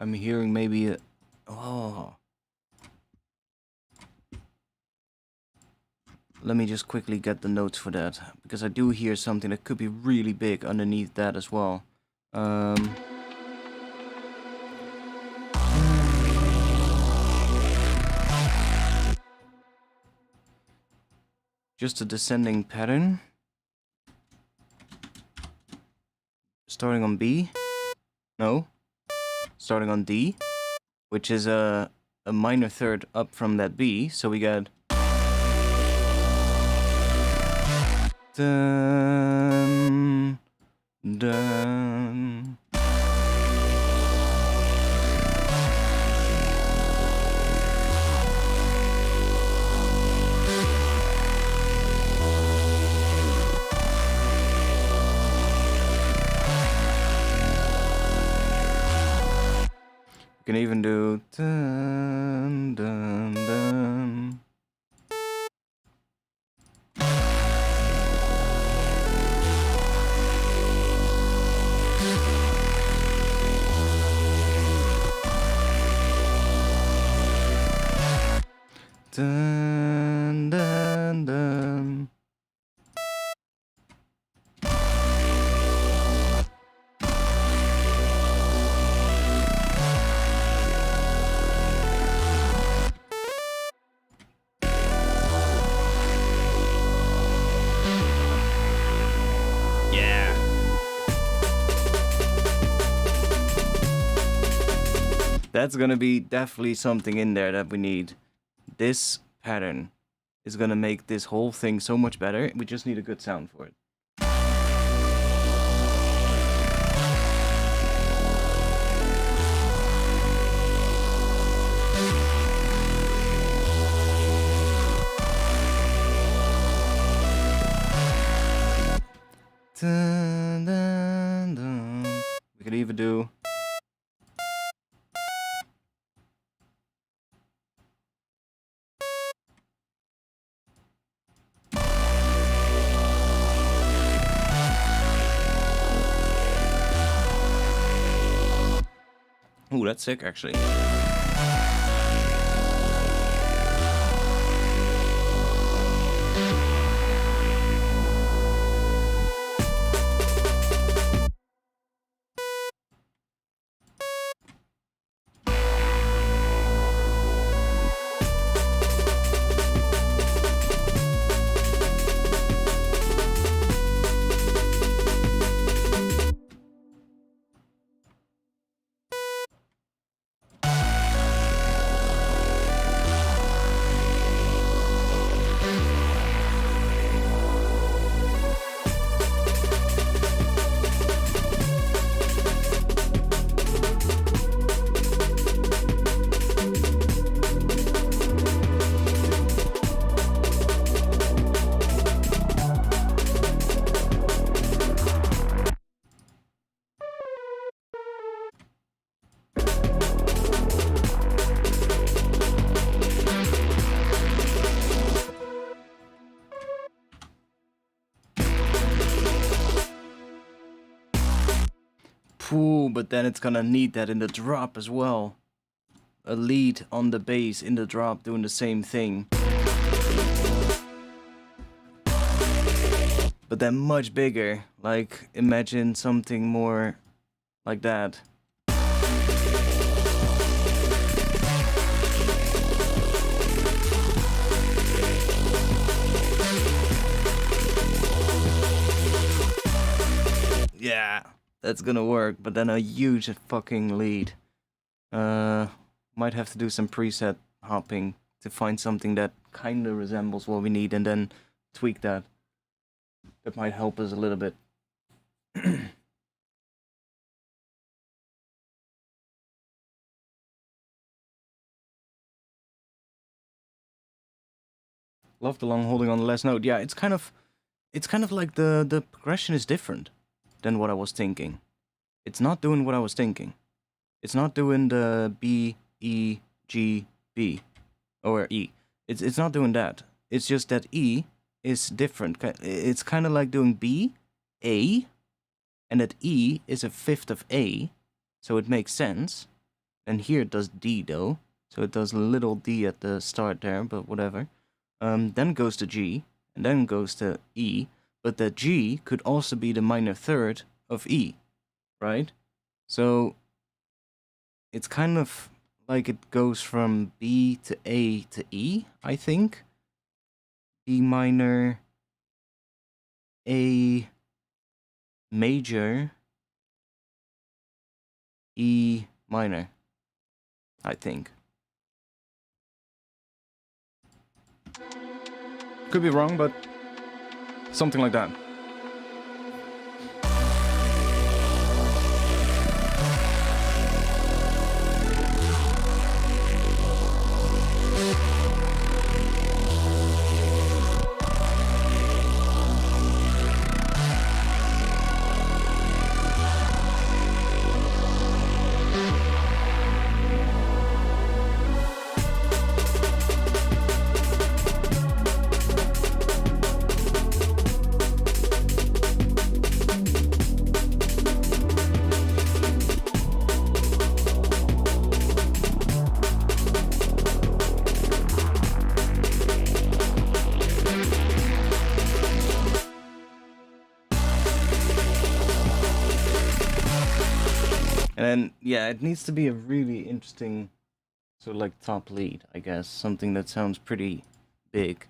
I'm hearing maybe a... Oh. Let me just quickly get the notes for that, because I do hear something that could be really big underneath that as well. Just a descending pattern. Starting on B. No. Starting on D. Which is a minor third up from that B. So we got... Dun, dun. You can even do dun, dun, dun. Dun, dun, dun. Yeah. That's gonna be definitely something in there that we need. This pattern is gonna make this whole thing so much better. We just need a good sound for it. Dun, dun, dun. We could even do... Ooh, that's sick, actually. Pooh, but then it's gonna need that in the drop as well. A lead on the bass in the drop doing the same thing. But then much bigger. Like, imagine something more like that. Yeah. That's gonna work, but then a huge fucking lead. Might have to do some preset hopping to find something that kinda resembles what we need and then tweak that. That might help us a little bit. Love the long holding on the last note. Yeah, it's kind of like the progression is different than what I was thinking. It's not doing what I was thinking. It's not doing the B, E, G, B, or E. It's not doing that. It's just that E is different. It's kind of like doing B, A, and that E is a fifth of A, so it makes sense. And here it does D though. So it does a little D at the start there, but whatever. Then goes to G, and then goes to E. But that G could also be the minor third of E, right? So it's kind of like it goes from B to A to E, I think. B minor, A major, E minor, I think. Could be wrong, but something like that. And yeah, it needs to be a really interesting sort of like top lead, I guess. Something that sounds pretty big.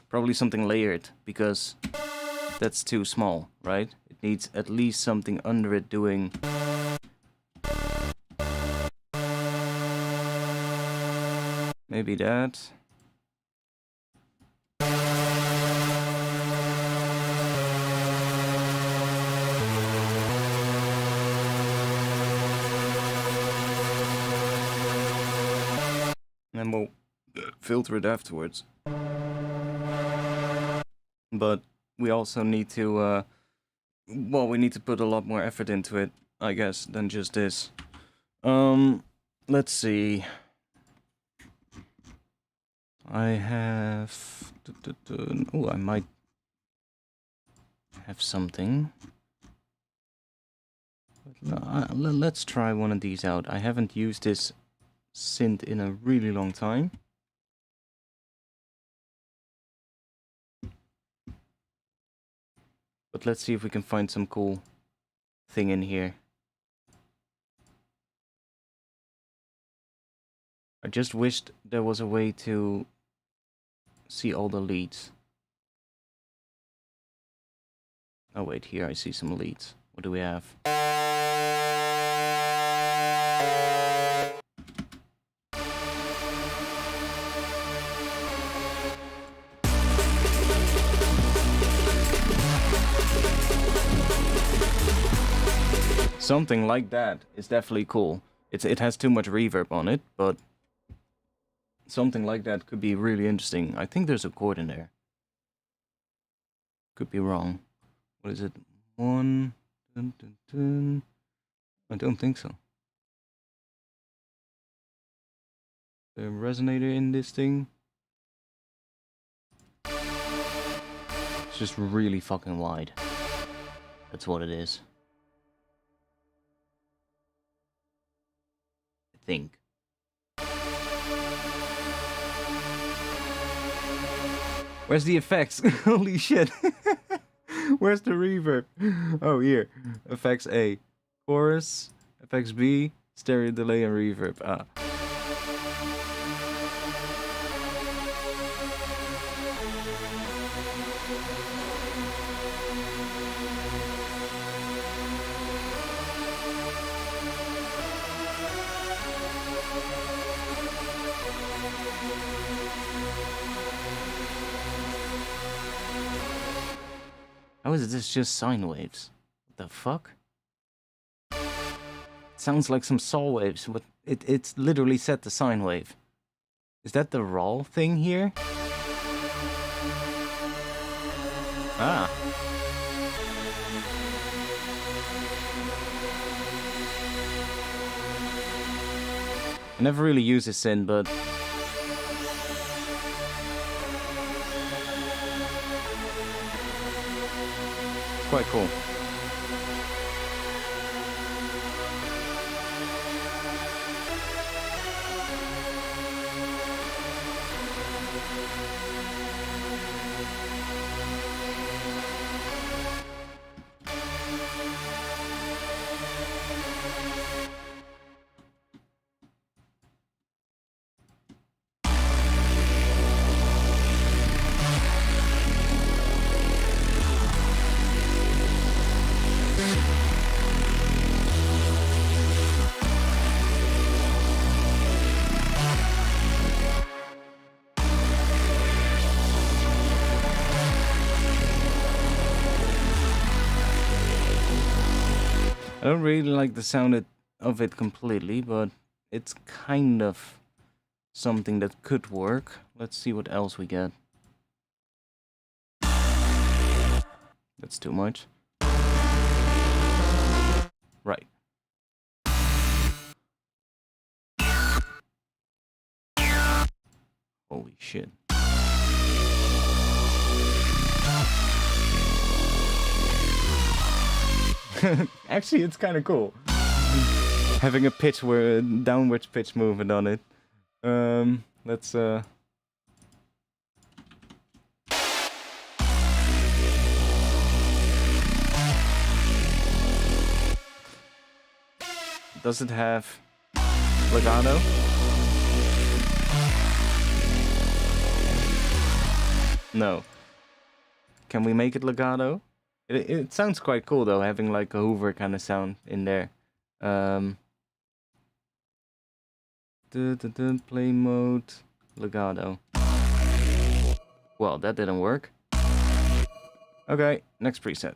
Probably something layered, because that's too small, right? It needs at least something under it doing... maybe that. And we'll filter it afterwards. But we also need to, well, we need to put a lot more effort into it, I guess, than just this. Let's see. I have... oh, I might have something. Let's try one of these out. I haven't used this synth in a really long time. But let's see if we can find some cool thing in here. I just wished there was a way to see all the leads. Oh wait, here I see some leads. What do we have? Something like that is definitely cool. It has too much reverb on it, but something like that could be really interesting. I think there's a chord in there. Could be wrong. What is it? One. Dun, dun, dun. I don't think so. The resonator in this thing. It's just really fucking wide. That's what it is. I think. Where's the effects? Holy shit. Where's the reverb? Oh, here. Effects A. Chorus. Effects B. Stereo delay and reverb. Ah. How is this just sine waves? What the fuck? It sounds like some saw waves, but it's literally set to sine wave. Is that the raw thing here? Ah. I never really use this synth, but quite cool. I don't really like the sound of it completely, but it's kind of something that could work. Let's see what else we get. That's too much. Right. Holy shit. Actually, it's kind of cool. Having a pitch where downwards pitch movement on it. Let's Does it have legato? No. Can we make it legato? It sounds quite cool though, having like a Hoover kind of sound in there. Play mode, legato. Well, that didn't work. Okay, next preset.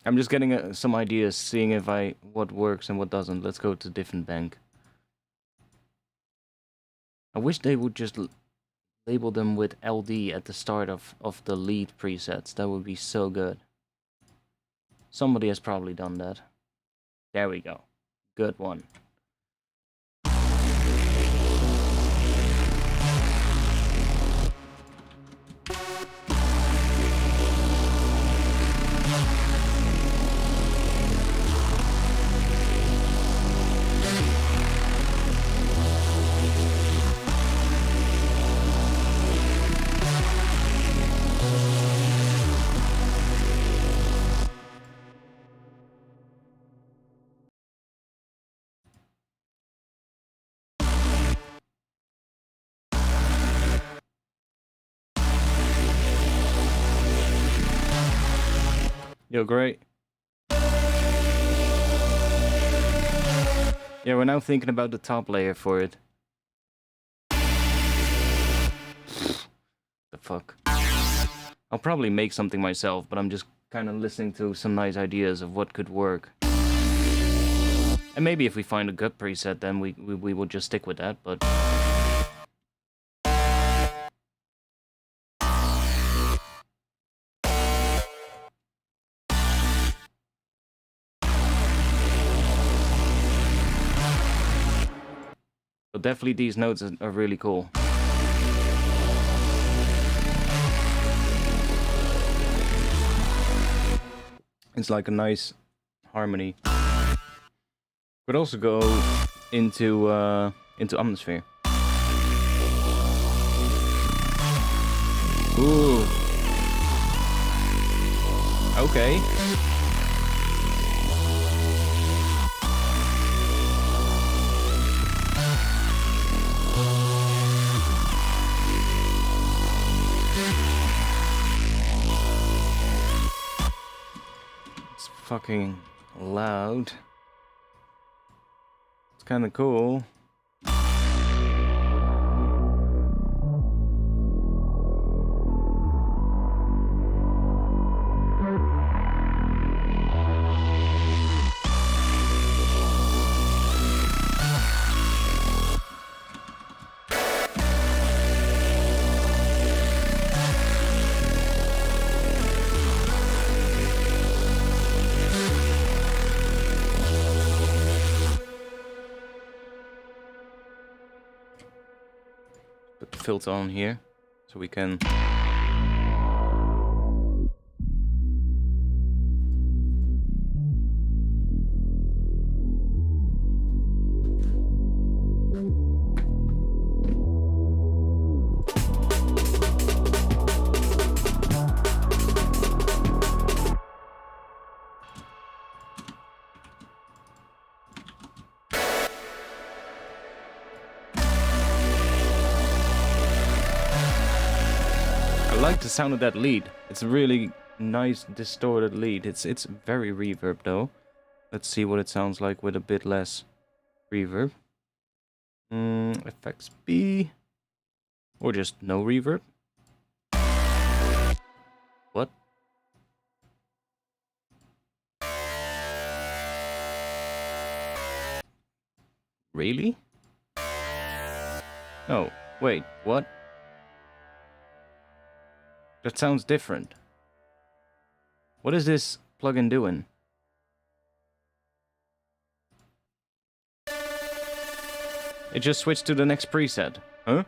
I'm just getting some ideas, seeing if what works and what doesn't. Let's go to different bank. I wish they would just label them with LD at the start of the lead presets. That would be so good. Somebody has probably done that. There we go. Good one. Yo, great. Yeah, we're now thinking about the top layer for it. The fuck. I'll probably make something myself, but I'm just kind of listening to some nice ideas of what could work. And maybe if we find a good preset, then we will just stick with that, but... But definitely these notes are really cool. It's like a nice harmony. Could also go into atmosphere. Ooh. Okay. It's fucking loud. It's kind of cool. Put the filter on here so we can I like the sound of that lead. It's a really nice distorted lead. It's very reverb though. Let's see what it sounds like with a bit less reverb. Effects B. Or just no reverb. What? Really? Oh, wait, what? That sounds different. What is this plugin doing? It just switched to the next preset. Huh?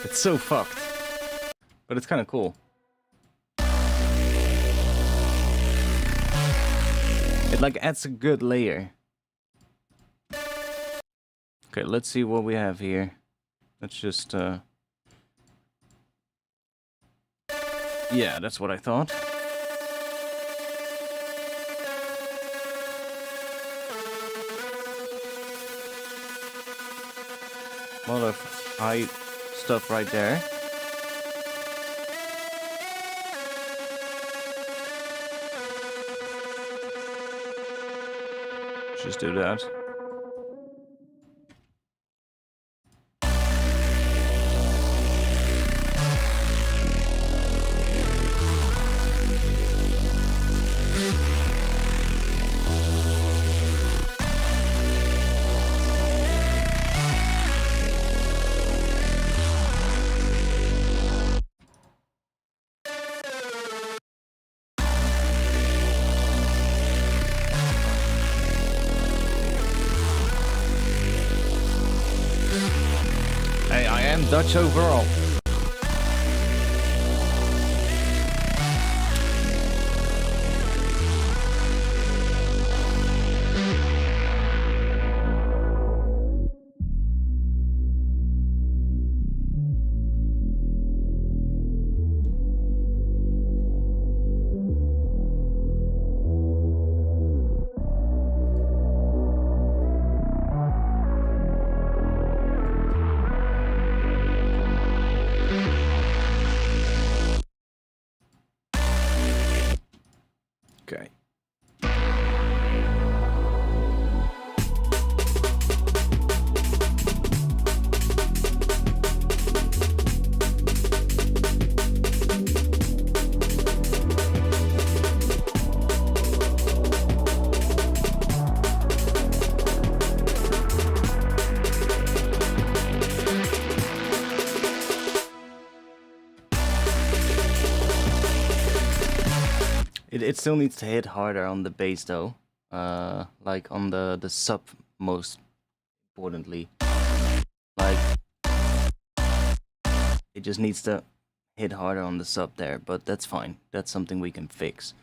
It's so fucked. But it's kind of cool. It like adds a good layer. Okay, let's see what we have here. Let's just yeah, that's what I thought. A lot of high stuff right there. Just do that. Hey, I am Dutch overall. Okay. It still needs to hit harder on the bass though. Like on the sub most importantly. Like it just needs to hit harder on the sub there, but that's fine. That's something we can fix.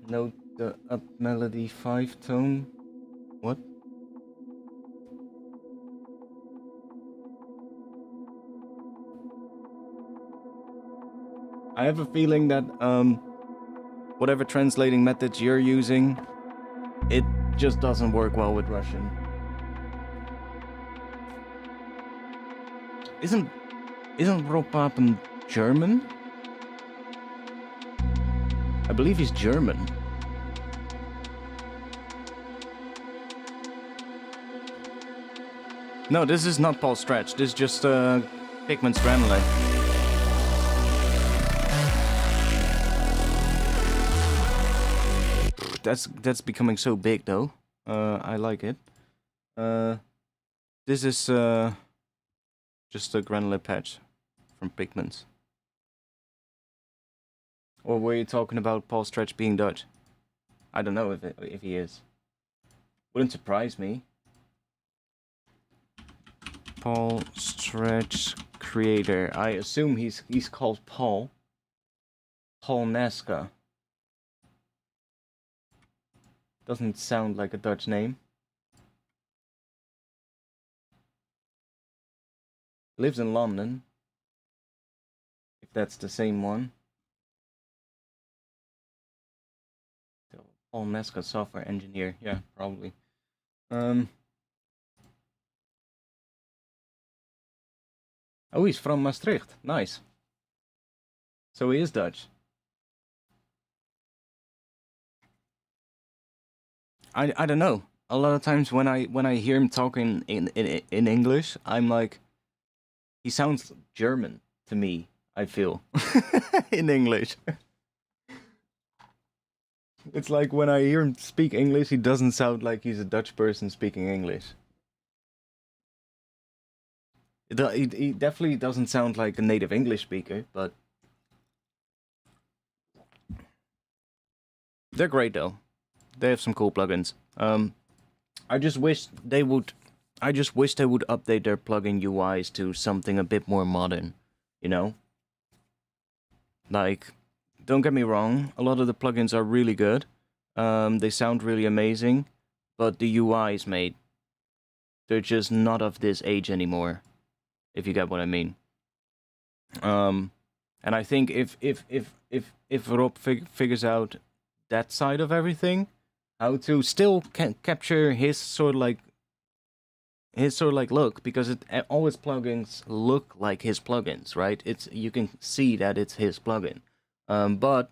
Note the up melody 5 tone. What? I have a feeling that whatever translating methods you're using, it just doesn't work well with Russian. Isn't Ropapen German? I believe he's German. No, this is not Paul Stretch. This is just Pigments Granule. That's becoming so big though. I like it. This is just a granular patch from Pigments. Or were you talking about Paul Stretch being Dutch? I don't know if he is. Wouldn't surprise me. Paul Stretch creator. I assume he's called Paul. Paul Nesca. Doesn't sound like a Dutch name. Lives in London. If that's the same one. Paul Nesca, software engineer. Yeah, probably. Oh, he's from Maastricht. Nice. So he is Dutch. I don't know. A lot of times when I hear him talking in English, I'm like, he sounds German to me. I feel in English. It's like when I hear him speak English, he doesn't sound like he's a Dutch person speaking English. He definitely doesn't sound like a native English speaker, but they're great though. They have some cool plugins. I just wish they would update their plugin UIs to something a bit more modern, you know? Like, don't get me wrong, a lot of the plugins are really good. They sound really amazing, but the UIs, mate, they're just not of this age anymore, if you get what I mean. And I think if Rob figures out that side of everything, how to still capture his sort of like look, because all his plugins look like his plugins, right? You can see that it's his plugin. But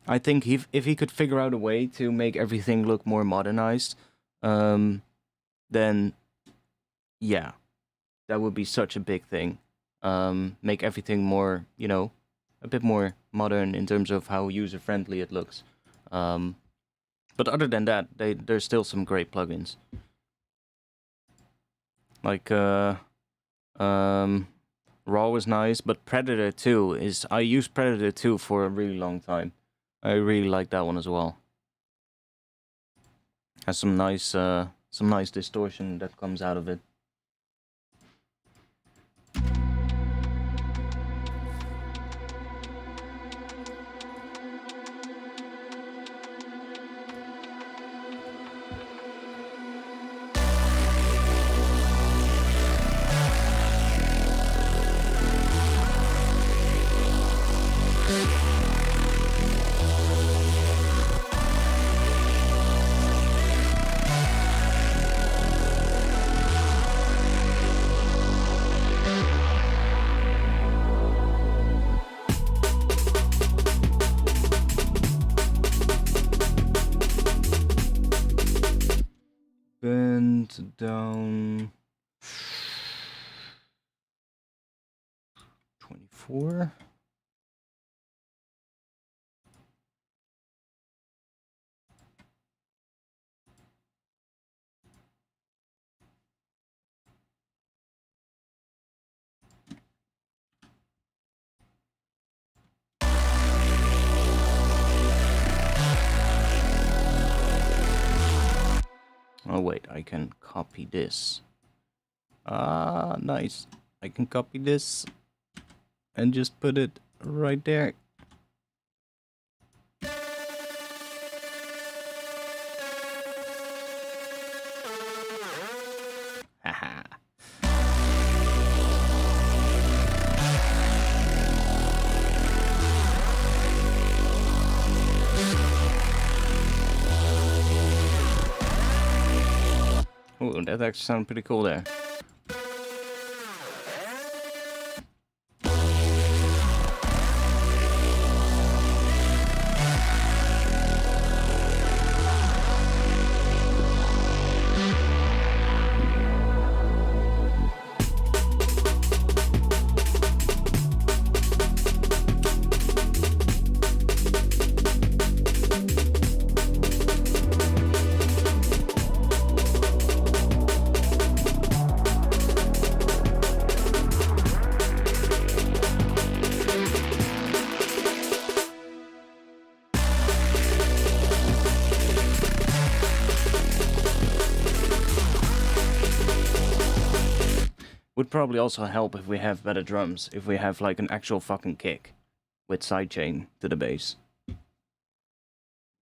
I think if he could figure out a way to make everything look more modernized, then yeah, that would be such a big thing. Make everything more, you know, a bit more modern in terms of how user-friendly it looks. But other than that, there's still some great plugins. Like, Raw is nice, but Predator 2 I used Predator 2 for a really long time. I really like that one as well. Has some nice distortion that comes out of it. Bend down 24. Oh wait, I can copy this. Ah, nice. I can copy this and just put it right there. Haha. Oh, that actually sounded pretty cool there. Would probably also help if we have better drums, if we have like an actual fucking kick with sidechain to the bass.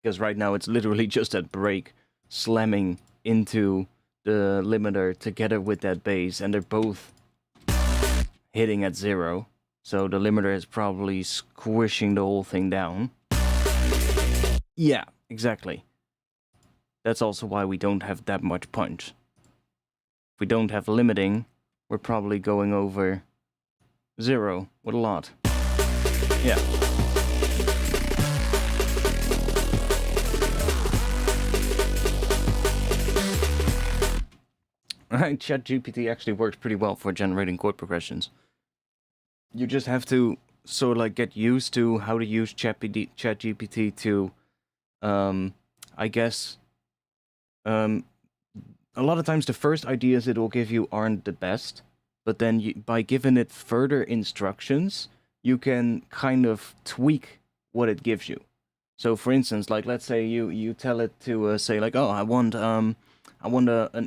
Because right now it's literally just that break slamming into the limiter together with that bass, and they're both hitting at 0. So the limiter is probably squishing the whole thing down. Yeah, exactly. That's also why we don't have that much punch. If we don't have limiting, we're probably going over 0 with a lot. Yeah. ChatGPT actually works pretty well for generating chord progressions. You just have to sort of like get used to how to use ChatGPT to, I guess, a lot of times the first ideas it will give you aren't the best, but then by giving it further instructions, you can kind of tweak what it gives you. So, for instance, like let's say you tell it to say like, oh, I want an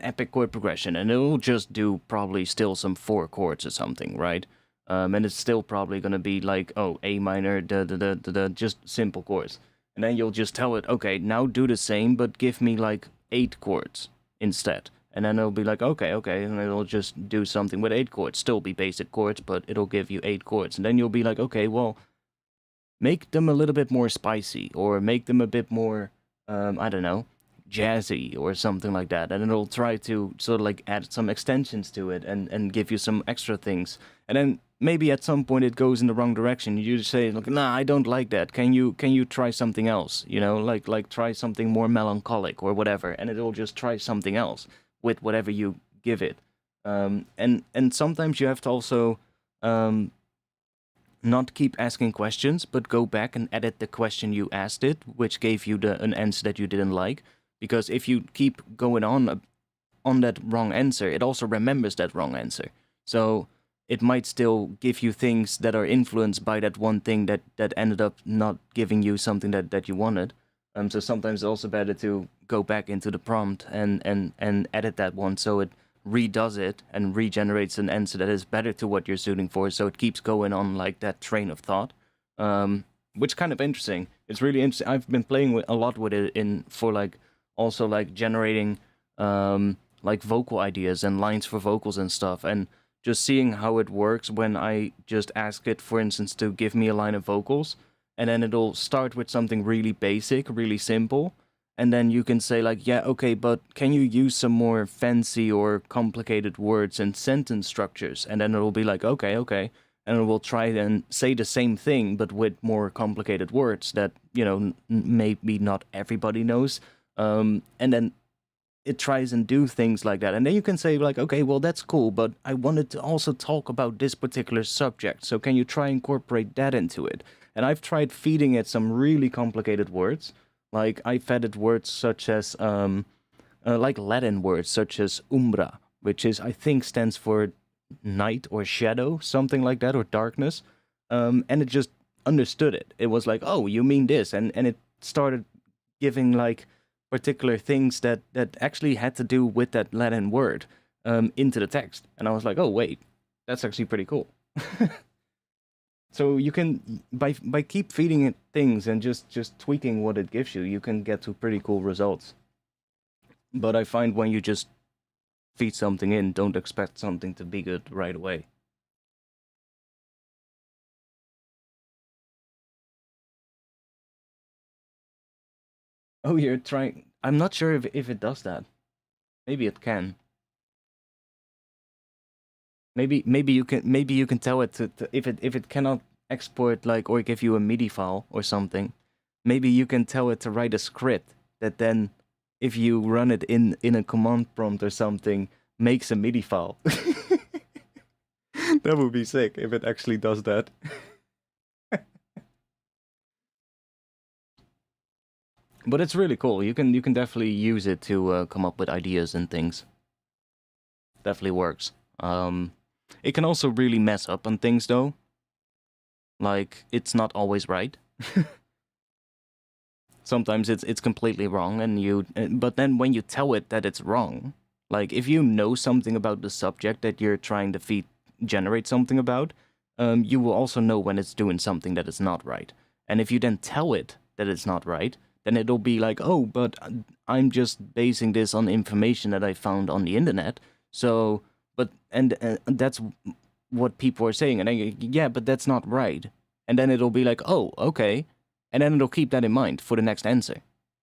epic chord progression, and it'll just do probably still some 4 chords or something, right? And it's still probably gonna be like, oh, A minor, just simple chords. And then you'll just tell it, okay, now do the same, but give me like 8 chords instead. And then it'll be like, okay, and it'll just do something with 8 chords. Still be basic chords, but it'll give you 8 chords. And then you'll be like, okay, well, make them a little bit more spicy, or make them a bit more, I don't know, jazzy or something like that. And it'll try to sort of like add some extensions to it and give you some extra things. And then maybe at some point it goes in the wrong direction. You just say, like, nah, I don't like that. Can you try something else? You know, like try something more melancholic or whatever. And it'll just try something else with whatever you give it. And sometimes you have to also not keep asking questions, but go back and edit the question you asked it, which gave you an answer that you didn't like. Because if you keep going on that wrong answer, it also remembers that wrong answer. So it might still give you things that are influenced by that one thing that ended up not giving you something that you wanted. So sometimes it's also better to go back into the prompt and edit that one so it redoes it and regenerates an answer that is better to what you're suiting for. So it keeps going on like that train of thought, which is kind of interesting. It's really interesting. I've been playing a lot with it for like also like generating like vocal ideas and lines for vocals and stuff, and just seeing how it works when I just ask it, for instance, to give me a line of vocals, and then it'll start with something really basic, really simple, and then you can say like, yeah, okay, but can you use some more fancy or complicated words and sentence structures? And then it'll be like, okay, and it will try and say the same thing, but with more complicated words that, you know, maybe not everybody knows. And then it tries and do things like that. And then you can say like, okay, well, that's cool, but I wanted to also talk about this particular subject. So can you try and incorporate that into it? And I've tried feeding it some really complicated words. Like I've fed it words such as, like Latin words such as umbra, which is, I think, stands for night or shadow, something like that, or darkness. And it just understood it. It was like, oh, you mean this. And it started giving like particular things that actually had to do with that Latin word into the text. And I was like, oh, wait, that's actually pretty cool. So you can, by keep feeding it things and just tweaking what it gives you, you can get to pretty cool results. But I find when you just feed something in, don't expect something to be good right away. Oh, you're trying... I'm not sure if it does that. Maybe it can. Maybe you can tell it to if it cannot export like or give you a MIDI file or something. Maybe you can tell it to write a script that then, if you run it in a command prompt or something, makes a MIDI file. That would be sick if it actually does that. But it's really cool. You can definitely use it to come up with ideas and things. Definitely works. It can also really mess up on things though. Like it's not always right. Sometimes it's completely wrong, but then when you tell it that it's wrong, like if you know something about the subject that you're trying to generate something about, you will also know when it's doing something that is not right. And if you then tell it that it's not right, then it'll be like, oh, but I'm just basing this on information that I found on the internet. So, and that's what people are saying. And yeah, but that's not right. And then it'll be like, oh, okay. And then it'll keep that in mind for the next answer.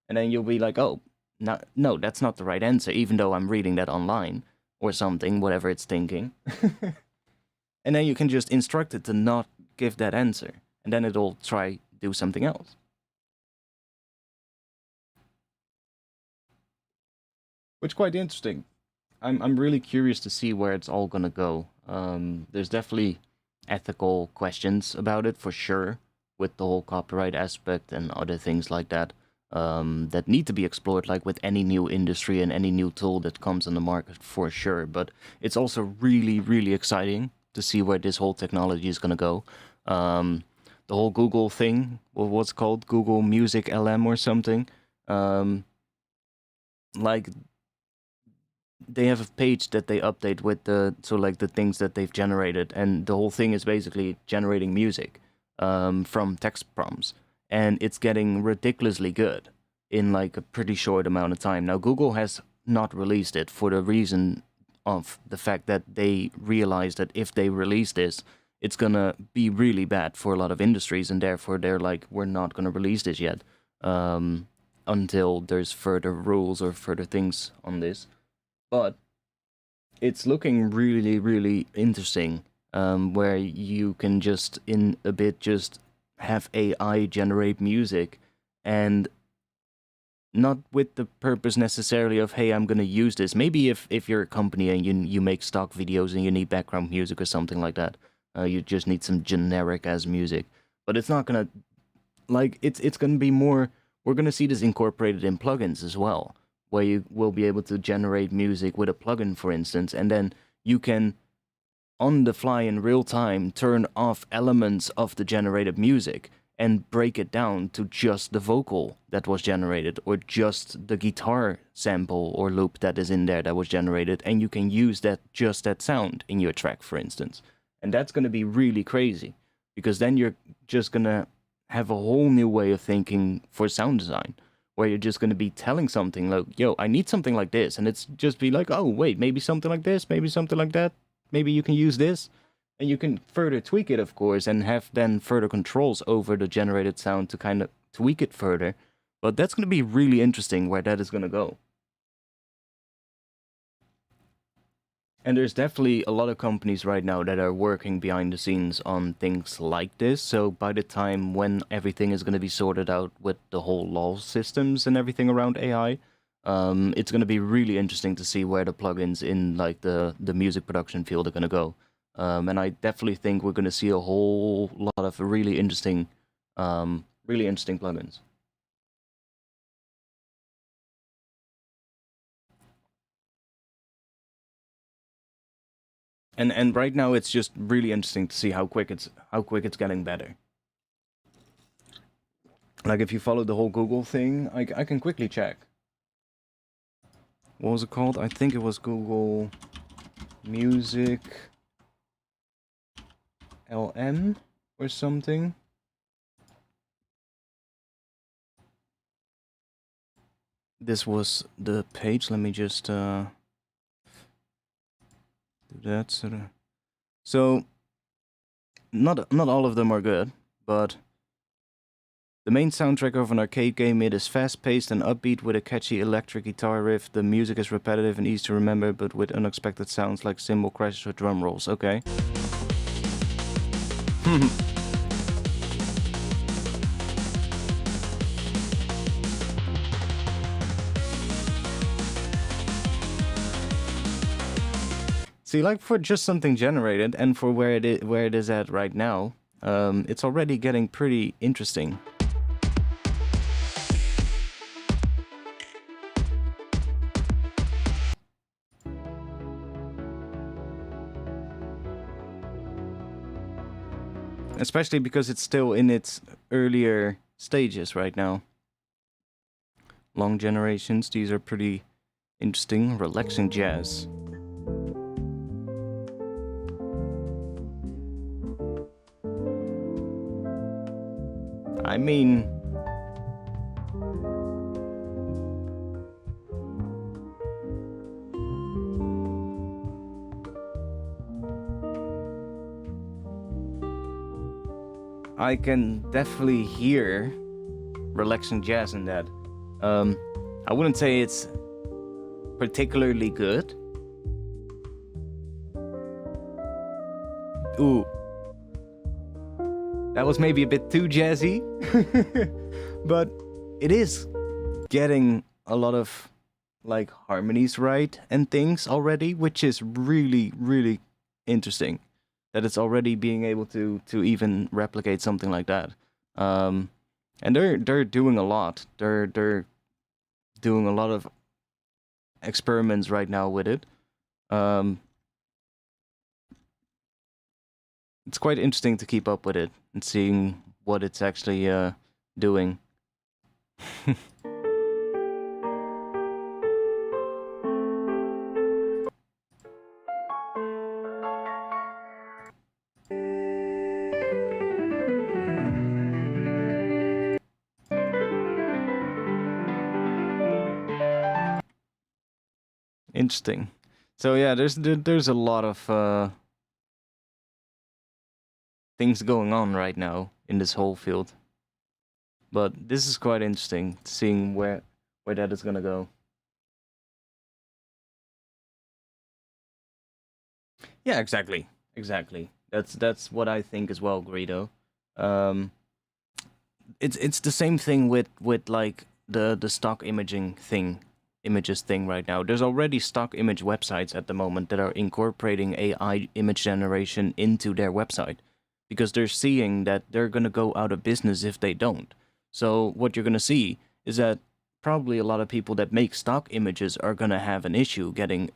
And then you'll be like, oh, no, that's not the right answer, even though I'm reading that online or something, whatever it's thinking. And then you can just instruct it to not give that answer. And then it'll try do something else. Which is quite interesting. I'm really curious to see where it's all gonna go. There's definitely ethical questions about it for sure, with the whole copyright aspect and other things like that, that need to be explored, like with any new industry and any new tool that comes on the market for sure. But it's also really, really exciting to see where this whole technology is gonna go. The whole Google thing, or what's called Google Music LM or something, like they have a page that they update with the things that they've generated, and the whole thing is basically generating music from text prompts, and it's getting ridiculously good in like a pretty short amount of time. Now Google has not released it for the reason of the fact that they realize that if they release this, it's gonna be really bad for a lot of industries, and therefore they're like, we're not gonna release this yet until there's further rules or further things on this. But it's looking really, really interesting, where you can just, in a bit, just have AI generate music, and not with the purpose necessarily of, hey, I'm going to use this. Maybe if you're a company and you make stock videos and you need background music or something like that, you just need some generic-as music. But it's not going to, like, it's going to be more, we're going to see this incorporated in plugins as well, where you will be able to generate music with a plugin, for instance, and then you can, on the fly in real time, turn off elements of the generated music and break it down to just the vocal that was generated, or just the guitar sample or loop that is in there that was generated, and you can use that sound in your track, for instance. And that's going to be really crazy, because then you're just going to have a whole new way of thinking for sound design, where you're just going to be telling something like, yo, I need something like this, and it's just be like, oh, wait, maybe something like this, maybe something like that, maybe you can use this, and you can further tweak it, of course, and have then further controls over the generated sound to kind of tweak it further. But that's going to be really interesting where that is going to go. And there's definitely a lot of companies right now that are working behind the scenes on things like this. So by the time when everything is going to be sorted out with the whole law systems and everything around AI, it's going to be really interesting to see where the plugins in like the music production field are going to go. And I definitely think we're going to see a whole lot of really interesting plugins. And right now it's just really interesting to see how quick it's getting better. Like if you follow the whole Google thing, I can quickly check. What was it called? I think it was Google Music LM or something. This was the page. Let me just do that sort of. So not all of them are good, but the main soundtrack of an arcade game, it is fast-paced and upbeat with a catchy electric guitar riff. The music is repetitive and easy to remember, but with unexpected sounds like cymbal crashes or drum rolls. Okay. See, like for just something generated and for where it is at right now, it's already getting pretty interesting. Especially because it's still in its earlier stages right now. Long generations, these are pretty interesting. Relaxing jazz. I mean, I can definitely hear relaxing jazz in that. I wouldn't say it's particularly good. Ooh. That was maybe a bit too jazzy. But it is getting a lot of like harmonies right and things already, which is really, really interesting. That it's already being able to even replicate something like that. And they're doing a lot. They're doing a lot of experiments right now with it. It's quite interesting to keep up with it and seeing what it's actually doing. Interesting. So yeah, there's a lot of things going on right now in this whole field. But this is quite interesting, seeing where that is gonna go. Yeah, exactly, exactly. That's what I think as well, Greedo. Um, it's the same thing with like the stock images thing right now. There's already stock image websites at the moment that are incorporating AI image generation into their website because they're seeing that they're gonna go out of business if they don't. So what you're gonna see is that probably a lot of people that make stock images are gonna have an issue getting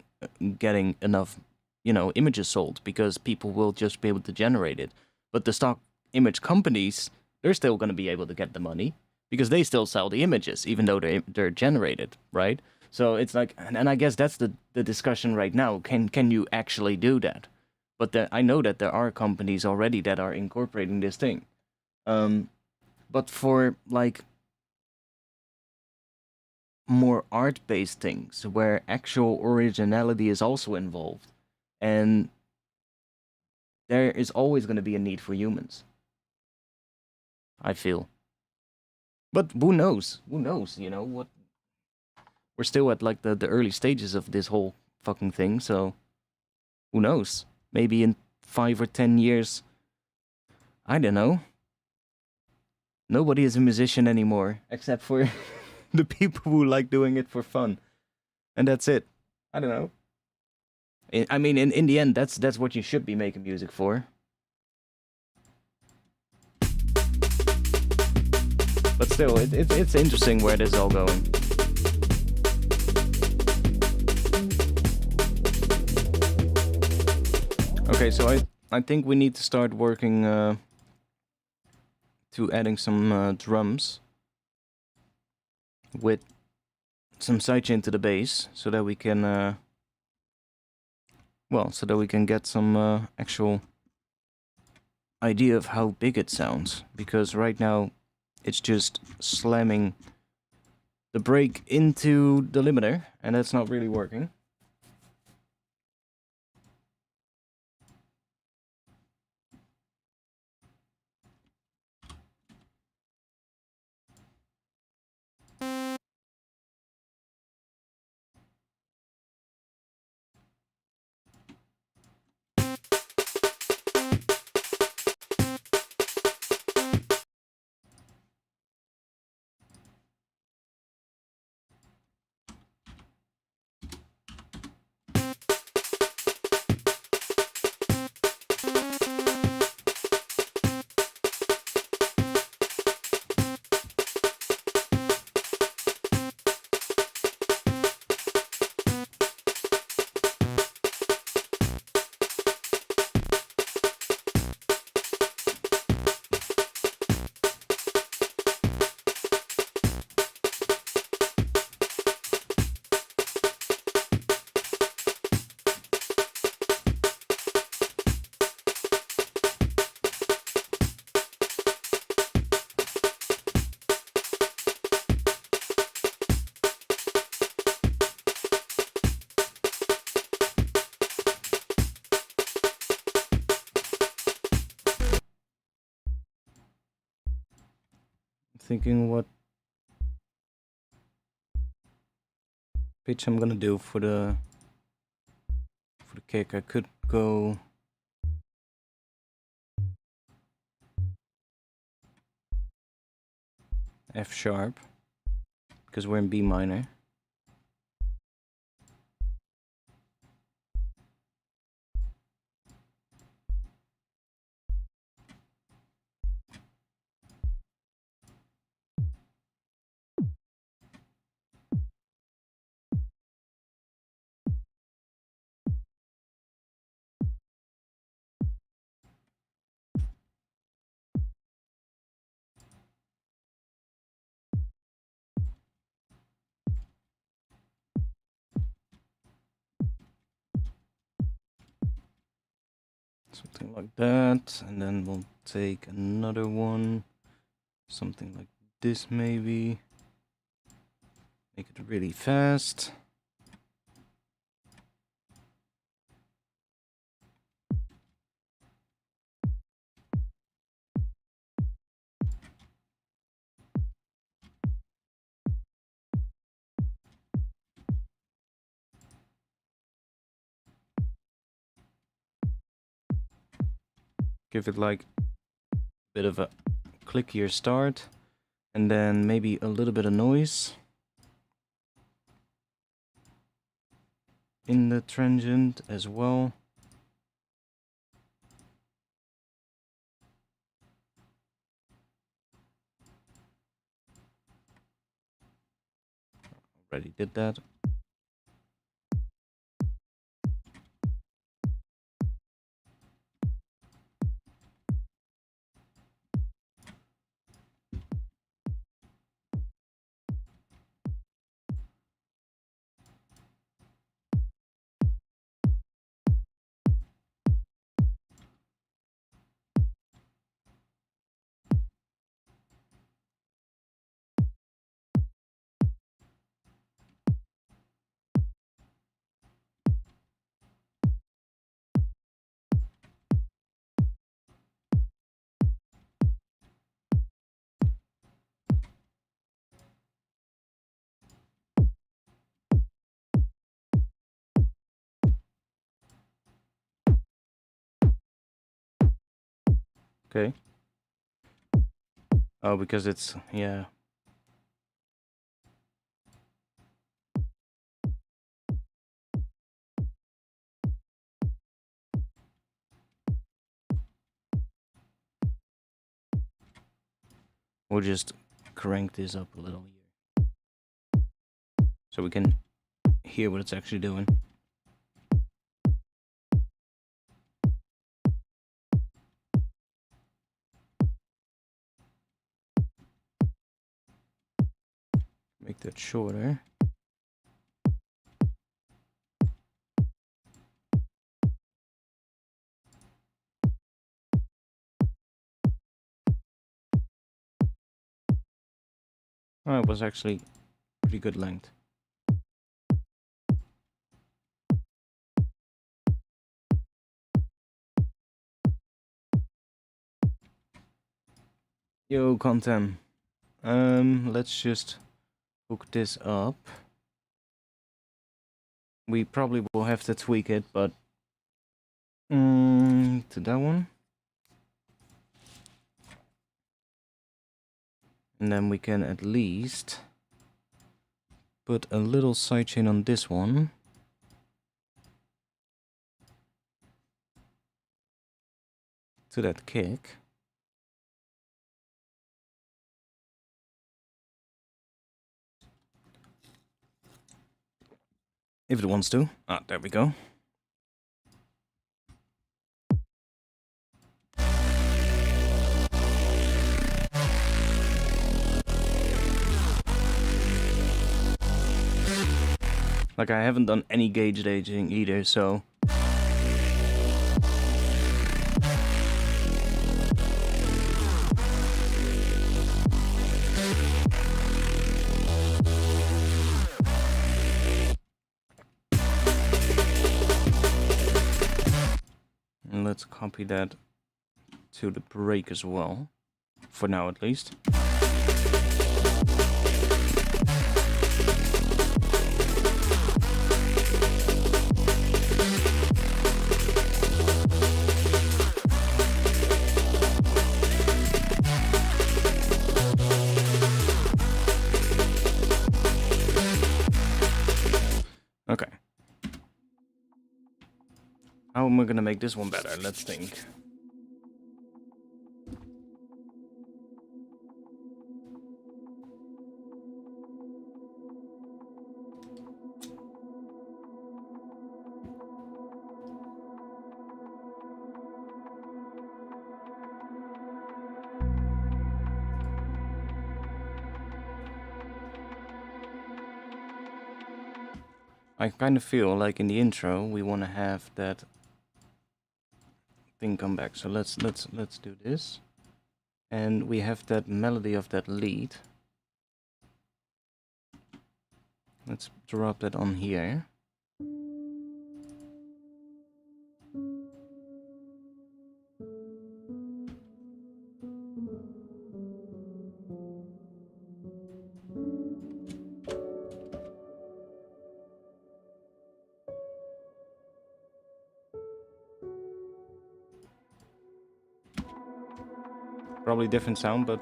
enough, images sold because people will just be able to generate it. But the stock image companies, they're still going to be able to get the money because they still sell the images, even though they're generated, right? So it's like, and I guess that's the discussion right now. Can you actually do that? But I know that there are companies already that are incorporating this thing. But for like more art-based things where actual originality is also involved, and there is always going to be a need for humans, I feel. But who knows? Who knows? What we're still at like the early stages of this whole fucking thing, so who knows? Maybe in 5 or 10 years, I don't know. Nobody is a musician anymore, except for the people who like doing it for fun. And that's it. I don't know. I mean, in the end, that's what you should be making music for. But still, it's interesting where this is all going. Okay, so I think we need to start working to adding some drums with some sidechain to the bass, so that we can get some actual idea of how big it sounds. Because right now, it's just slamming the break into the limiter, and that's not really working. Thinking what pitch I'm gonna do for the kick. I could go F sharp because we're in B minor. Something like that, and then we'll take another one, something like this maybe. Make it really fast. Give it like a bit of a clickier start, and then maybe a little bit of noise in the transient as well. Already did that. Okay. Oh, because it's, yeah. We'll just crank this up a little here, so we can hear what it's actually doing. Make that shorter. Oh, it was actually pretty good length. Yo, Contem. Let's just hook this up. We probably will have to tweak it, but to that one. And then we can at least put a little sidechain on this one. To that kick. If it wants to. Ah, there we go. Like, I haven't done any gauge aging either, so... And let's copy that to the break as well. For now, at least. Okay. How am I gonna make this one better? Let's think. I kind of feel like in the intro we want to have that thing come back. So let's do this. And we have that melody of that lead. Let's drop that on here. Probably different sound, but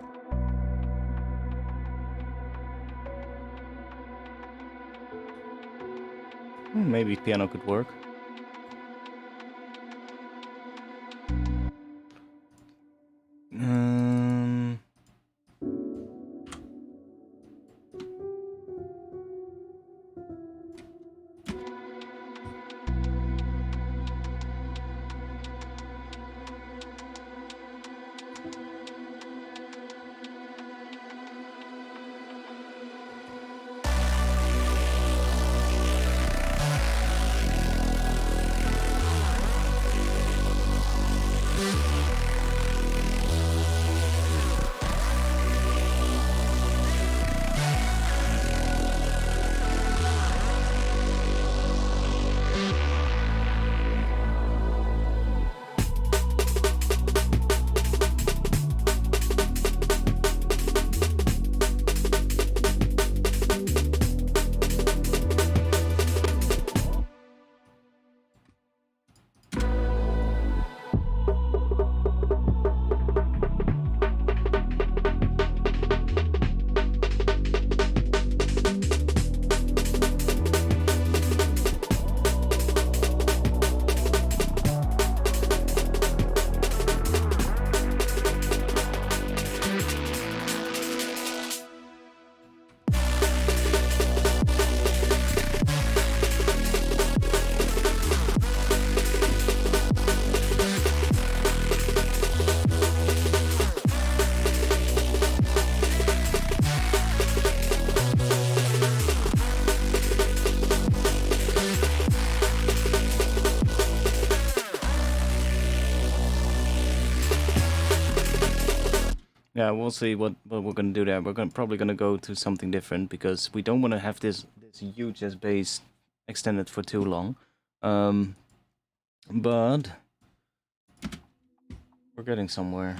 maybe piano could work. Yeah, we'll see what we're gonna do there. We're probably gonna go to something different because we don't want to have this huge as bass extended for too long. But we're getting somewhere.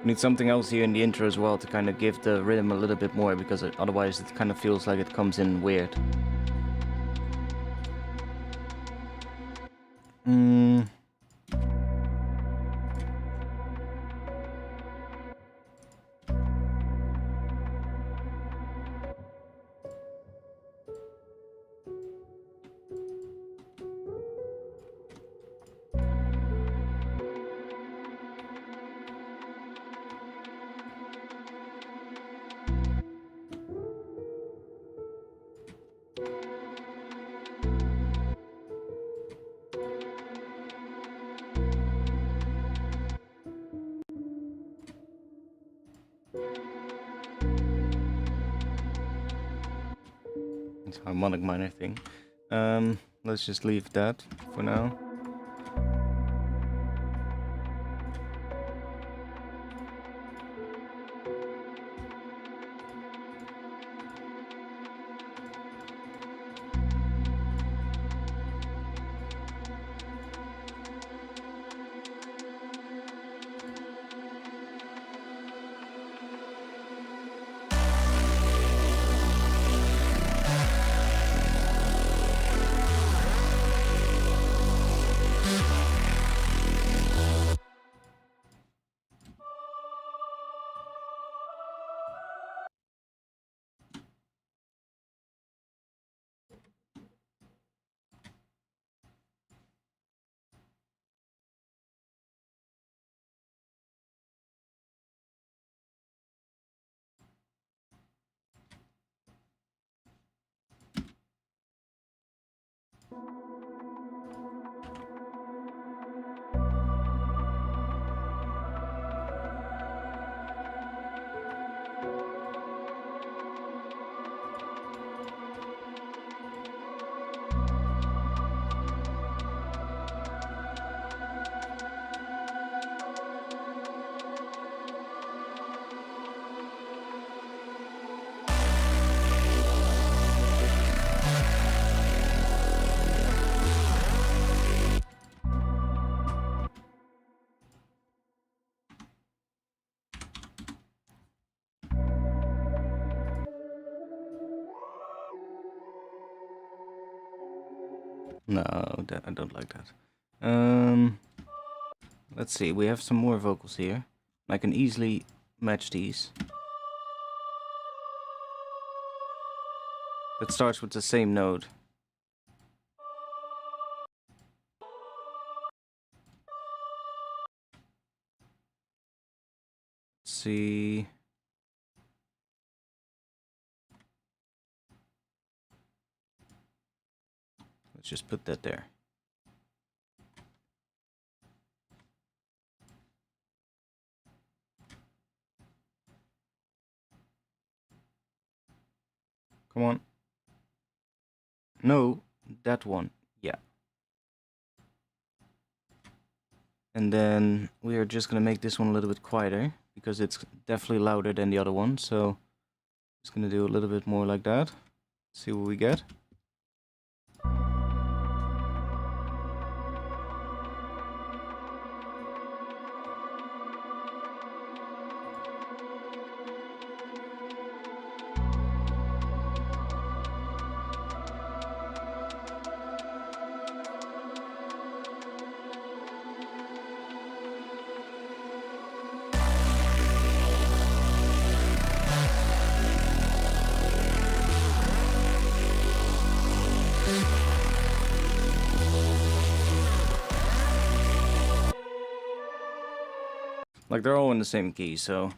Need something else here in the intro as well to kind of give the rhythm a little bit more, because otherwise it kind of feels like it comes in weird. It's a harmonic minor thing. Let's just leave that for now. No, I don't like that. Let's see. We have some more vocals here. I can easily match these. That starts with the same note. Let's see. Let's just put that there. Come on. No, that one. Yeah. And then we are just gonna make this one a little bit quieter because it's definitely louder than the other one. So just gonna do a little bit more like that. See what we get. Like they're all in the same key, so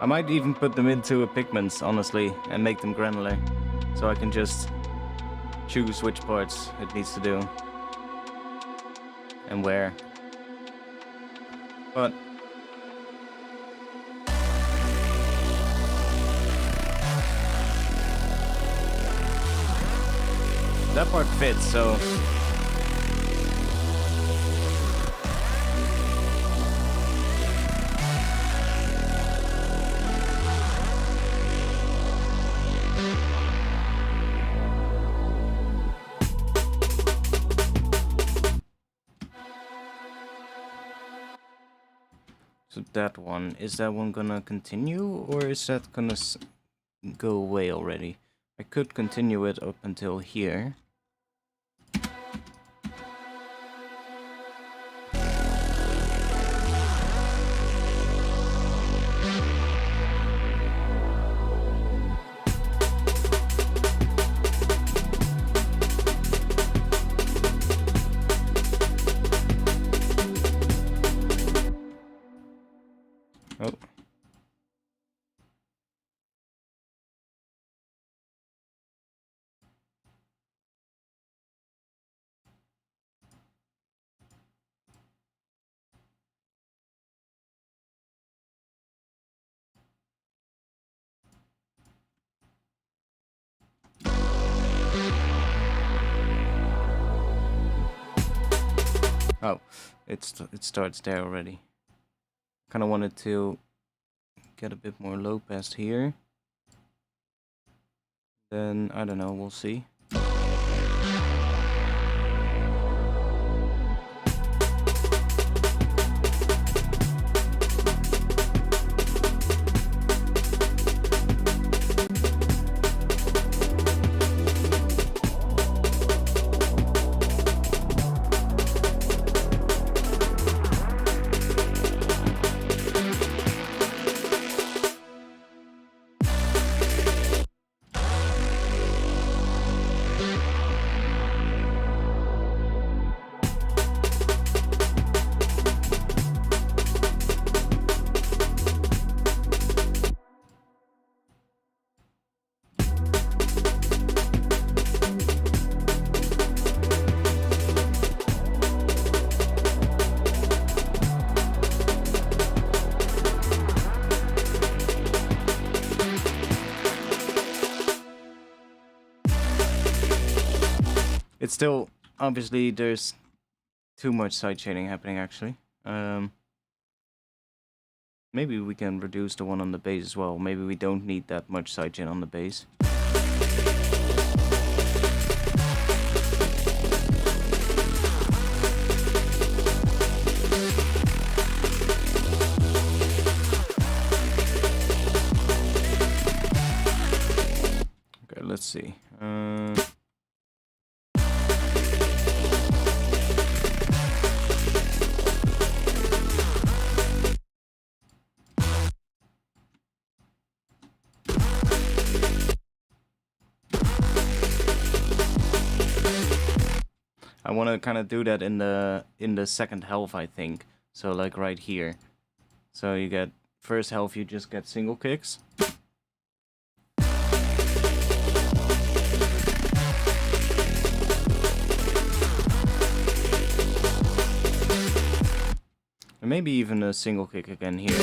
I might even put them into a Pigments, honestly, and make them granular. So I can just choose which parts it needs to do. And where. But that part fits, so that one, is that one gonna continue, or is that gonna go away already? I could continue it up until here. Oh. Oh, it starts there already. Kind of wanted to get a bit more low pass here. Then, I don't know, we'll see. It's still, obviously, there's too much sidechaining happening, actually. Maybe we can reduce the one on the bass as well. Maybe we don't need that much sidechain on the bass. Okay, let's see. I want to kind of do that in the second half, I think. So like right here. So you get first half, you just get single kicks. And maybe even a single kick again here.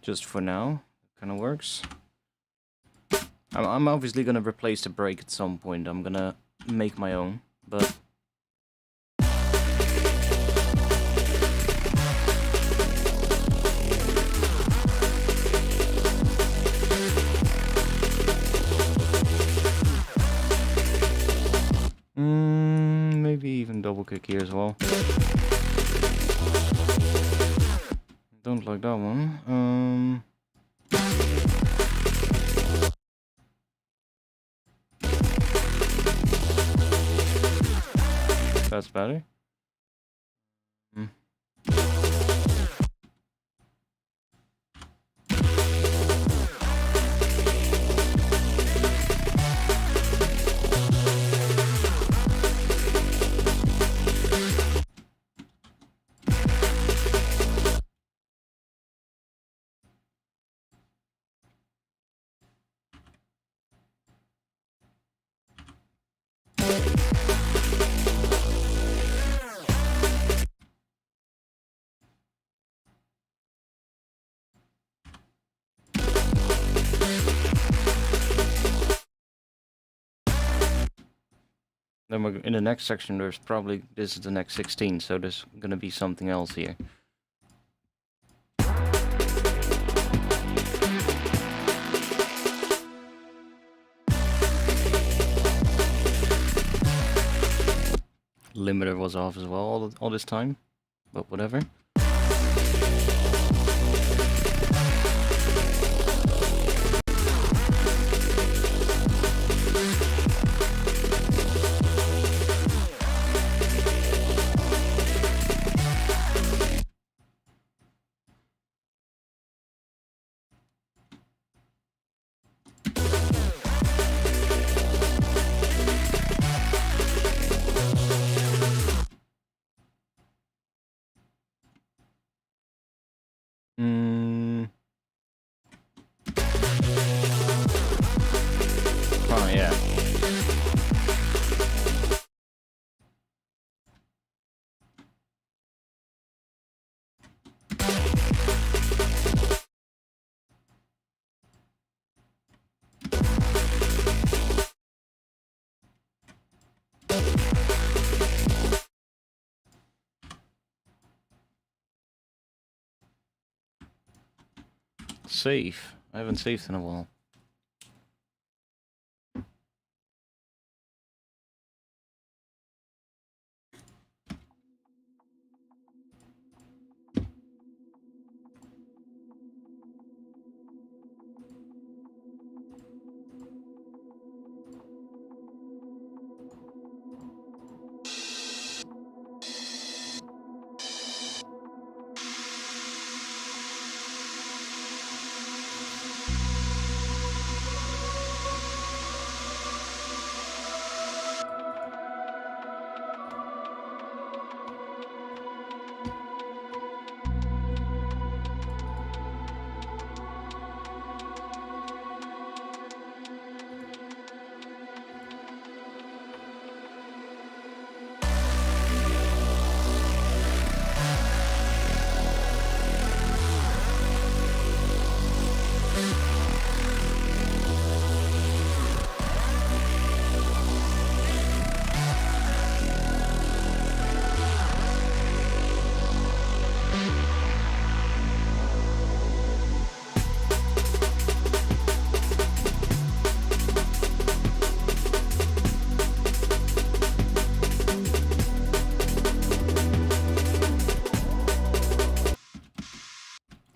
Just for now, kind of works. I'm obviously gonna replace the break at some point. I'm gonna make my own, but maybe even double kick here as well. Don't like that one. That's better. Then we're in the next section. There's probably, this is the next 16, so there's gonna be something else here. Limiter was off as well all this time, but whatever. Oh yeah. Save. I haven't saved in a while.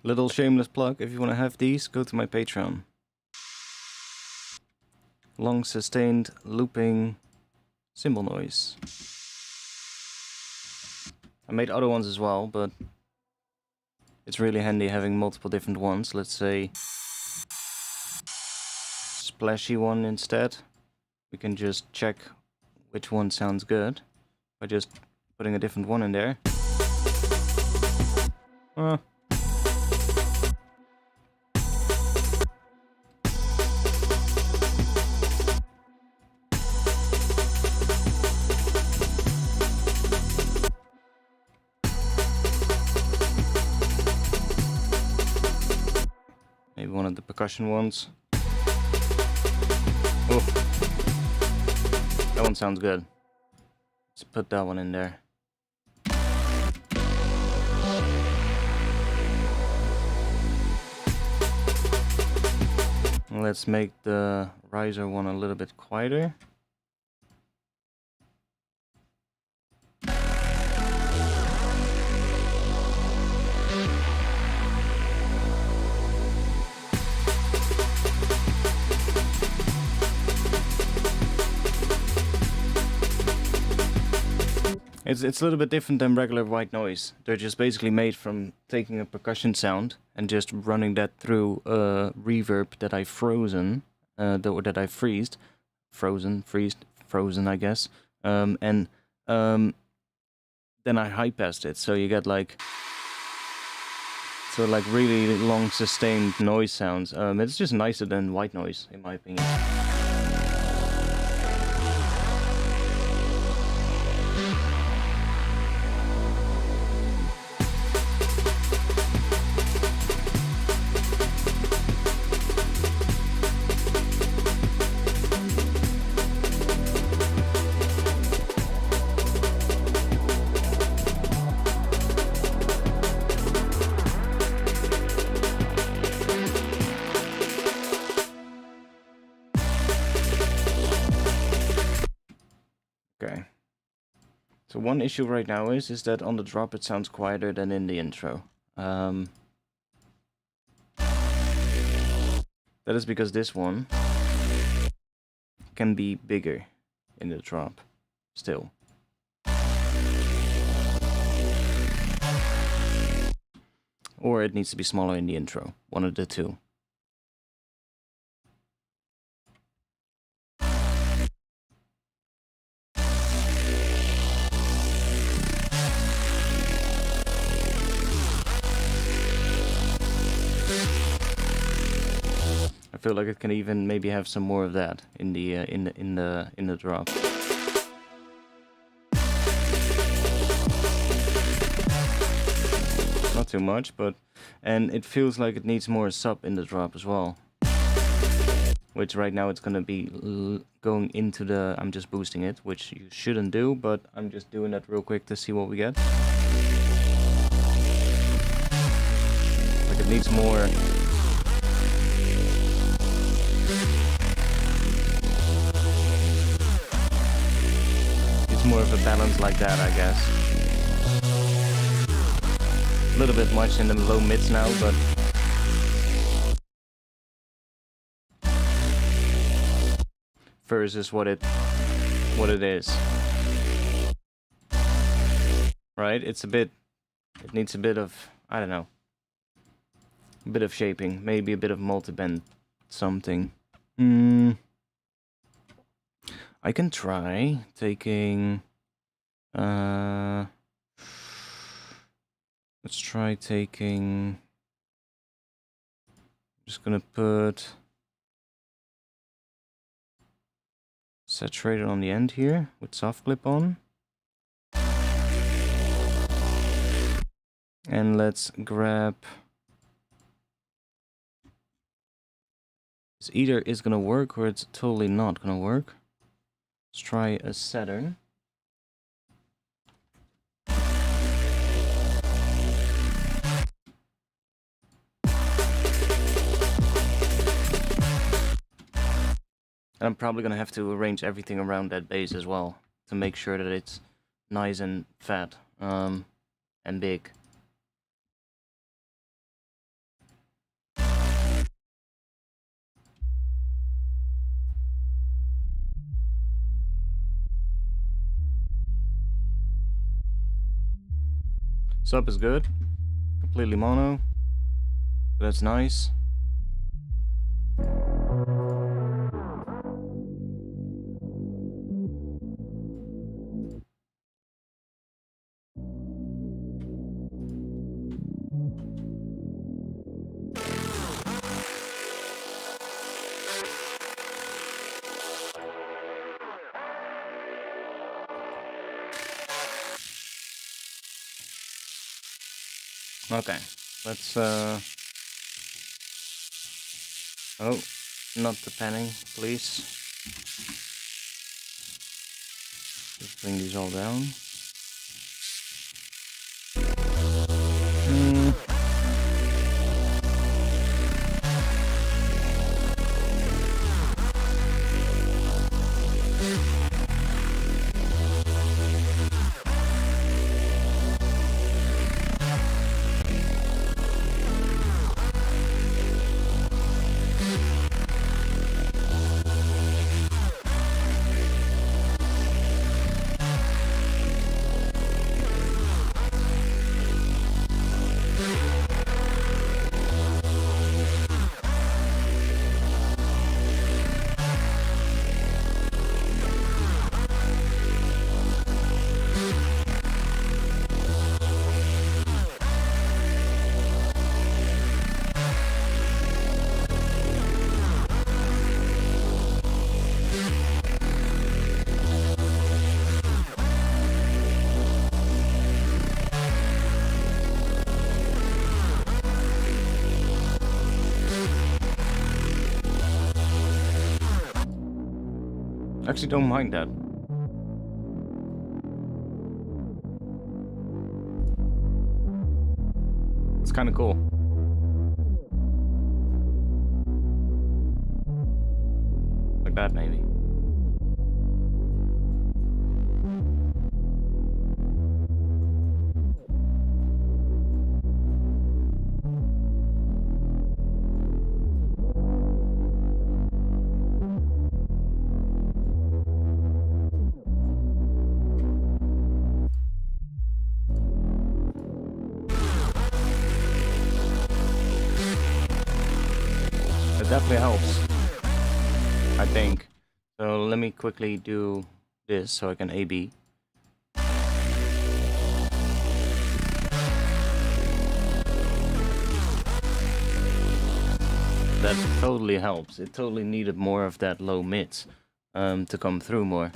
Little shameless plug, if you want to have these, go to my Patreon. Long sustained looping cymbal noise. I made other ones as well, but it's really handy having multiple different ones. Let's say splashy one instead. We can just check which one sounds good by just putting a different one in there. Maybe one of the percussion ones. Oh, that one sounds good. Let's put that one in there. Let's make the riser one a little bit quieter. It's a little bit different than regular white noise. They're just basically made from taking a percussion sound and just running that through a reverb that I frozen, that I freezed, frozen, I guess, and then I high passed it, so you get like really long sustained noise sounds. It's just nicer than white noise, in my opinion. Okay. So one issue right now is that on the drop it sounds quieter than in the intro. That is because this one can be bigger in the drop still. Or it needs to be smaller in the intro. One of the two. I feel like it can even maybe have some more of that in the drop. Not too much, and it feels like it needs more sub in the drop as well. Which right now it's gonna be going into the. I'm just boosting it, which you shouldn't do, but I'm just doing that real quick to see what we get. Like it needs more. More of a balance like that, I guess. A little bit much in the low mids now, but versus what it is. Right? It needs a bit of, I don't know, a bit of shaping, maybe a bit of multi-bend something. I can try taking, let's try taking, I'm just gonna put saturated on the end here with soft clip on. And let's grab, this either is gonna work or it's totally not gonna work. Let's try a Saturn. And I'm probably gonna have to arrange everything around that bass as well to make sure that it's nice and fat and big. Sub is good. Completely mono. That's nice. Okay, let's oh, not the panning, please. Just bring these all down. Actually don't mind that. It's kind of cool. Like that, maybe. It definitely helps, I think. So let me quickly do this so I can A/B. That totally helps. It totally needed more of that low mids to come through more.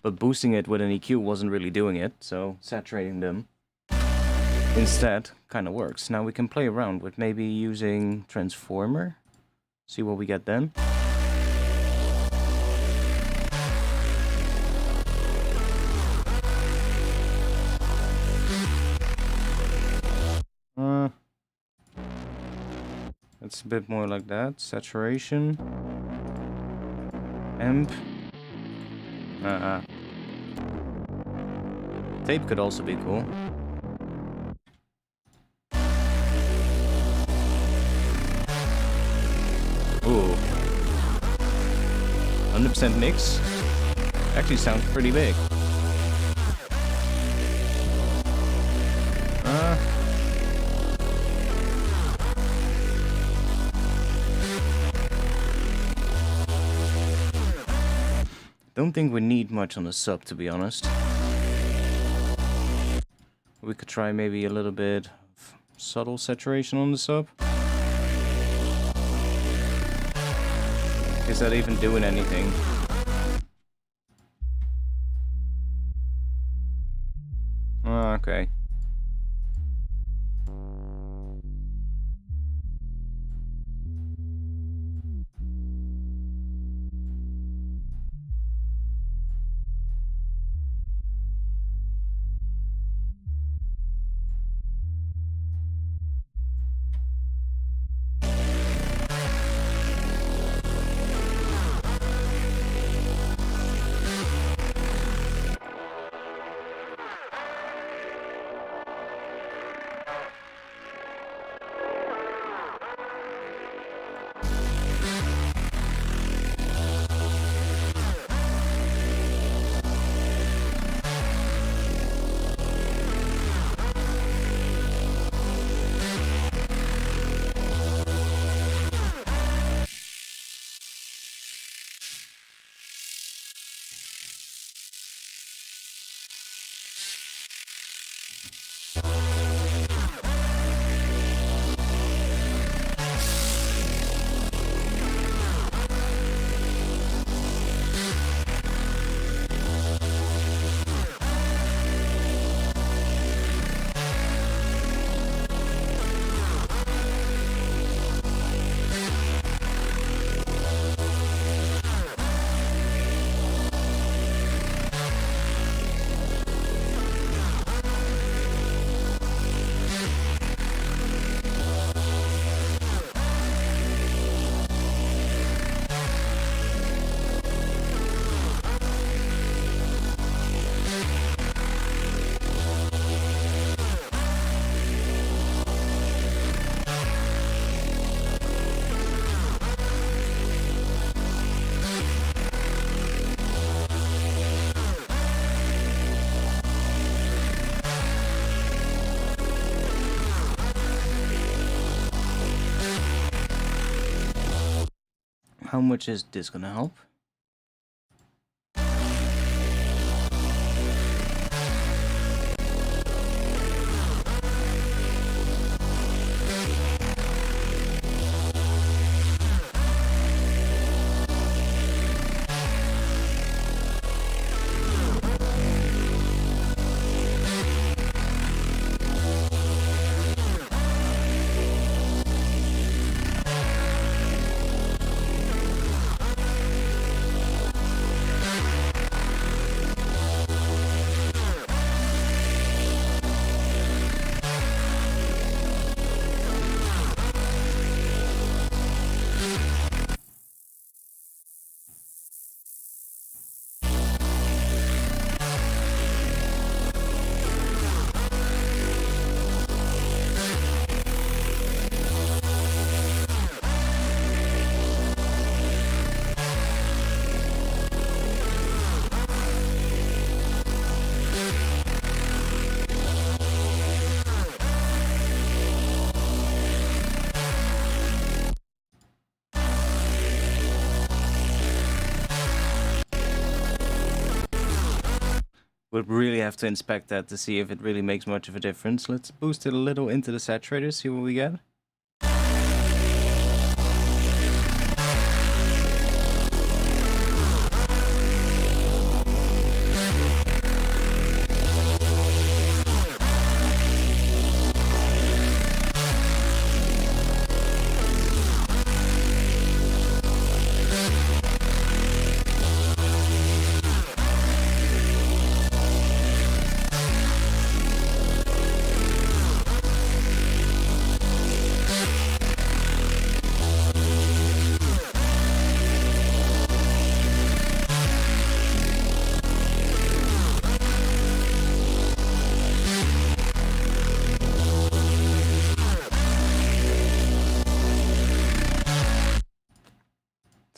But boosting it with an EQ wasn't really doing it, so saturating them instead kind of works. Now we can play around with maybe using Transformer. See what we get then. It's a bit more like that. Saturation. Amp. Tape could also be cool. Ooh. 100% mix. Actually sounds pretty big. Don't think we need much on the sub, to be honest. We could try maybe a little bit of subtle saturation on the sub. Is that even doing anything? Oh, okay. how much is this gonna help? We'd really have to inspect that to see if it really makes much of a difference. Let's boost it a little into the saturator, see what we get.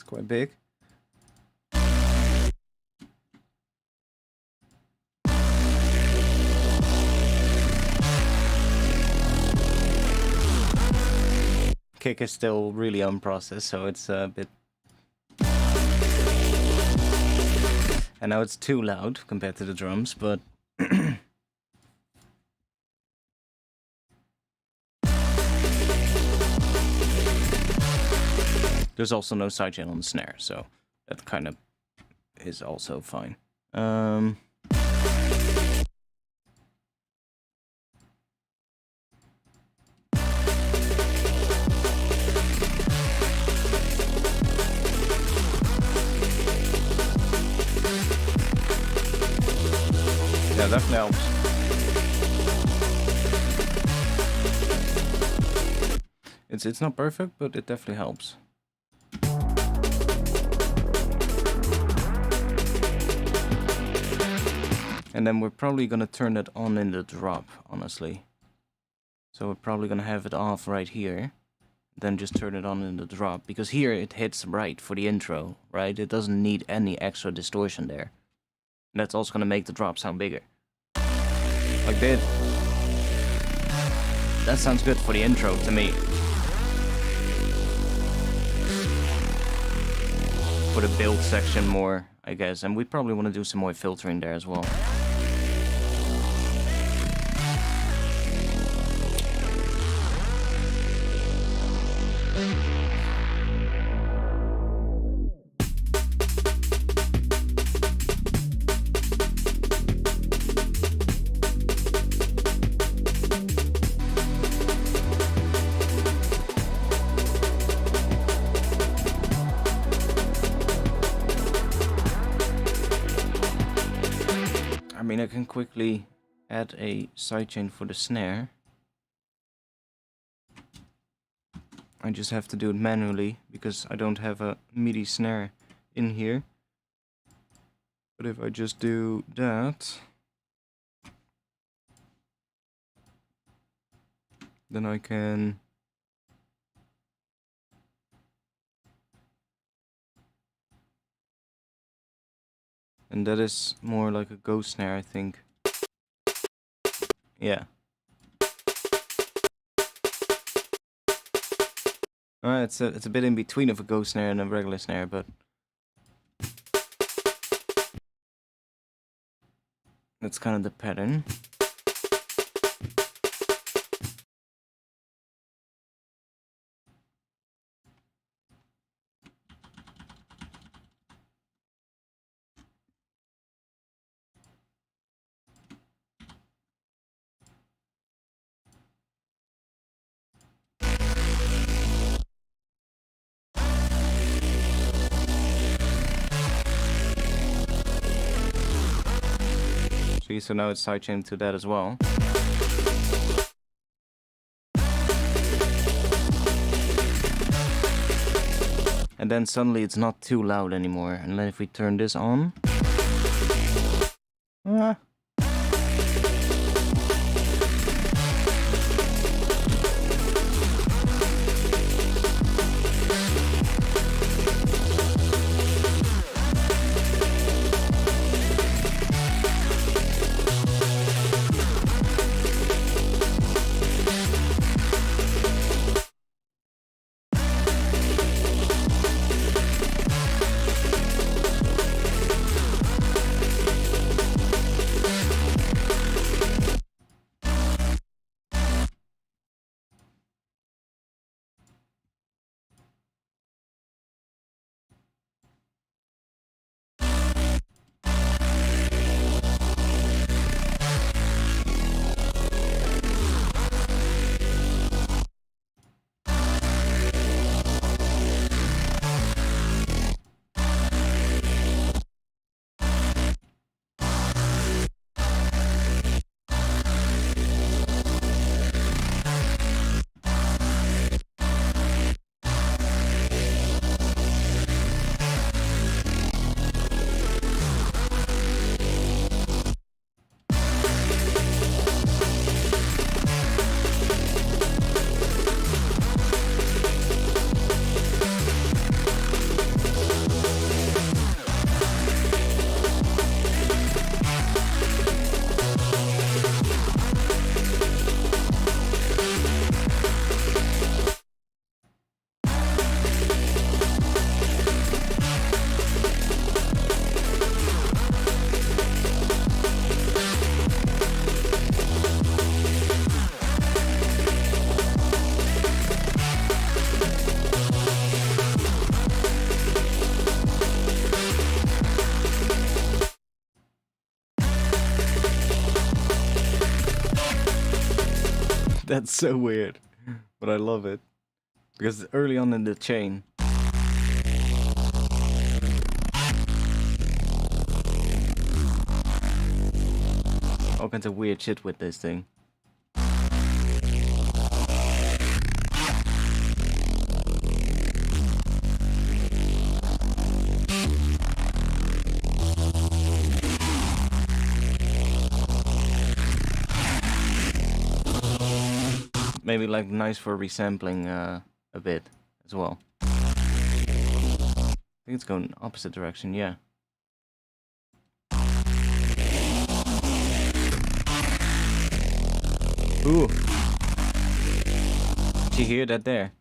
Quite big. Kick is still really unprocessed, so it's a bit... And now it's too loud compared to the drums, but... There's also no sidechain on the snare, so that kind of is also fine. Yeah, definitely helps. It's not perfect, but it definitely helps. And then we're probably gonna turn it on in the drop, honestly. So we're probably gonna have it off right here, then just turn it on in the drop, because here it hits right for the intro, right? It doesn't need any extra distortion there. And that's also gonna make the drop sound bigger. Like this. That sounds good for the intro to me. For the build section more, I guess, and we probably want to do some more filtering there as well. I mean, I can quickly add a sidechain for the snare. I just have to do it manually because I don't have a MIDI snare in here. But if I just do that, then I can and that is more like a ghost snare, I think. Yeah. It's a bit in between of a ghost snare and a regular snare, but that's kind of the pattern. See, so now it's sidechained to that as well. And then suddenly it's not too loud anymore. And then if we turn this on... That's so weird, but I love it. Because early on in the chain, all kinds of weird shit with this thing. Maybe like nice for resampling a bit as well. I think it's going opposite direction, yeah. Ooh. Did you hear that there?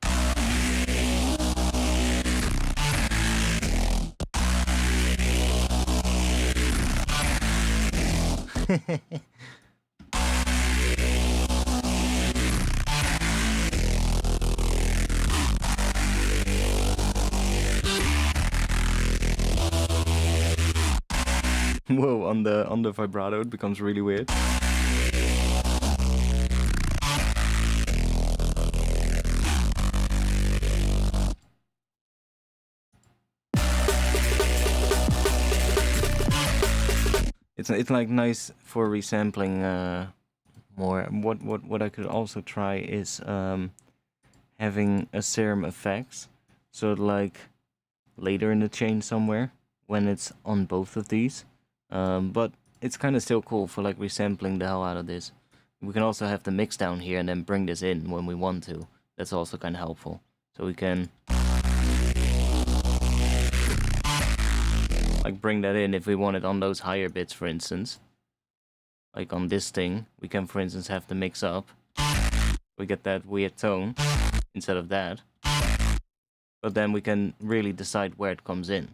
Whoa, on the vibrato it becomes really weird. It's like nice for resampling more. What I could also try is having a serum effects, so like later in the chain somewhere when it's on both of these. But it's kind of still cool for like resampling the hell out of this. We can also have the mix down here and then bring this in when we want to. That's also kind of helpful. So we can like bring that in if we want it on those higher bits, for instance. Like on this thing, we can, for instance, have the mix up. We get that weird tone instead of that. but then we can really decide where it comes in.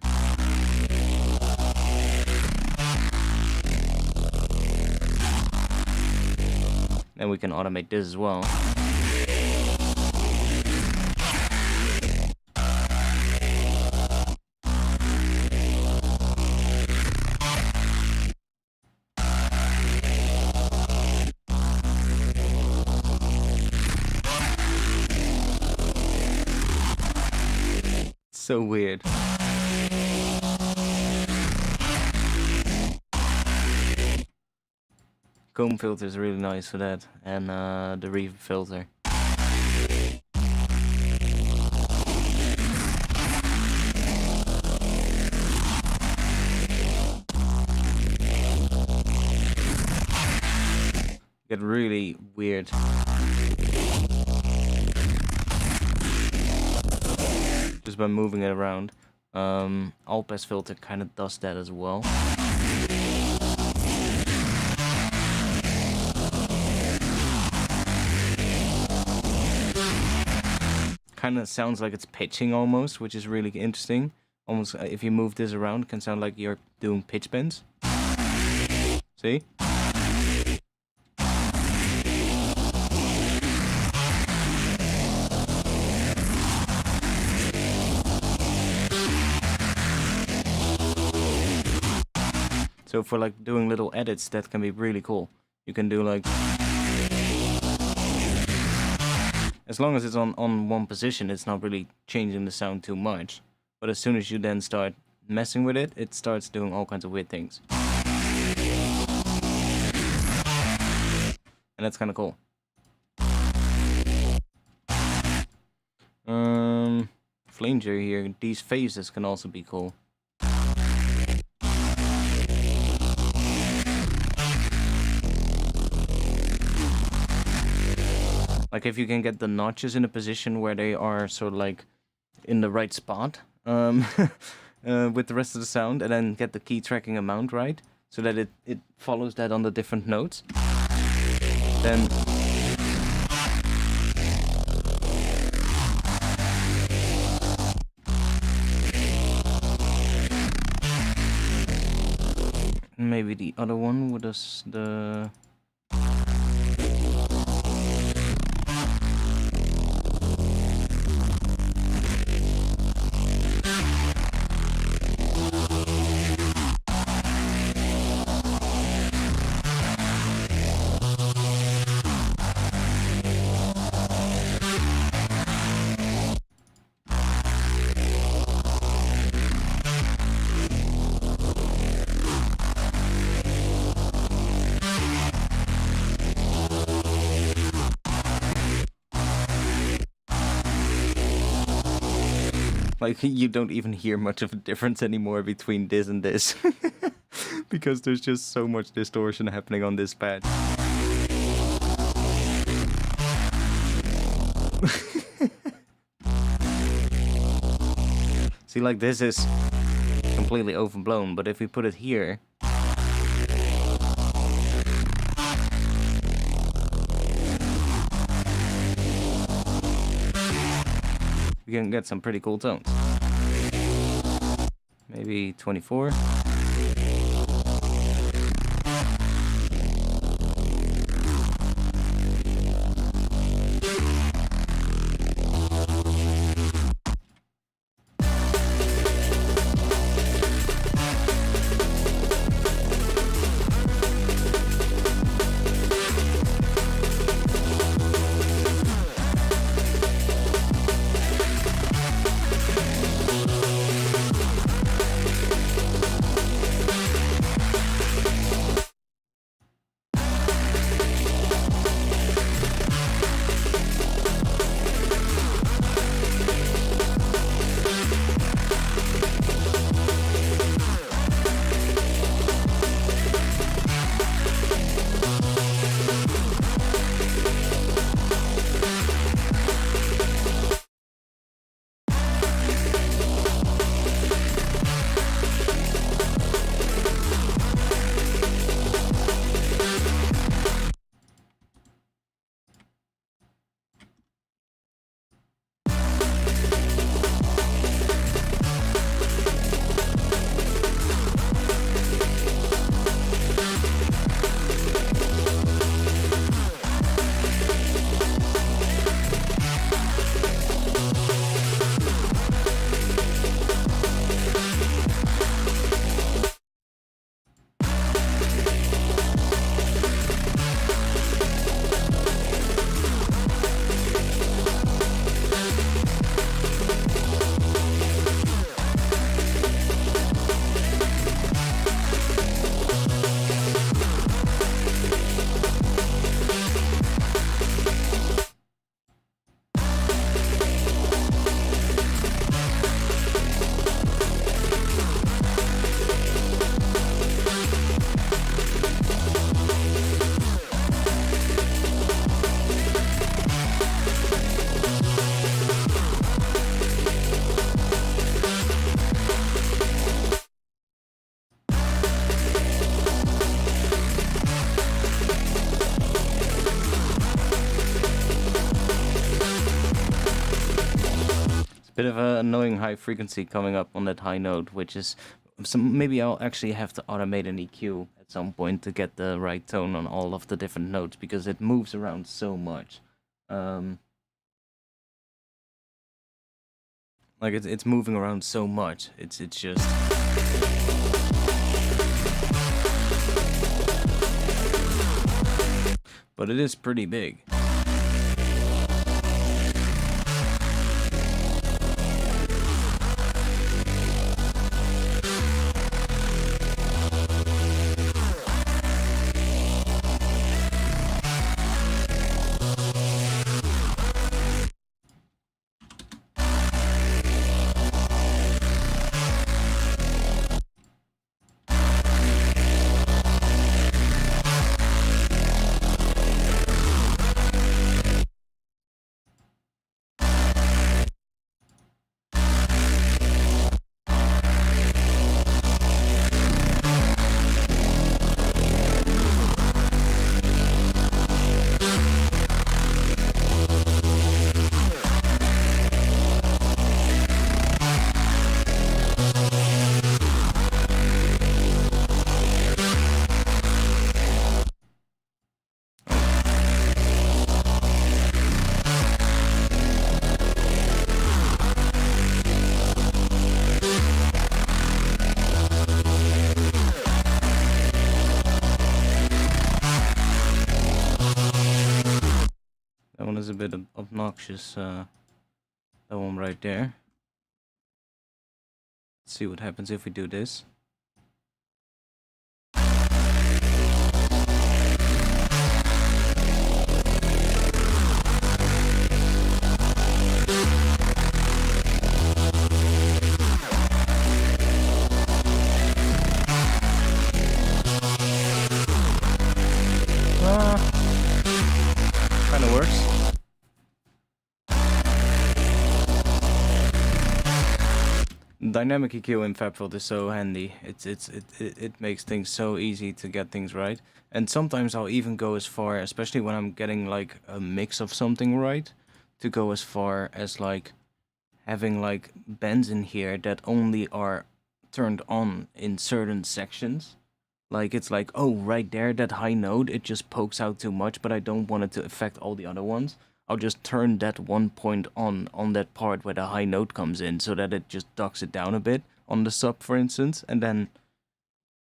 Then we can automate this as well. So weird. Comb filter is really nice for that, and the reverb filter. Get really weird. Just by moving it around. All pass filter kind of does that as well. Kind of sounds like it's pitching almost, which is really interesting. Almost if you move this around, it can sound like you're doing pitch bends. See? So for like doing little edits, that can be really cool. You can do like, as long as it's on one position, it's not really changing the sound too much. But as soon as you then start messing with it, it starts doing all kinds of weird things. And that's kind of cool. Flanger here, these phases can also be cool. Like if you can get the notches in a position where they are sort of like in the right spot with the rest of the sound, and then get the key tracking amount right, so that it follows that on the different notes, then maybe the other one with us, the like, you don't even hear much of a difference anymore between this and this. Because there's just so much distortion happening on this patch. See, like, this is completely overblown, but if we put it here, we can get some pretty cool tones. Maybe 24. Bit of an annoying high frequency coming up on that high note, which is maybe I'll actually have to automate an EQ at some point to get the right tone on all of the different notes, because it moves around so much. Like it's moving around so much. It's just. But it is pretty big. Is a bit obnoxious, that one right there. Let's see what happens if we do this. Kind of works. Dynamic EQ in FabField is so handy. It makes things so easy to get things right. And sometimes I'll even go as far, especially when I'm getting like a mix of something right, to go as far as like having like bends in here that only are turned on in certain sections. Like it's like, oh, right there, that high note, it just pokes out too much, but I don't want it to affect all the other ones. I'll just turn that one point on that part where the high note comes in, so that it just ducks it down a bit on the sub, for instance. And then,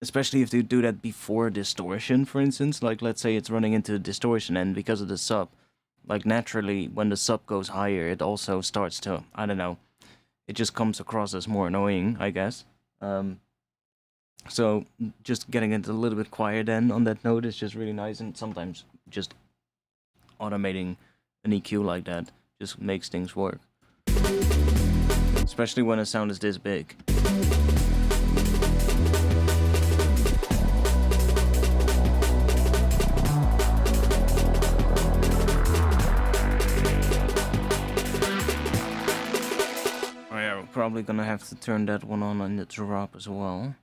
especially if you do that before distortion, for instance, like let's say it's running into distortion, and because of the sub, like naturally when the sub goes higher, it also starts to, I don't know, it just comes across as more annoying, I guess. So just getting it a little bit quieter then on that note is just really nice, and sometimes just automating an EQ like that just makes things work. Especially when a sound is this big. Oh yeah, we're probably gonna have to turn that one on the drop as well.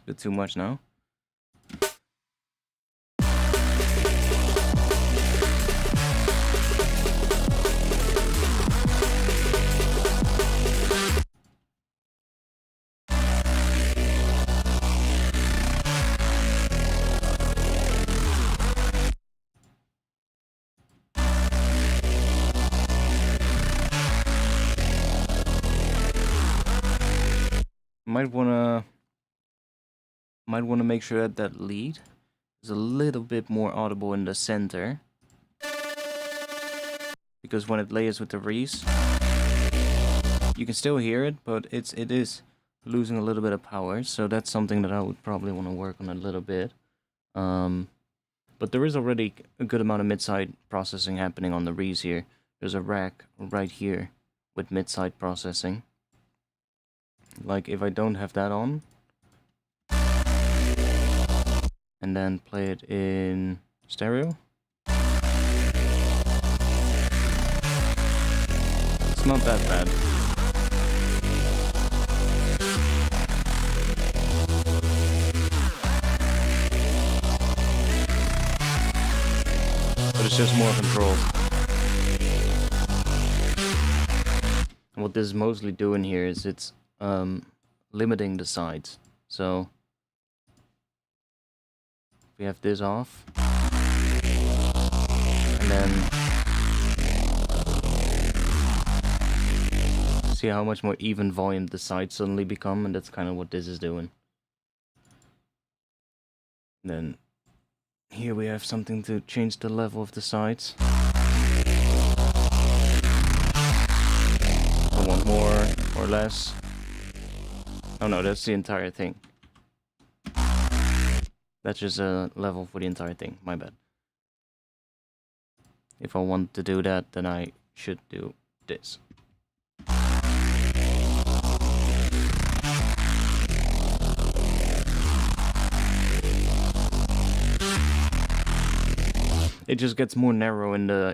Bit too much now. Might wanna make sure that lead is a little bit more audible in the center, because when it layers with the Reese, you can still hear it, but it is losing a little bit of power. So that's something that I would probably want to work on a little bit. But there is already a good amount of mid-side processing happening on the Reese here. There's a rack right here with mid-side processing. Like if I don't have that on, and then play it in stereo, It's not that bad. But it's just more controlled. And what this is mostly doing here is it's limiting the sides. So we have this off, and then see how much more even volume the sides suddenly become, and that's kind of what this is doing. And then here we have something to change the level of the sides. I want more or less. Oh no, that's the entire thing. That's just a level for the entire thing, my bad. If I want to do that, then I should do this. It just gets more narrow in the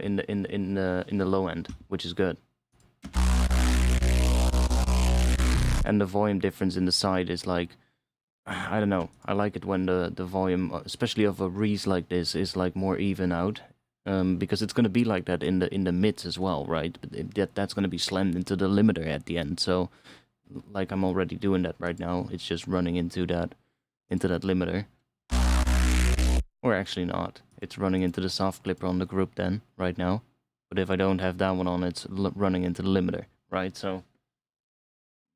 low end, which is good. And the volume difference in the side is like, I don't know. I like it when the volume, especially of a Reese like this, is like more even out, because it's gonna be like that in the mids as well, right? But that's gonna be slammed into the limiter at the end. So, like I'm already doing that right now. It's just running into that limiter, or actually not. It's running into the soft clipper on the group then right now. But if I don't have that one on, it's running into the limiter, right? So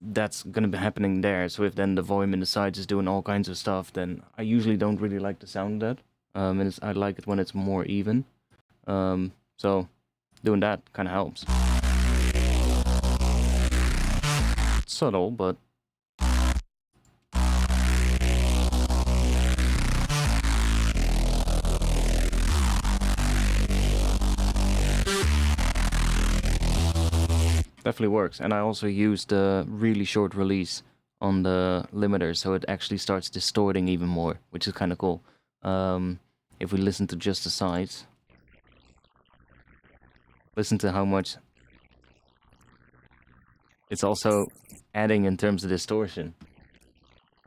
that's going to be happening there. So if then the volume in the sides is doing all kinds of stuff, then I usually don't really like the sound of that. And I like it when it's more even. So doing that kind of helps. It's subtle, but definitely works. And I also used a really short release on the limiter, so it actually starts distorting even more, which is kind of cool. If we listen to just the sides, listen to how much it's also adding in terms of distortion.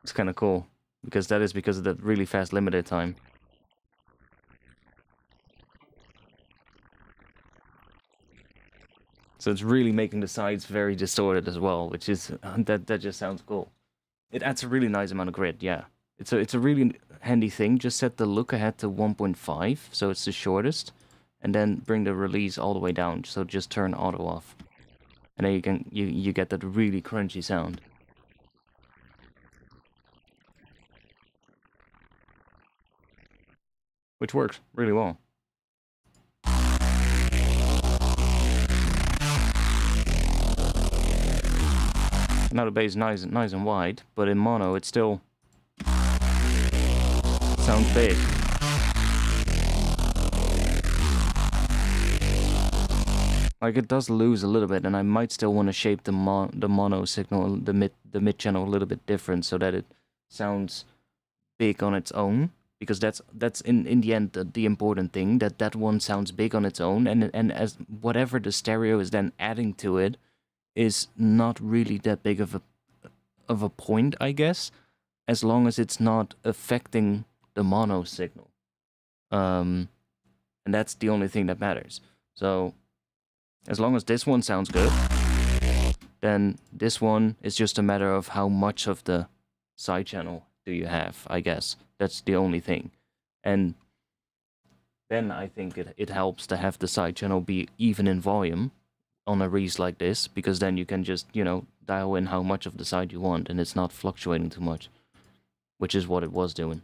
It's kind of cool, because that is because of that really fast limiter time. So it's really making the sides very distorted as well, which is that just sounds cool. It adds a really nice amount of grit, yeah. It's a really handy thing. Just set the look ahead to 1.5, so it's the shortest, and then bring the release all the way down. So just turn auto off, and then you get that really crunchy sound. Which works really well. Now the bass is nice and wide, but in mono it still sounds big. Like it does lose a little bit, and I might still want to shape the mono signal, the mid channel a little bit different, so that it sounds big on its own. Because that's in the end the important thing, that one sounds big on its own, and as whatever the stereo is then adding to it is not really that big of a point, I guess, as long as it's not affecting the mono signal. And that's the only thing that matters. So as long as this one sounds good, then this one is just a matter of how much of the side channel do you have, I guess. That's the only thing. And then I think it helps to have the side channel be even in volume on a Reese like this, because then you can just, you know, dial in how much of the side you want, and it's not fluctuating too much, which is what it was doing.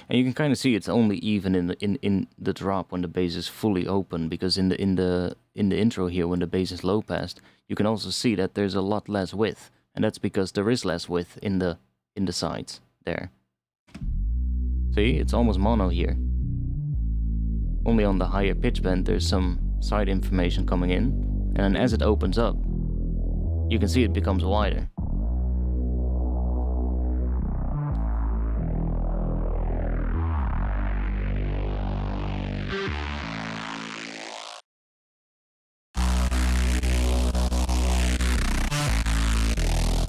And you can kind of see it's only even in the drop when the bass is fully open, because in the intro here, when the bass is low passed, you can also see that there's a lot less width, and that's because there is less width in the sides there. See, it's almost mono here. Only on the higher pitch bend there's some side information coming in, and as it opens up, you can see it becomes wider.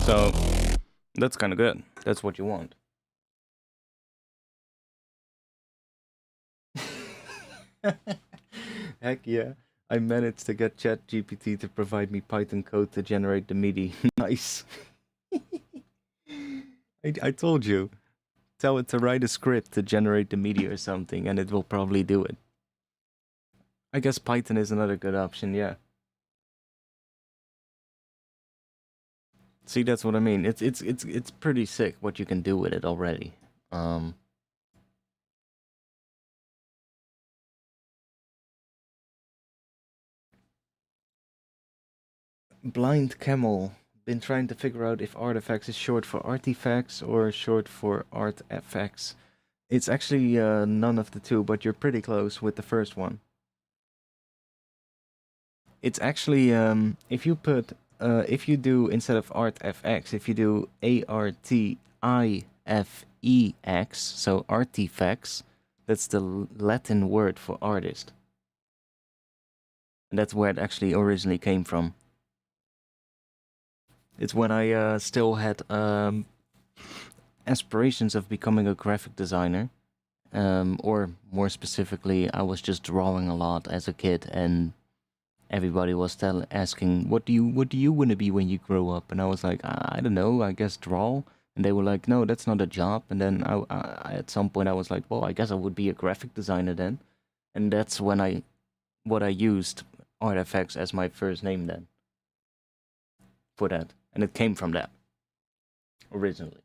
So that's kind of good. That's what you want. Heck yeah. I managed to get ChatGPT to provide me Python code to generate the MIDI. Nice. I told you. Tell it to write a script to generate the MIDI or something, and it will probably do it. I guess Python is another good option, yeah. See, that's what I mean. It's pretty sick what you can do with it already. Blind Camel. Been trying to figure out if artifacts is short for artifacts or short for artifacts. It's actually none of the two, but you're pretty close with the first one. It's actually if you put if you do instead of artfx, if you do artifex, so artifacts, that's the Latin word for artist, and that's where it actually originally came from. It's when I still had aspirations of becoming a graphic designer, or more specifically, I was just drawing a lot as a kid, and everybody was asking, "What do you want to be when you grow up?" And I was like, "I don't know, I guess draw." And they were like, "No, that's not a job." And then I at some point I was like, "Well, I guess I would be a graphic designer then," and that's when I used artifacts as my first name then for that. And it came from that, originally.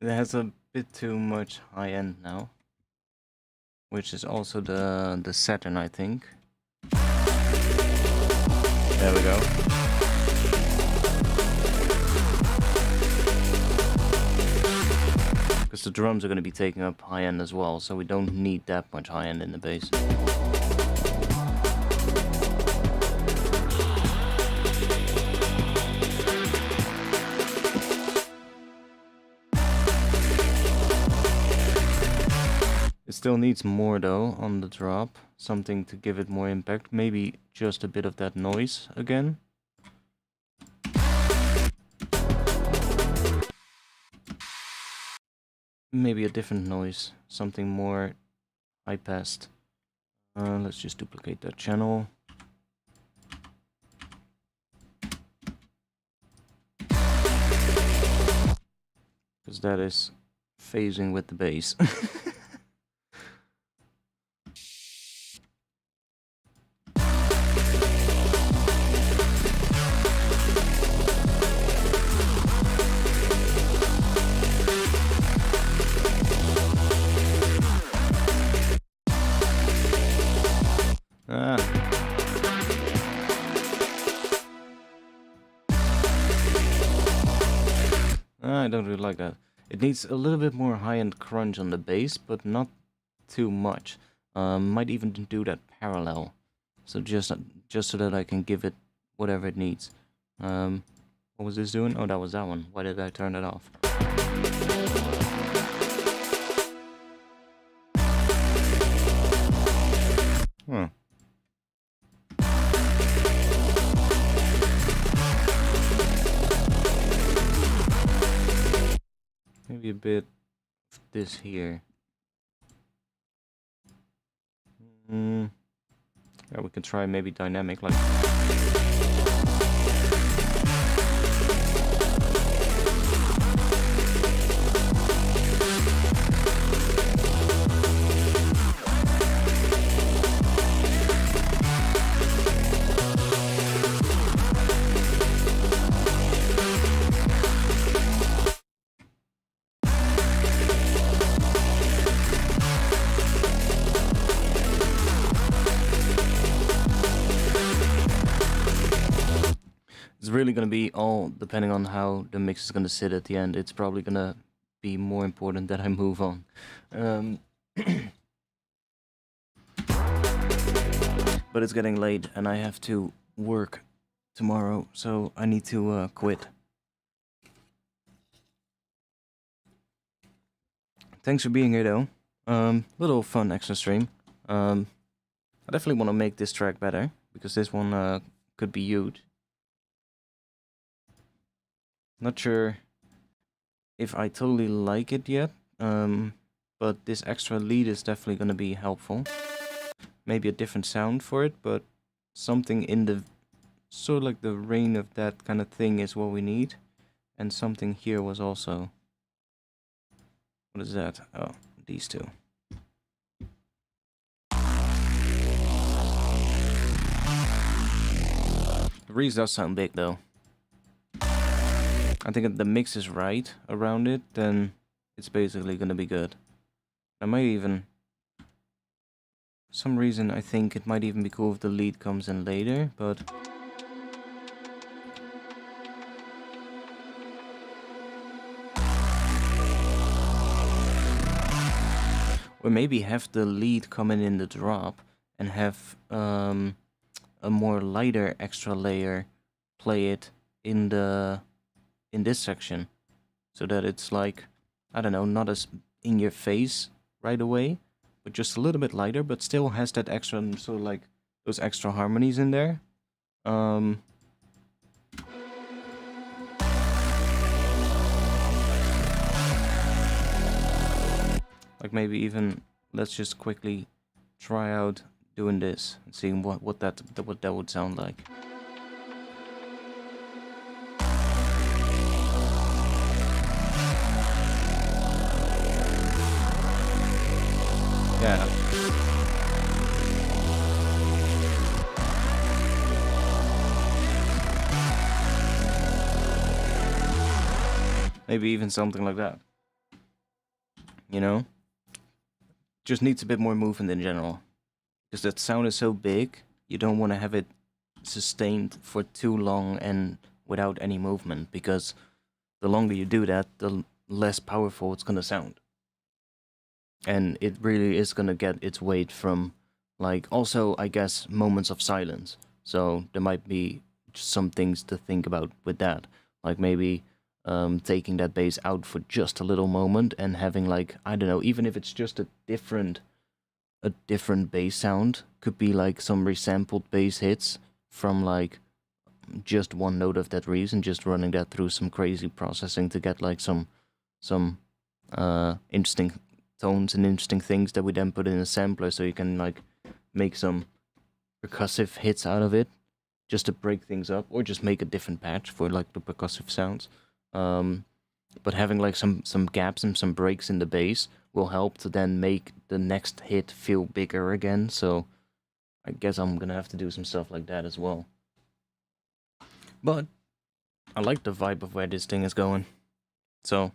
It has a bit too much high end now, which is also the Saturn, I think. There we go. Because the drums are going to be taking up high end as well, so we don't need that much high end in the bass. It still needs more though on the drop, something to give it more impact, maybe just a bit of that noise again. Maybe a different noise, something more high-passed. Let's just duplicate that channel. Because that is phasing with the bass. I don't really like that. It needs a little bit more high-end crunch on the bass, but not too much. Might even do that parallel. So just so that I can give it whatever it needs. What was this doing? Oh, that was that one. Why did I turn it off? Huh. Maybe a bit of this here. Yeah, we can try maybe dynamic, like. It's really going to be all depending on how the mix is going to sit at the end. It's probably going to be more important that I move on. But it's getting late and I have to work tomorrow, so I need to quit. Thanks for being here though. Little fun extra stream. I definitely want to make this track better, because this one could be huge. Not sure if I totally like it yet, but this extra lead is definitely going to be helpful. Maybe a different sound for it, but something in the sort of like the reign of that kind of thing is what we need. And something here was also... What is that? Oh, these two. Reese does sound big though. I think if the mix is right around it, then it's basically gonna be good. I might even... For some reason I think it might even be cool if the lead comes in later, but... Or maybe have the lead coming in the drop and have a more lighter extra layer play it in this section, so that it's like, I don't know, not as in your face right away, but just a little bit lighter, but still has that extra sort of like those extra harmonies in there. Like maybe even let's just quickly try out doing this and seeing what that would sound like. Yeah. Maybe even something like that. You know? Just needs a bit more movement in general. Because that sound is so big, you don't want to have it sustained for too long and without any movement, because the longer you do that, the less powerful it's gonna sound. And it really is gonna get its weight from, like, also, I guess, moments of silence. So there might be some things to think about with that. Like maybe taking that bass out for just a little moment and having, like, I don't know, even if it's just a different bass sound, could be like some resampled bass hits from like just one note of that Reese, just running that through some crazy processing to get like some interesting tones and interesting things that we then put in a sampler, so you can like make some percussive hits out of it, just to break things up, or just make a different patch for like the percussive sounds. But having like some gaps and some breaks in the bass will help to then make the next hit feel bigger again. So I guess I'm gonna have to do some stuff like that as well. But I like the vibe of where this thing is going. So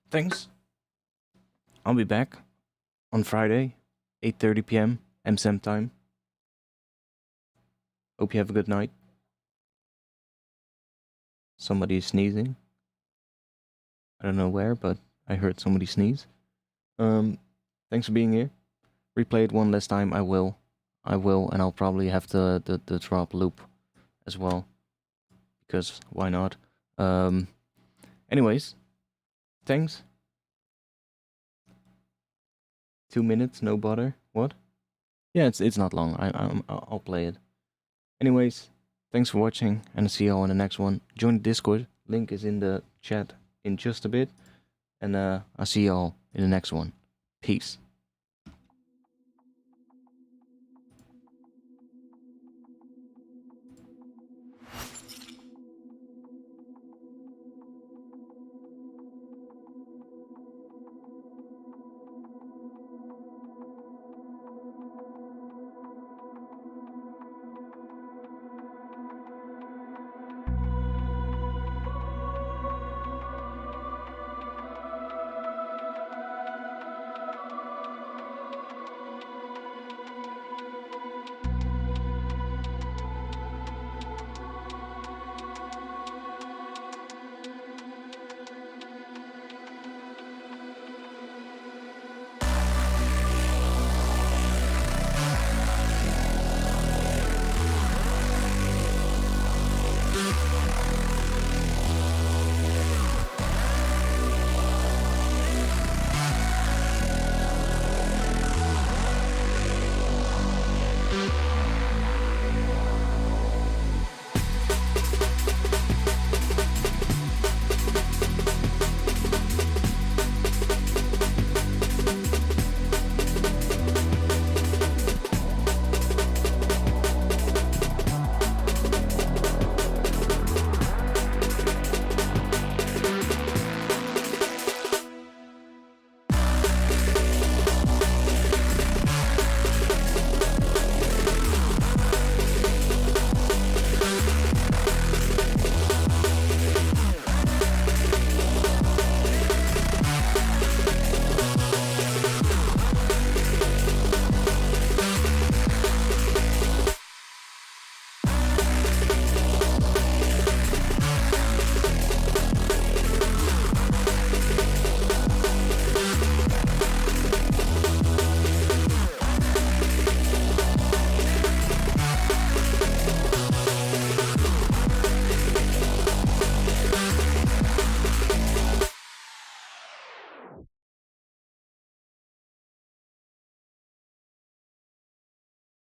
thanks. I'll be back on Friday, 8:30 p.m. MSM time. Hope you have a good night. Somebody is sneezing. I don't know where, but I heard somebody sneeze. Thanks for being here. Replay it one last time. I will, and I'll probably have the drop loop as well, because why not? Anyways, thanks. 2 minutes, no bother. What? Yeah, it's not long. I'll play it. Anyways, thanks for watching, and I'll see you all in the next one. Join the Discord. Link is in the chat in just a bit. And I'll see you all in the next one. Peace.